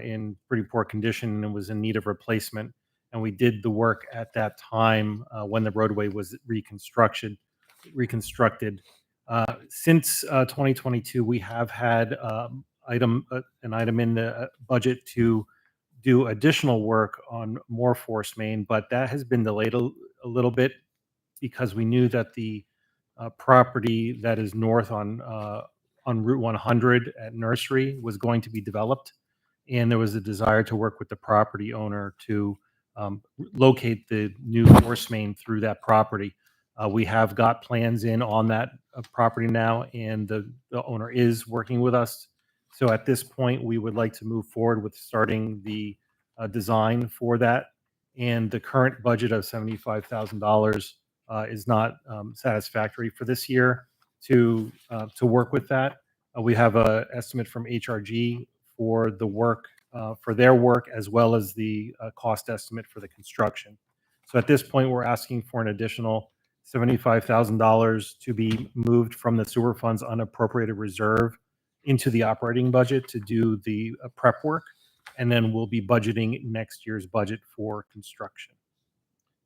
in pretty poor condition and was in need of replacement. And we did the work at that time when the roadway was reconstructed. Since 2022, we have had an item in the budget to do additional work on more force main, but that has been delayed a little bit because we knew that the property that is north on Route 100 at Nursery was going to be developed, and there was a desire to work with the property owner to locate the new force main through that property. We have got plans in on that property now, and the owner is working with us. So at this point, we would like to move forward with starting the design for that. And the current budget of $75,000 is not satisfactory for this year to work with that. We have an estimate from HRG for the work, for their work, as well as the cost estimate for the construction. So at this point, we're asking for an additional $75,000 to be moved from the sewer fund's unappropriated reserve into the operating budget to do the prep work. and then we'll be budgeting next year's budget for construction.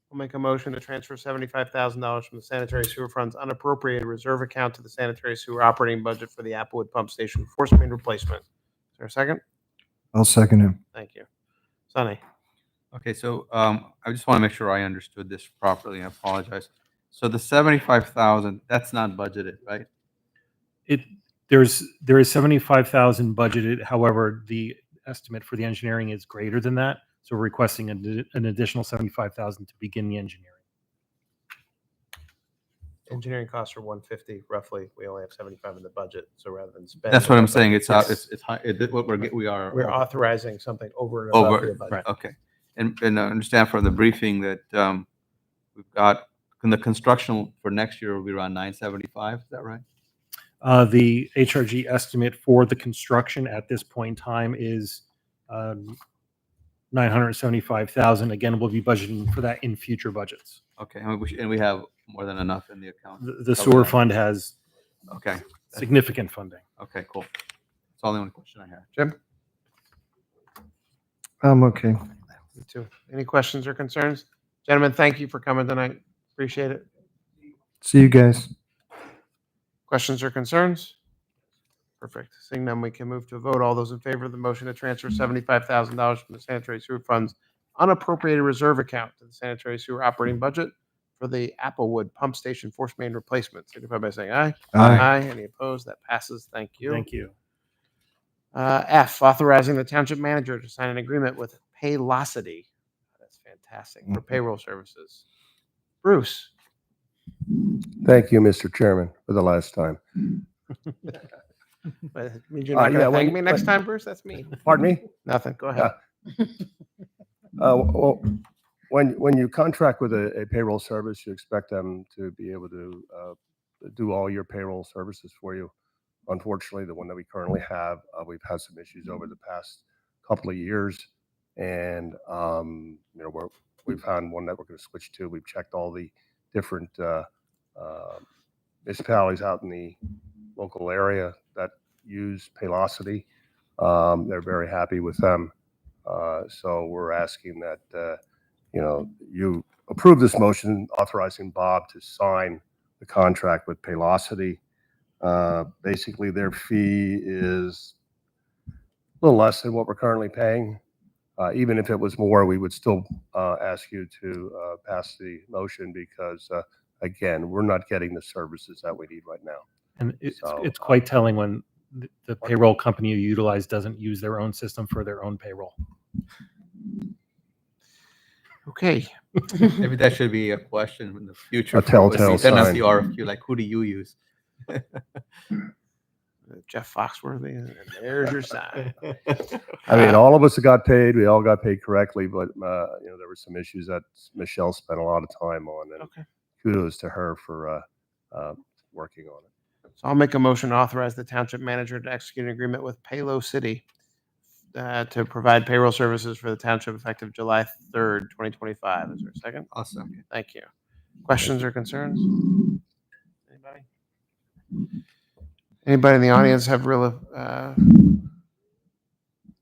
We'll make a motion to transfer $75,000 from the sanitary sewer funds unappropriated reserve account to the sanitary sewer operating budget for the Applewood Pump Station force main replacement. Is there a second? I'll second it. Thank you. Sonny? Okay, so I just want to make sure I understood this properly. I apologize. So the 75,000, that's not budgeted, right? There is 75,000 budgeted. However, the estimate for the engineering is greater than that. So we're requesting an additional 75,000 to begin the engineering. Engineering costs are 150 roughly. We only have 75 in the budget, so rather than spend. That's what I'm saying. It's Yes. it's high. What We're authorizing something over and above the budget. Okay, and I understand from the briefing that we've got in the construction for next year will be around 975. Is that right? The HRG estimate for the construction at this point in time is 975,000. Again, we'll be budgeting for that in future budgets. Okay, and we have more than enough in the account. The sewer fund has okay significant funding. Okay, cool. That's all the only question I have. Jim? I'm okay. Me too. Any questions or concerns? Gentlemen, thank you for coming tonight. Appreciate it. See you guys. Questions or concerns? Perfect. Seeing none, we can move to a vote. All those in favor of the motion to transfer $75,000 from the sanitary sewer funds unappropriated reserve account to the sanitary sewer operating budget for the Applewood Pump Station force main replacement, signify by saying aye. Aye. Any opposed? That passes. Thank you. Thank you. F, authorizing the township manager to sign an agreement with Paylocity. That's fantastic for payroll services. Bruce? Thank you, Mr. Chairman, for the last time. But it means you're not going to thank me next time, Bruce? That's me. Pardon me? Nothing. Go ahead. Well, when you contract with a payroll service, you expect them to be able to do all your payroll services for you. Unfortunately, the one that we currently have, we've had some issues over the past couple of years, and we found one that we're going to switch to. We've checked all the different municipalities out in the local area that use Paylocity. They're very happy with them. So we're asking that you approve this motion authorizing Bob to sign the contract with Paylocity. Basically, their fee is a little less than what we're currently paying. Even if it was more, we would still ask you to pass the motion because, again, we're not getting the services that we need right now. And it's quite telling when the payroll company you utilize doesn't use their own system for their own payroll. Okay. Maybe that should be a question in the future. A telltale Send us sign. the RFQ, like who do you use? Jeff Foxworthy, and there's your sign. I mean, all of us got paid. We all got paid correctly, but there were some issues that Michelle spent a lot of time on, and kudos to her for working on it. So I'll make a motion to authorize the township manager to execute an agreement with Paylocity to provide payroll services for the township effective July 3rd, 2025. Is there a second? Awesome. Thank you. Questions or concerns? Anybody? Anybody in the audience have real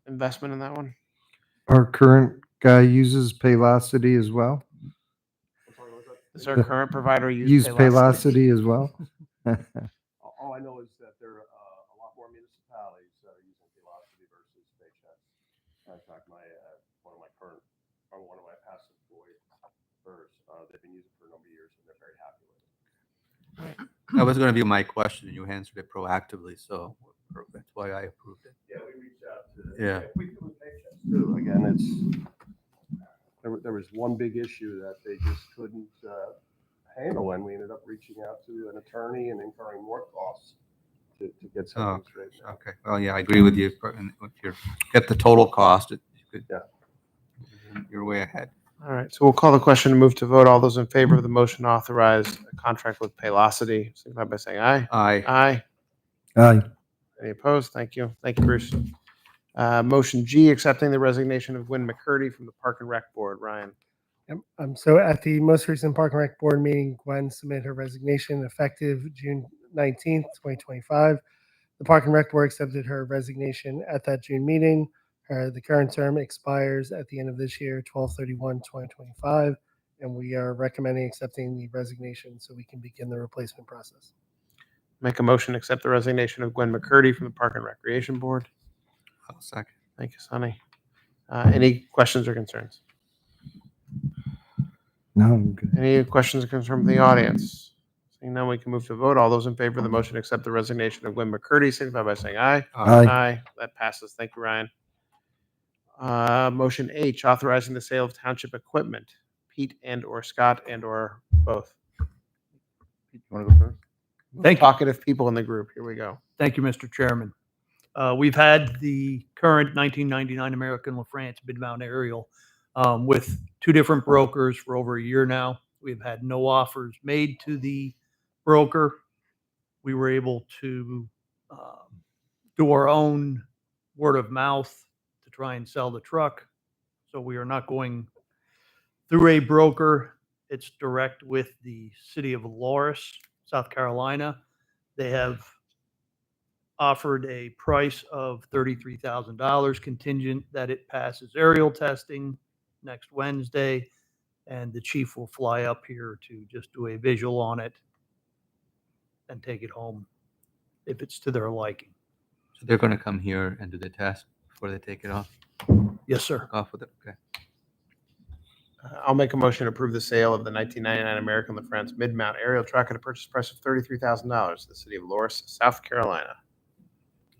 investment in that one? Our current guy uses Paylocity as well. Does our current provider use Paylocity as well? All I know is that there are a lot more municipalities that are using Paylocity versus Paychex. In fact, one of my past employees, they've been using it for a number of years and they're very happy with it. That was going to be my question, and you answered it proactively, so that's why I approved it. Yeah, we reached out to. Yeah. We do with Paychex too. Again, there was one big issue that they just couldn't handle, and we ended up reaching out to an attorney and incurring more costs to get something straight. Okay. Well, yeah, I agree with you. If you get the total cost, you're way ahead. All right, so we'll call the question and move to vote. All those in favor of the motion to authorize a contract with Paylocity, signify by saying aye. Aye. Aye. Aye. Any opposed? Thank you. Thank you, Bruce. Motion G, accepting the resignation of Gwen McCurdy from the Park and Rec Board. Ryan. So at the most recent Park and Rec Board meeting, Gwen submitted her resignation effective June 19th, 2025. The Park and Rec Board accepted her resignation at that June meeting. The current term expires at the end of this year, 12/31/2025, and we are recommending accepting the resignation so we can begin the replacement process. Make a motion to accept the resignation of Gwen McCurdy from the Park and Recreation Board. I'll second. Thank you, Sonny. Any questions or concerns? No, I'm good. Any questions or concerns from the audience? Seeing none, we can move to vote. All those in favor of the motion to accept the resignation of Gwen McCurdy, signify by saying aye. Aye. That passes. Thank you, Ryan. Motion H, authorizing the sale of township equipment. Pete and/or Scott and/or both. You want to go first? Thank you. Talkative people in the group. Here we go. Thank you, Mr. Chairman. We've had the current 1999 American LaFrance mid-mount aerial with two different brokers for over a year now. We've had no offers made to the broker. We were able to do our own word of mouth to try and sell the truck. So we are not going through a broker. It's direct with the city of Loris, South Carolina. They have offered a price of $33,000 contingent that it passes aerial testing next Wednesday, and the chief will fly up here to just do a visual on it and take it home if it's to their liking. So they're going to come here and do the test before they take it off? Yes, sir. Off with it, okay. I'll make a motion to approve the sale of the 1999 American LaFrance mid-mount aerial truck at a purchase price of $33,000 to the city of Loris, South Carolina.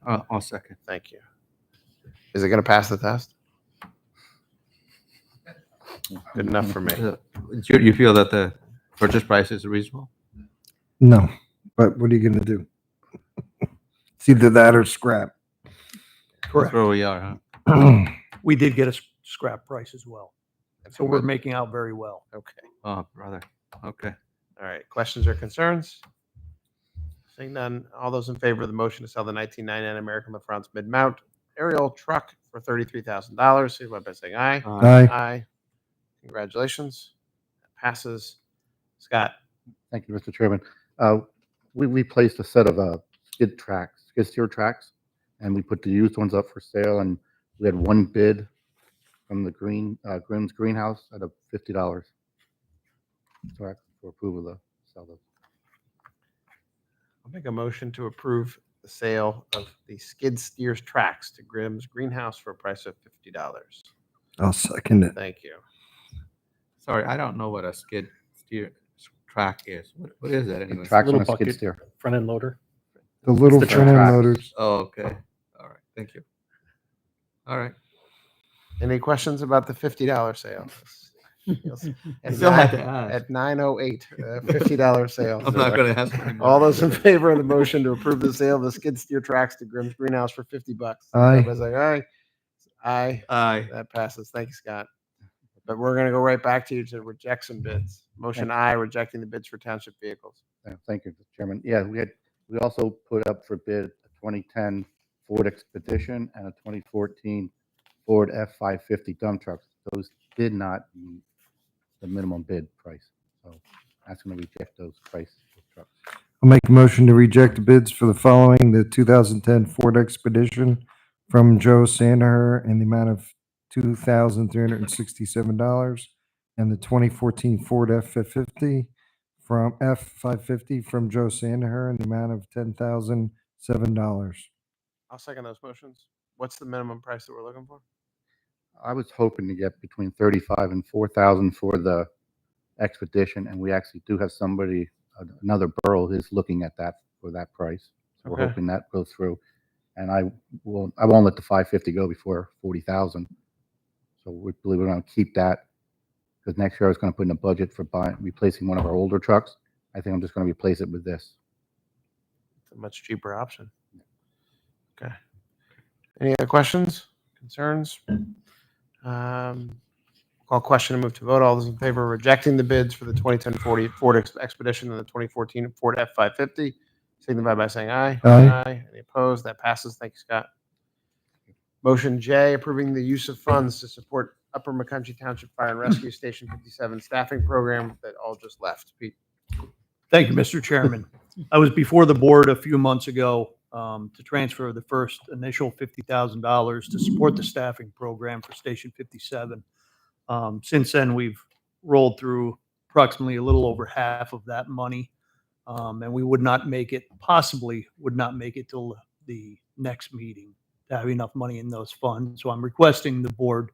I'll second. Thank you. Is it going to pass the test? Good enough for me. You feel that the purchase price is reasonable? No, but what are you going to do? It's either that or scrap. Correct. That's where we are, huh? We did get a scrap price as well. So we're making out very well. Okay. Oh, brother. Okay. All right. Questions or concerns? Seeing none, all those in favor of the motion to sell the 1999 American LaFrance mid-mount aerial truck for $33,000, signify by saying aye. Aye. Aye. Congratulations. That passes. Scott. Thank you, Mr. Chairman. We placed a set of skid steer tracks, and we put the used ones up for sale, and we had one bid from the Grimm's Greenhouse at $50. So I ask for approval to sell those. I'll make a motion to approve the sale of the skid steers tracks to Grimm's Greenhouse for a price of $50. I'll second it. Thank you. Sorry, I don't know what a skid steer track is. What is that anyway? Tracks on Little a skid bucket, steer. front end loader. The little the front end tracks. loaders. Oh, okay. All right. Thank you. All right. Any questions about the $50 sale? At Still have to nine- ask. At 9:08, $50 sale. I'm not going to ask anymore. All those in favor of the motion to approve the sale of the skid steer tracks to Grimm's Greenhouse for $50. Aye. Everybody's like, aye. Aye. Aye. That passes. Thank you, Scott. But we're going to go right back to you to reject some bids. Motion I, rejecting the bids for township vehicles. Thank you, Mr. Chairman. Yeah, we also put up for bid a 2010 Ford Expedition and a 2014 Ford F-550 dump trucks. Those did not meet the minimum bid price. So that's going to reject those prices of trucks. I'll make a motion to reject the bids for the following: the 2010 Ford Expedition from Joe Sandaher in the amount of $2,367, and the 2014 Ford F-550 from F-550 from Joe Sandaher in the amount of $10,007. I'll second those motions. What's the minimum price that we're looking for? I was hoping to get between 35 and 4,000 for the Expedition, and we actually do have somebody, another borough, is looking at that for that price. So we're Okay. hoping that goes through. And I won't let the 550 go before 40,000. So we believe we're going to keep that, because next year I was going to put in a budget for replacing one of our older trucks. I think I'm just going to replace it with this. It's a much cheaper option. Okay. Any other questions, concerns? Call question and move to vote. All those in favor of rejecting the bids for the 2010 Ford Expedition and the 2014 Ford F-550, signify by saying aye. Aye. Any opposed? That passes. Thank you, Scott. Motion J, approving the use of funds to support Upper McConchy Township Fire and Rescue Station 57 staffing program that all just left. Pete. Thank you, Mr. Chairman. I was before the board a few months ago to transfer the first initial $50,000 to support the staffing program for Station 57. Since then, we've rolled through approximately a little over half of that money. And we possibly would not make it till the next meeting to have enough money in those funds. So I'm requesting the board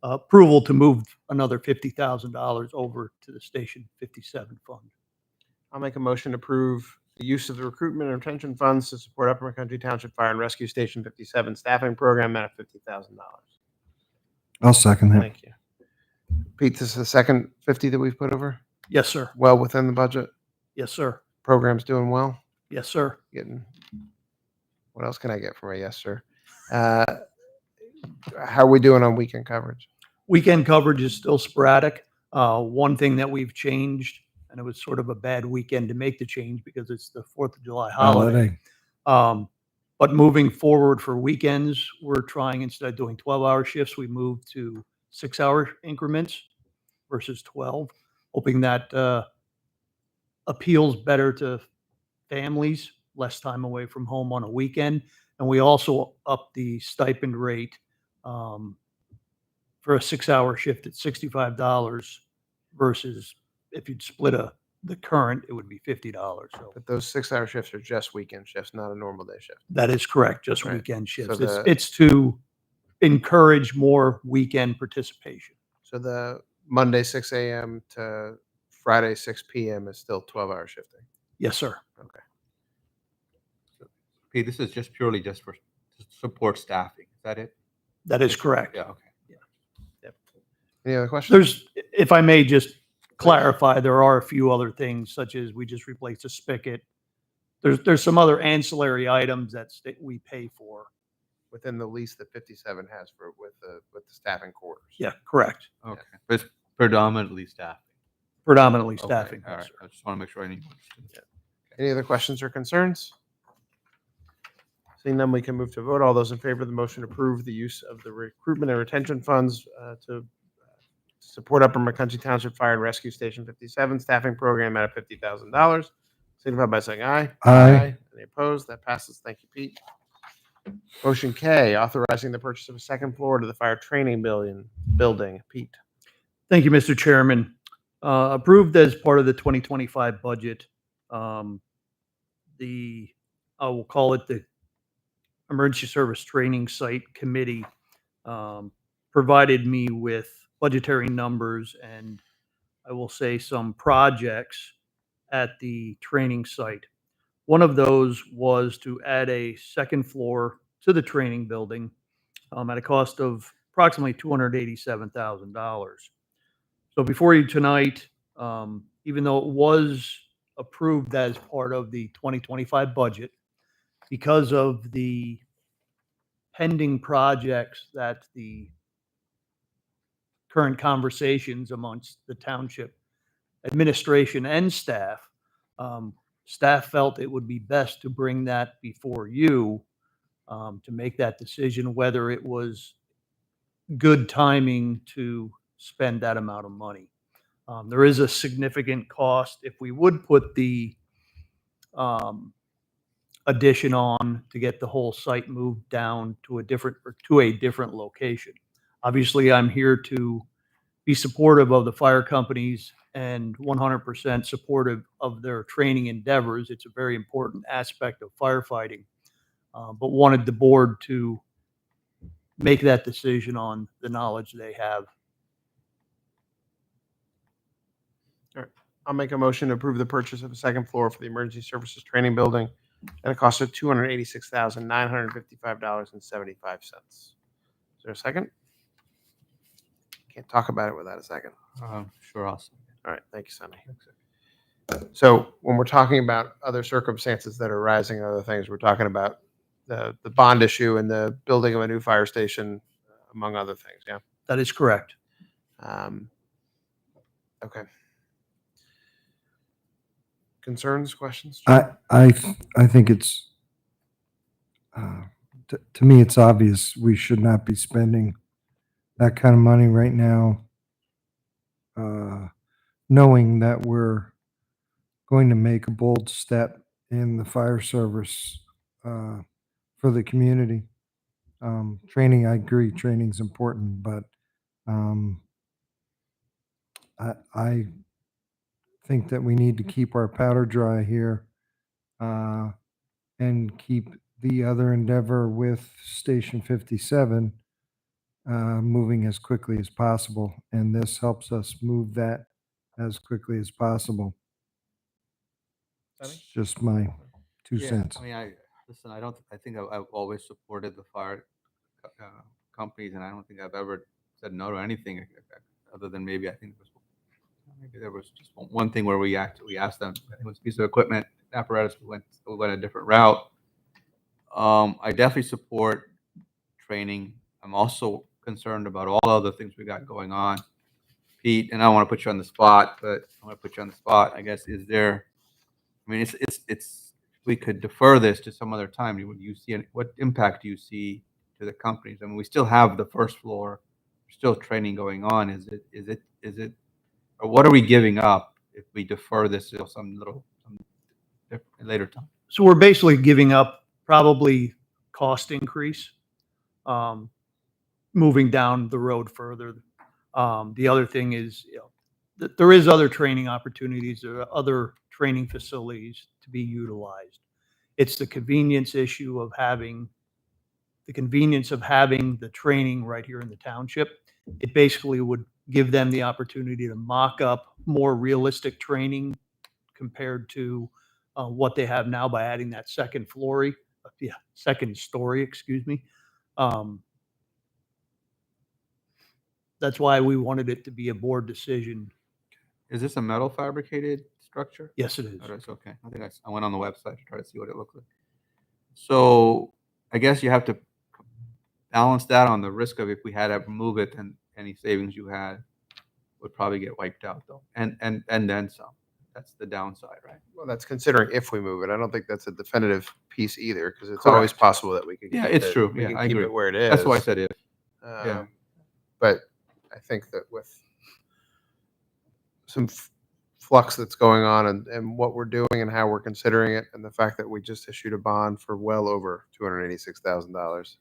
approval to move another $50,000 over to the Station 57 fund. I'll make a motion to approve the use of the recruitment and retention funds to support Upper McCountry Township Fire and Rescue Station 57 staffing program at $50,000. I'll second that. Thank you. Pete, this is the second 50 that we've put over? Yes, sir. Well within the budget? Yes, sir. Program's doing well? Yes, sir. What else can I get from a yes, sir? How are we doing on weekend coverage? Weekend coverage is still sporadic. One thing that we've changed, and it was sort of a bad weekend to make the change because it's the 4th of July holiday. But moving forward for weekends, we're trying, instead of doing 12-hour shifts, we moved to 6-hour increments versus 12, hoping that appeals better to families, less time away from home on a weekend. And we also upped the stipend rate for a 6-hour shift at $65 versus if you'd split the current, it would be $50. So But those 6-hour shifts are just weekend shifts, not a normal day shift. that is correct, just Right. weekend shifts. So It's to encourage more weekend participation. So the Monday 6 a.m. to Friday 6 p.m. is still 12-hour shifting. Yes, sir. Okay. Pete, this is just purely just for support staffing. Is that it? That is correct. Yeah, okay. Any other questions? If I may just clarify, there are a few other things, such as we just replaced a spigot. There's some other ancillary items that we pay for. Within the lease that 57 has with the staffing quarters. Yeah, correct. Okay. But it's predominantly staffing. Predominantly Okay, staffing. all right. I just want to make sure I need. Any other questions or concerns? Seeing none, we can move to vote. All those in favor of the motion to approve the use of the recruitment and retention funds to support Upper McCountry Township Fire and Rescue Station 57 staffing program at $50,000. Signify by saying aye. Aye. Any opposed? That passes. Thank you, Pete. Motion K, authorizing the purchase of a second floor to the fire training building. Pete. Thank you, Mr. Chairman. Approved as part of the 2025 budget. I will call it the Emergency Service Training Site Committee provided me with budgetary numbers and I will say some projects at the training site. One of those was to add a second floor to the training building at a cost of approximately $287,000. So before you tonight, even though it was approved as part of the 2025 budget, because of the pending projects that the current conversations amongst the township administration and staff, staff felt it would be best to bring that before you to make that decision whether it was good timing to spend that amount of money. There is a significant cost if we would put the addition on to get the whole site moved down to a different location. Obviously, I'm here to be supportive of the fire companies and 100% supportive of their training endeavors. It's a very important aspect of firefighting, but wanted the board to make that decision on the knowledge they have. All right. I'll make a motion to approve the purchase of a second floor for the Emergency Services Training Building at a cost of $286,955.75. Is there a second? Can't talk about it without a second. Sure, awesome. All right. Thank you, Sonny. So when we're talking about other circumstances that are arising and other things, we're talking about the bond issue and the building of a new fire station, among other things. Yeah. That is correct. Okay. Concerns, questions? I think it's to me it's obvious we should not be spending that kind of money right now, knowing that we're going to make a bold step in the fire service for the community. Training, I agree, training's important, but I think that we need to keep our powder dry here and keep the other endeavor with Station 57 moving as quickly as possible. And this helps us move that as quickly as possible. It's just my 2 cents. I mean, listen, I think I've always supported the fire companies, and I don't think I've ever said no to anything other than maybe there was just one thing where we asked them, it was a piece of equipment, apparatus, we went a different route. I definitely support training. I'm also concerned about all other things we got going on. Pete, and I don't want to put you on the spot, but I want to put you on the spot. I guess, we could defer this to some other time. What impact do you see to the companies? I mean, we still have the first floor, still training going on. Is it, or what are we giving up if we defer this to some later time? So we're basically giving up probably cost increase, moving down the road further. The other thing is, that there is other training opportunities, there are other training facilities to be utilized. It's the convenience issue of having the training right here in the township. It basically would give them the opportunity to mock up more realistic training compared to what they have now by adding that second story, excuse me. That's why we wanted it to be a board decision. Is this a metal fabricated structure? Yes, it is. Oh, that's okay. I think I went on the website to try to see what it looked like. So I guess you have to balance that on the risk of if we had to move it, and any savings you had would probably get wiped out though. And then some. That's the downside, right? Well, that's considering if we move it. I don't think that's a definitive piece either, because it's always Correct. possible that we could. Yeah, keep it's it- true. We Yeah, can I keep agree. it where it is. That's why I said if. Yeah. But I think that with some flux that's going on and what we're doing and how we're considering it, and the fact that we just issued a bond for well over $286,000,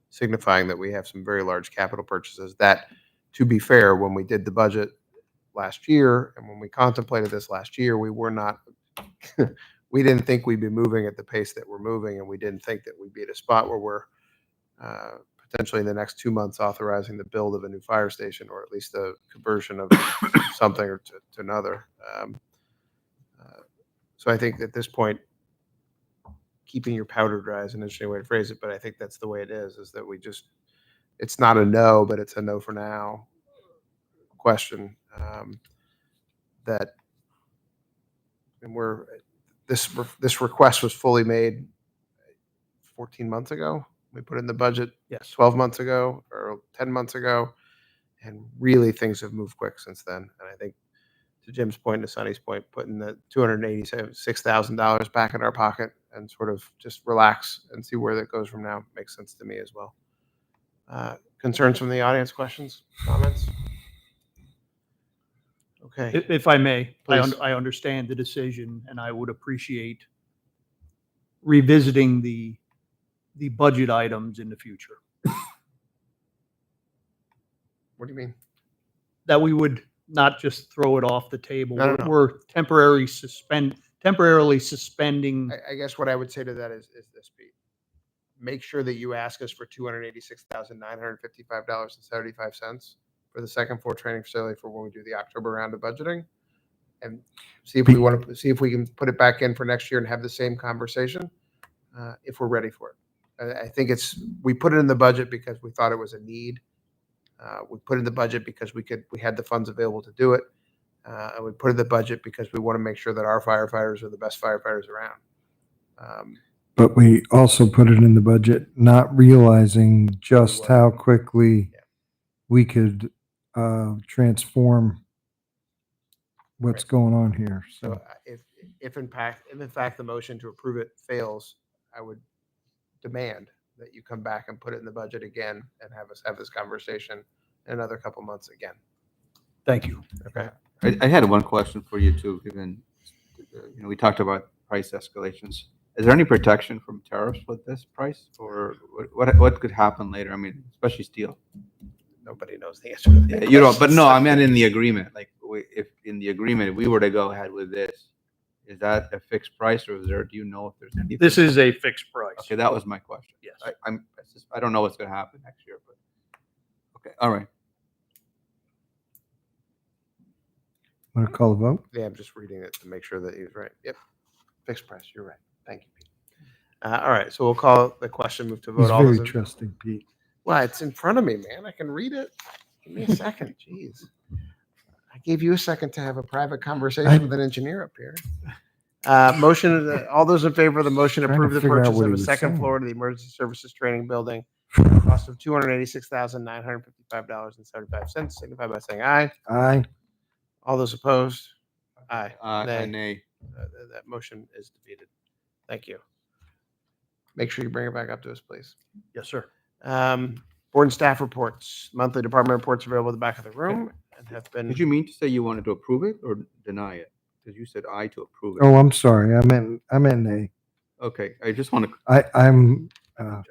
signifying that we have some very large capital purchases that, to be fair, when we did the budget last year and when we contemplated this last year, we were not, we didn't think we'd be moving at the pace that we're moving, and we didn't think that we'd be at a spot where we're potentially in the next 2 months authorizing the build of a new fire station, or at least the conversion of something or to another. So I think at this point, keeping your powder dry is an interesting way to phrase it, but I think that's the way it is that we just, it's not a no, but it's a no for now question. That, and this request was fully made 14 months ago. We put it in the budget. Yes. 12 months ago or 10 months ago, and really things have moved quick since then. And I think, to Jim's point and to Sonny's point, putting the $286,000 back in our pocket and sort of just relax and see where that goes from now makes sense to me as well. Concerns from the audience? Questions? Comments? Okay. If I may, Please. I understand the decision, and I would appreciate revisiting the budget items in the future. What do you mean? That we would not just throw it off the table. No. We're temporarily suspending. I guess what I would say to that is this, Pete. Make sure that you ask us for $286,955.75 for the second floor training facility for when we do the October round of budgeting, and see if we want to see if we can put it back in for next year and have the same conversation if we're ready for it. I think we put it in the budget because we thought it was a need. We put it in the budget because we had the funds available to do it. And we put it in the budget because we want to make sure that our firefighters are the best firefighters around. But we also put it in the budget, not realizing just how quickly we could transform what's going on here. So if in fact the motion to approve it fails, I would demand that you come back and put it in the budget again and have us have this conversation in another couple months again. Thank you. Okay. I had one question for you too, given we talked about price escalations. Is there any protection from tariffs with this price, or what could happen later? I mean, especially steel. Nobody knows the answer to that. Yeah, you don't, but no, I meant in the agreement. Like, if in the agreement, if we were to go ahead with this, is that a fixed price, or is there? Do you know if there's anything? This is a fixed price. Okay, that was my question. Yes. I don't know what's going to happen next year, but okay, all right. Want to call the vote? Yeah, I'm just reading it to make sure that he was right. Yep. Fixed price. You're right. Thank you, Pete. All right. So we'll call the question, move to vote. He's All very those in- trusting, Pete. Well, it's in front of me, man. I can read it. Give me a second. Jeez. I gave you a second to have a private conversation with an engineer up here. Motion, all those in favor of the motion to Trying to approve the figure out purchase what of he a was second saying. floor to the Emergency Services Training Building, cost of $286,955.75, signify by saying aye. Aye. All those opposed? Aye. Nay. That motion is defeated. Thank you. Make sure you bring it back up to us, please. Yes, sir. Board and staff reports, monthly department reports available at the back of the room and have been. Did you mean to say you wanted to approve it or deny it? Because you said aye to approve it. Oh, I'm sorry. I meant nay. Okay, I just want to. I'm.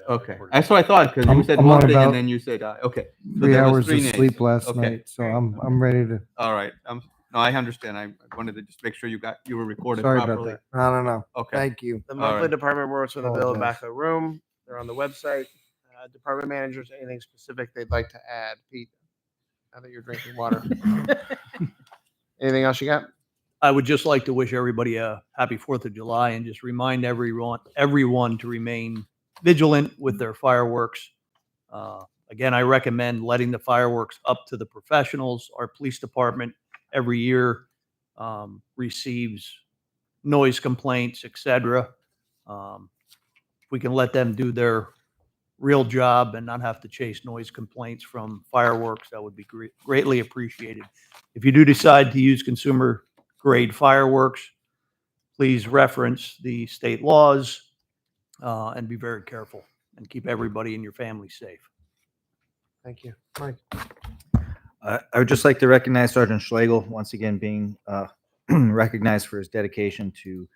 Okay, that's what I thought, because you said I'm one on thing about and then you said aye. Okay. So 3 there was hours three of nays. sleep last Okay. night, so I'm ready to. All right. No, I understand. I wanted to just make sure you were recorded Sorry properly. about that. No. Okay. Thank you. The All monthly right. department reports are in the bill at the back Apologize. of the room. They're on the website. Department managers, anything specific they'd like to add? Pete, now that you're drinking water. Anything else you got? I would just like to wish everybody a happy 4th of July and just remind everyone to remain vigilant with their fireworks. Again, I recommend letting the fireworks up to the professionals. Our police department every year receives noise complaints, etc. If we can let them do their real job and not have to chase noise complaints from fireworks, that would be greatly appreciated. If you do decide to use consumer grade fireworks, please reference the state laws and be very careful and keep everybody in your family safe. Thank you. Mike. I would just like to recognize Sergeant Schlegel once again being recognized for his dedication to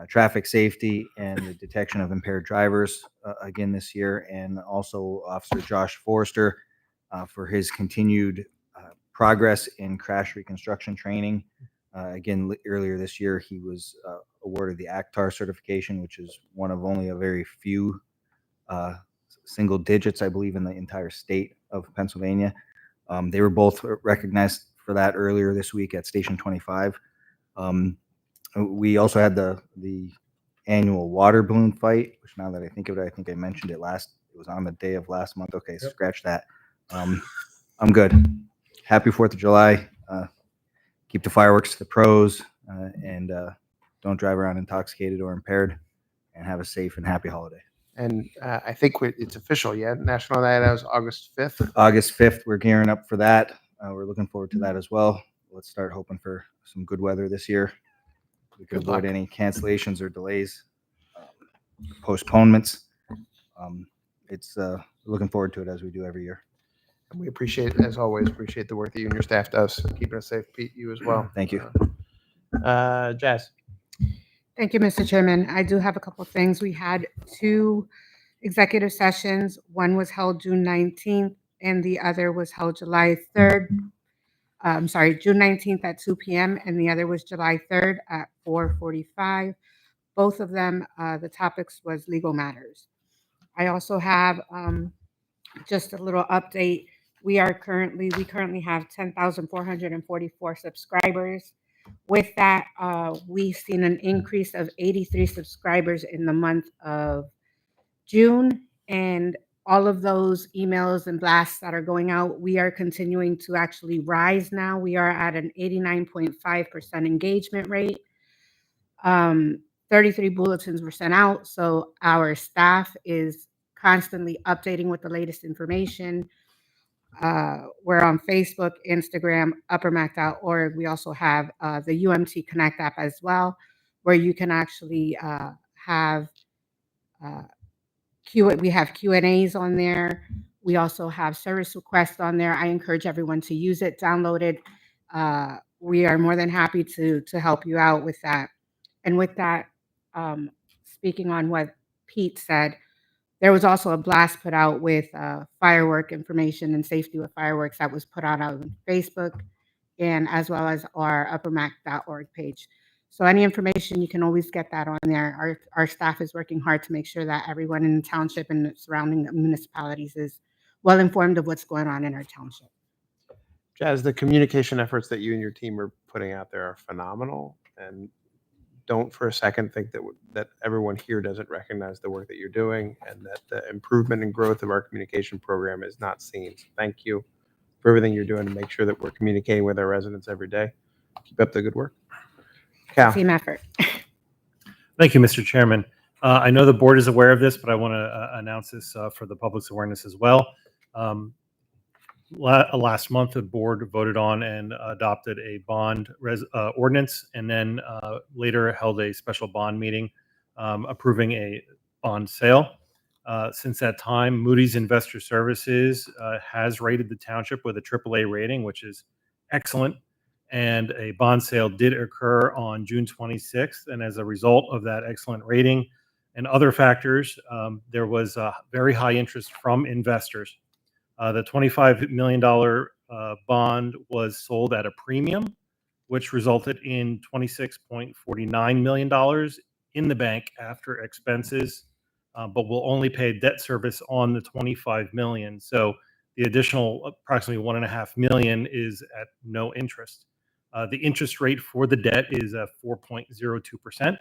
traffic safety and the detection of impaired drivers again this year, and also Officer Josh Forrester for his continued progress in crash reconstruction training. Again, earlier this year, he was awarded the ACTAR certification, which is one of only a very few single digits, I believe, in the entire state of Pennsylvania. They were both recognized for that earlier this week at Station 25. We also had the annual water balloon fight, which now that I think of it, I think I mentioned it it was on the day of last month. Okay, Yep. Scratch that. I'm good. Happy 4th of July. Keep the fireworks to the pros and don't drive around intoxicated or impaired, and have a safe and happy holiday. And I think it's official yet. National Night Out is August 5th. August 5th, we're gearing up for that. We're looking forward to that as well. Let's start hoping for some good weather this year. We can Good avoid luck. any cancellations or delays, postponements. It's looking forward to it as we do every year. And we appreciate, as always, appreciate the work that you and your staff does, keeping us safe. Pete, you as well. Thank you. Jazz. Thank you, Mr. Chairman. I do have a couple of things. We had 2 executive sessions. One was held June 19th and the other was held July 3rd. June 19th at 2 p.m. and the other was July 3rd at 4:45. Both of them, the topics was legal matters. I also have just a little update. We currently have 10,444 subscribers. With that, we've seen an increase of 83 subscribers in the month of June, and all of those emails and blasts that are going out, we are continuing to actually rise now. We are at an 89.5% engagement rate. 33 bulletins were sent out, so our staff is constantly updating with the latest information. We're on Facebook, Instagram, uppermac.org. We also have the UMT Connect app as well, where you can actually have we have Q&As on there. We also have service requests on there. I encourage everyone to use it, download it. We are more than happy to help you out with that. And with that, speaking on what Pete said, there was also a blast put out with firework information and safety with fireworks that was put out on Facebook and as well as our uppermac.org page. So any information, you can always get that on there. Our staff is working hard to make sure that everyone in the township and the surrounding municipalities is well informed of what's going on in our township. Jazz, the communication efforts that you and your team are putting out there are phenomenal, and don't for a second think that everyone here doesn't recognize the work that you're doing and that the improvement and growth of our communication program is not seen. So thank you for everything you're doing to make sure that we're communicating with our residents every day. Keep up the good work. Cal. Team effort. Thank you, Mr. Chairman. I know the board is aware of this, but I want to announce this for the public's awareness as well. Last month, the board voted on and adopted a bond ordinance, and then later held a special bond meeting approving a bond sale. Since that time, Moody's Investor Services has rated the township with a AAA rating, which is excellent. And a bond sale did occur on June 26th. And as a result of that excellent rating and other factors, there was a very high interest from investors. The $25 million bond was sold at a premium, which resulted in $26.49 million in the bank after expenses, but will only pay debt service on the $25 million. So the additional approximately $1.5 million is at no interest. The interest rate for the debt is at 4.02%,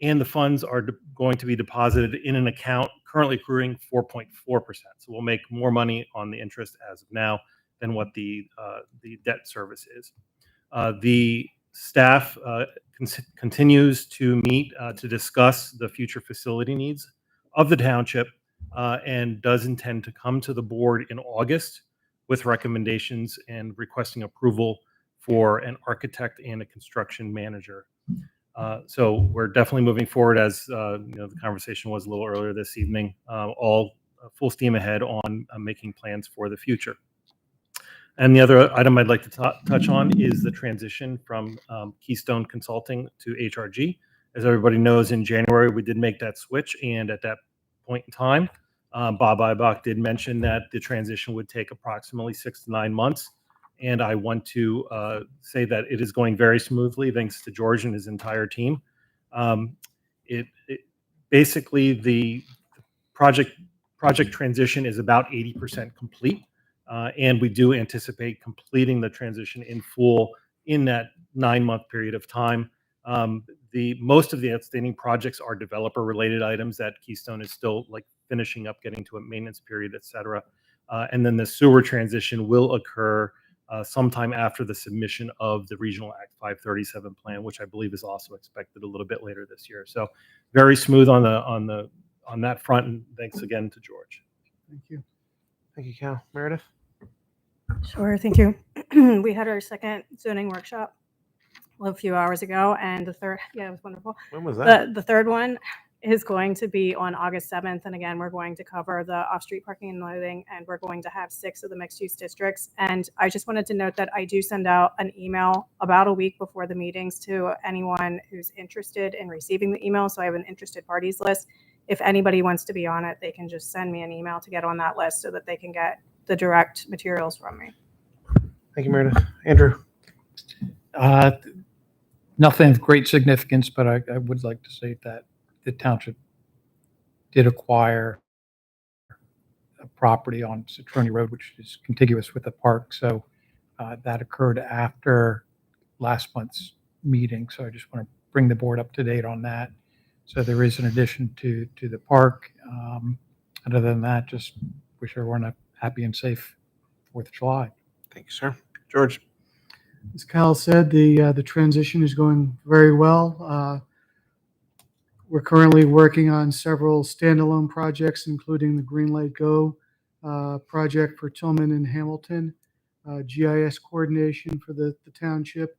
and the funds are going to be deposited in an account currently accruing 4.4%. So we'll make more money on the interest as of now than what the debt service is. The staff continues to meet to discuss the future facility needs of the township and does intend to come to the board in August with recommendations and requesting approval for an architect and a construction manager. So we're definitely moving forward, as the conversation was a little earlier this evening, all full steam ahead on making plans for the future. And the other item I'd like to touch on is the transition from Keystone Consulting to HRG. As everybody knows, in January, we did make that switch. And at that point in time, Bob Ibach did mention that the transition would take approximately 6 to 9 months. And I want to say that it is going very smoothly, thanks to George and his entire team. Basically, the project transition is about 80% complete. And we do anticipate completing the transition in full in that 9-month period of time. Most of the outstanding projects are developer-related items that Keystone is still finishing up, getting to a maintenance period, et cetera. And then the sewer transition will occur sometime after the submission of the Regional Act 537 plan, which I believe is also expected a little bit later this year. So very smooth on that front. And thanks again to George. Thank you. Thank you, Cal. Meredith? Sure, thank you. We had our second zoning workshop a few hours ago, and the third, it was wonderful. When was that? The third one is going to be on August 7th, and again, we're going to cover the off-street parking and loading, and we're going to have 6 of the mixed-use districts. And I just wanted to note that I do send out an email about a week before the meetings to anyone who's interested in receiving the email. So I have an interested parties list. If anybody wants to be on it, they can just send me an email to get on that list so that they can get the direct materials from me. Thank you, Meredith. Andrew? Nothing of great significance, but I would like to say that the township did acquire a property on Citroni Road, which is contiguous with the park. So that occurred after last month's meeting. So I just want to bring the board up to date on that. So there is an addition to the park. Other than that, just wish everyone a happy and safe 4th of July. Thank you, sir. George? As Cal said, the transition is going very well. We're currently working on several standalone projects, including the Green Light Go project for Tillman and Hamilton, GIS coordination for the township.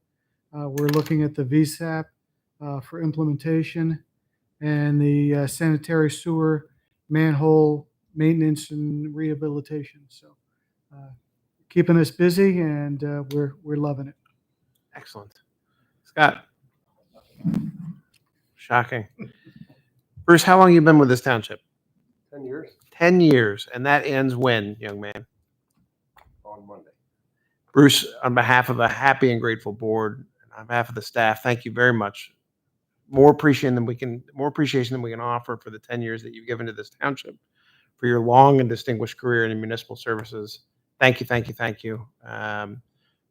We're looking at the VSAP for implementation, and the sanitary sewer manhole maintenance and rehabilitation. So keeping us busy, and we're loving it. Excellent. Scott? Shocking. Bruce, how long you been with this township? 10 years 10 years. And that ends when, young man? on Monday. Bruce, on behalf of a happy and grateful board, and on behalf of the staff, thank you very much. More appreciation than we can offer for the 10 years that you've given to this township, for your long and distinguished career in municipal services. Thank you, thank you, thank you.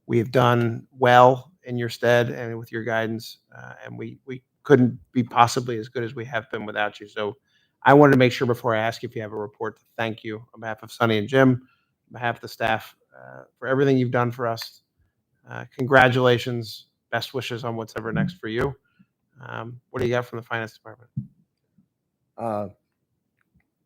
We have done well in your stead and with your guidance, and we couldn't be possibly as good as we have been without you. So I wanted to make sure before I ask you if you have a report to thank you on behalf of Sonny and Jim, on behalf of the staff, for everything you've done for us. Congratulations. Best wishes on what's ever next for you. What do you got from the finance department?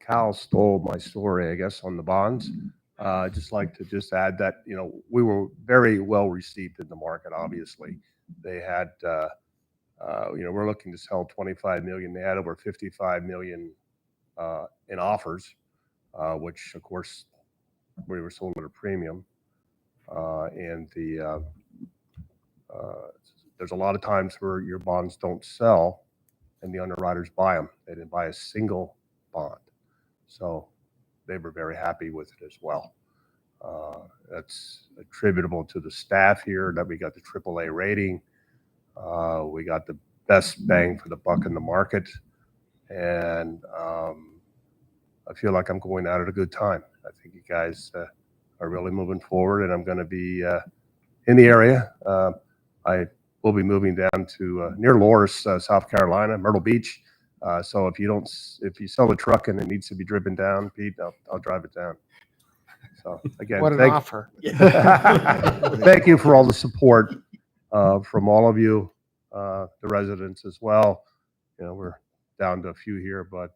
Cal stole my story, I guess, on the bonds. I'd just like to just add that, we were very well received in the market, obviously. They had, we're looking to sell 25 million. They had over 55 million in offers, which of course we were sold at a premium. And there's a lot of times where your bonds don't sell and the underwriters buy them. They didn't buy a single bond. So they were very happy with it as well. That's attributable to the staff here that we got the AAA rating. We got the best bang for the buck in the market. And I feel like I'm going out at a good time. I think you guys are really moving forward, and I'm going to be in the area. I will be moving down to near Loris, South Carolina, Myrtle Beach. So if you sell a truck and it needs to be driven down, Pete, I'll drive it down. So again, What an offer. Thank you for all the support from all of you, the residents as well. We're down to a few here, but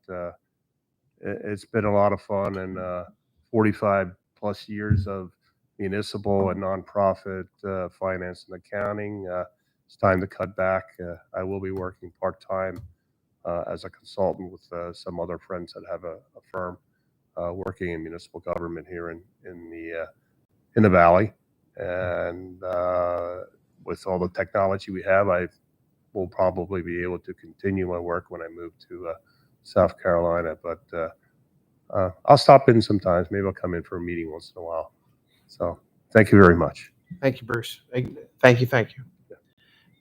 it's been a lot of fun, and 45 plus years of municipal and nonprofit finance and accounting. It's time to cut back. I will be working part-time as a consultant with some other friends that have a firm working in municipal government here in the valley. And with all the technology we have, I will probably be able to continue my work when I move to South Carolina. But I'll stop in sometimes. Maybe I'll come in for a meeting once in a while. So thank you very much. Thank you, Bruce. Thank you.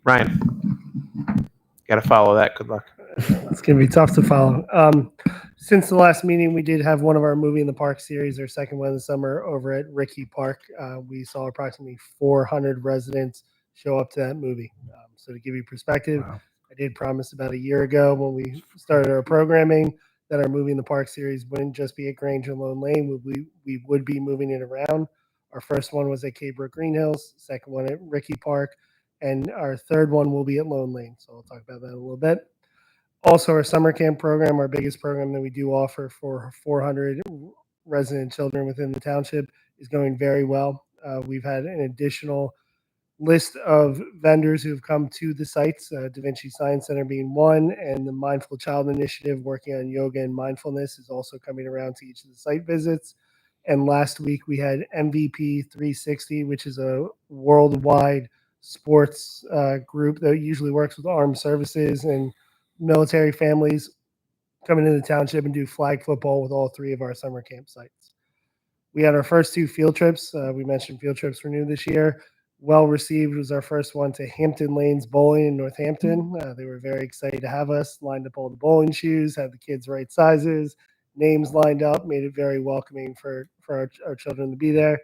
Ryan, got to follow that. Good luck. It's going to be tough to follow. Since the last meeting, we did have one of our Movie in the Park series, our second one of the summer, over at Ricky Park. We saw approximately 400 residents show up to that movie. So to give you perspective, wow. I did promise about a year ago when we started our programming that our Movie in the Park series wouldn't just be at Grange and Lone Lane. We would be moving it around. Our first one was at Cape Brook Green Hills, second one at Ricky Park, and our third one will be at Lone Lane. So I'll talk about that in a little bit. Also, our summer camp program, our biggest program that we do offer for 400 resident children within the township, is going very well. We've had an additional list of vendors who have come to the sites, Da Vinci Science Center being one, and the Mindful Child Initiative working on yoga and mindfulness is also coming around to each of the site visits. And last week we had MVP 360, which is a worldwide sports group that usually works with armed services and military families, come into the township and do flag football with all three of our summer camp sites. We had our first two field trips. We mentioned field trips were new this year. Well received was our first one to Hampton Lanes Bowling in Northampton. They were very excited to have us, lined up all the bowling shoes, had the kids right sizes, names lined up, made it very welcoming for our children to be there.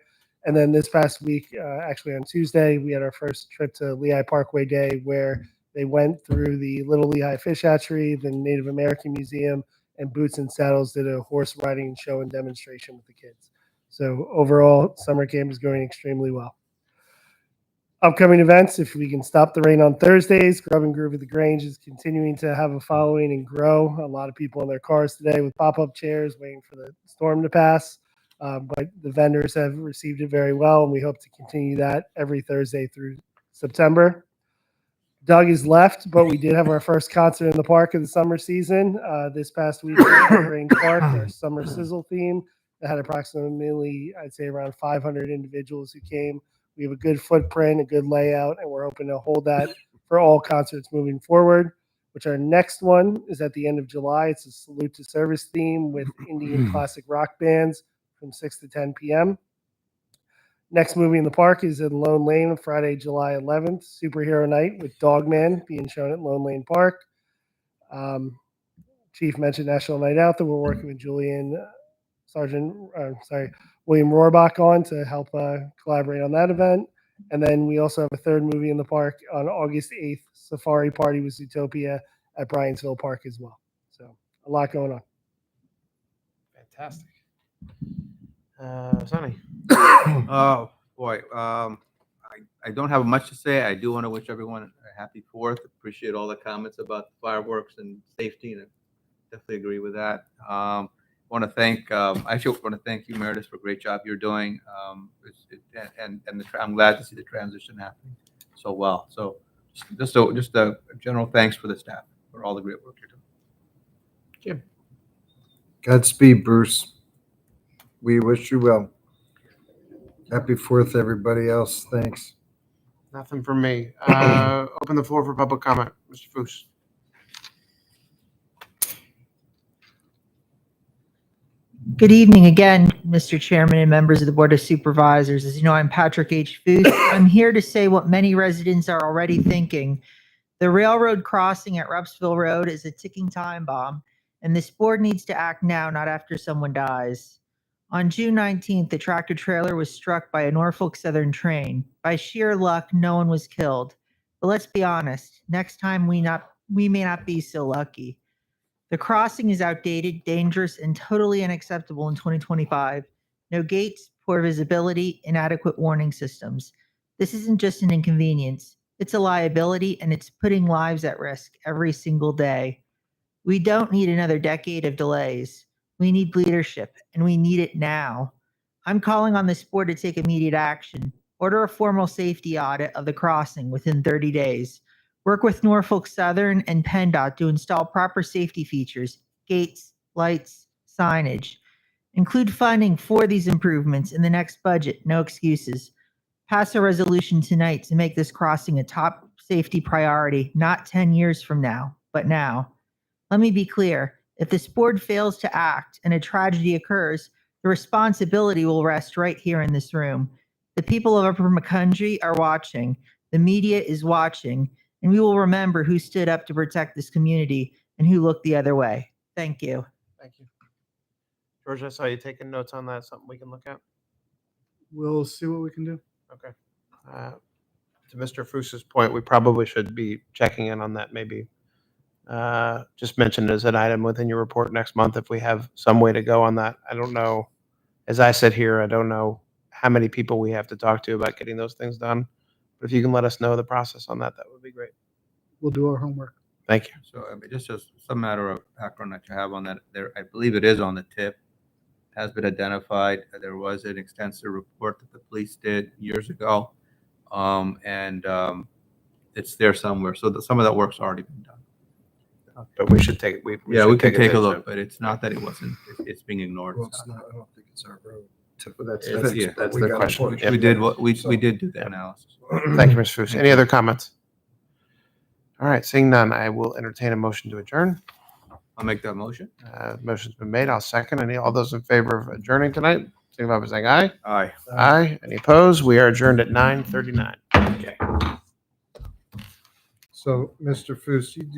And then this past week, actually on Tuesday, we had our first trip to Lehigh Parkway Day, where they went through the Little Lehigh Fish Hatchery, the Native American Museum, and Boots and Saddles did a horse riding show and demonstration with the kids. So overall, summer camp is going extremely well. Upcoming events, if we can stop the rain on Thursdays, Grub and Groove at the Grange is continuing to have a following and grow. A lot of people in their cars today with pop-up chairs waiting for the storm to pass. But the vendors have received it very well, and we hope to continue that every Thursday through September. Doug is left, but we did have our first concert in the park of the summer season this past week at Grange Park, our summer sizzle theme that had approximately, I'd say, around 500 individuals who came. We have a good footprint, a good layout, and we're hoping to hold that for all concerts moving forward. which our next one is at the end of July. It's a salute to service theme with Indian classic rock bands from 6 to 10 p.m. Next movie in the park is in Lone Lane, Friday, July 11th, Superhero Night with Dogman being shown at Lone Lane Park. Chief mentioned National Night Out that we're working with William Rohrbach on to help collaborate on that event. And then we also have a third movie in the park on August 8th, Safari Party with Zootopia at Bryant'sville Park as well. So a lot going on. Fantastic. Sonny. Oh, boy. I don't have much to say. I do want to wish everyone a happy 4th. Appreciate all the comments about the fireworks and safety, and I definitely agree with that. Want to thank, actually want to thank you, Meredith, for a great job you're doing. I'm glad to see the transition happening so well. So just a general thanks for the staff for all the great work you're doing. Jim. Godspeed, Bruce. We wish you well. Happy 4th, everybody else. Thanks. Nothing from me. Open the floor for public comment. Mr. Foose. Good evening again, Mr. Chairman and members of the Board of Supervisors. As you know, I'm Patrick H. Foose. I'm here to say what many residents are already thinking. The railroad crossing at Repsville Road is a ticking time bomb, and this board needs to act now, not after someone dies. On June 19th, the tractor trailer was struck by a Norfolk Southern train. By sheer luck, no one was killed. But let's be honest, next time we may not be so lucky. The crossing is outdated, dangerous, and totally unacceptable in 2025. No gates, poor visibility, inadequate warning systems. This isn't just an inconvenience. It's a liability, and it's putting lives at risk every single day. We don't need another decade of delays. We need leadership, and we need it now. I'm calling on this board to take immediate action. Order a formal safety audit of the crossing within 30 days. Work with Norfolk Southern and PennDOT to install proper safety features, gates, lights, signage. Include funding for these improvements in the next budget, no excuses. Pass a resolution tonight to make this crossing a top safety priority, not 10 years from now, but now. Let me be clear. If this board fails to act and a tragedy occurs, the responsibility will rest right here in this room. The people of Upper McCundry are watching. The media is watching, and we will remember who stood up to protect this community and who looked the other way. Thank you. Thank you. George, I saw you taking notes on that. Something we can look at? We'll see what we can do. Okay. To Mr. Foose's point, we probably should be checking in on that maybe. Just mention it as an item within your report next month if we have some way to go on that. I don't know. As I sit here, I don't know how many people we have to talk to about getting those things done. But if you can let us know the process on that, that would be great. We'll do our homework. Thank you. So just some matter of background that you have on that. There, I believe it is on the tip. It has been identified. There was an extensive report that the police did years ago, it's there somewhere. So some of that work's already been done. But we should take we Yeah, should we can take a attention. look, but it's not that it wasn't. It's being ignored. Well, it's not, I don't think it's our road. That's Yeah, that's we the got a question. point. Yep. We did what we did do the analysis. Thank you, Mr. Foose. Any other comments? All right, seeing none, I will entertain a motion to adjourn. I'll make that motion. Motion's been made. I'll second. All those in favor of adjourning tonight, signify by saying aye. Aye. Aye. Any opposed? We are adjourned at 9:39. Okay. So, Mr. Foose, you do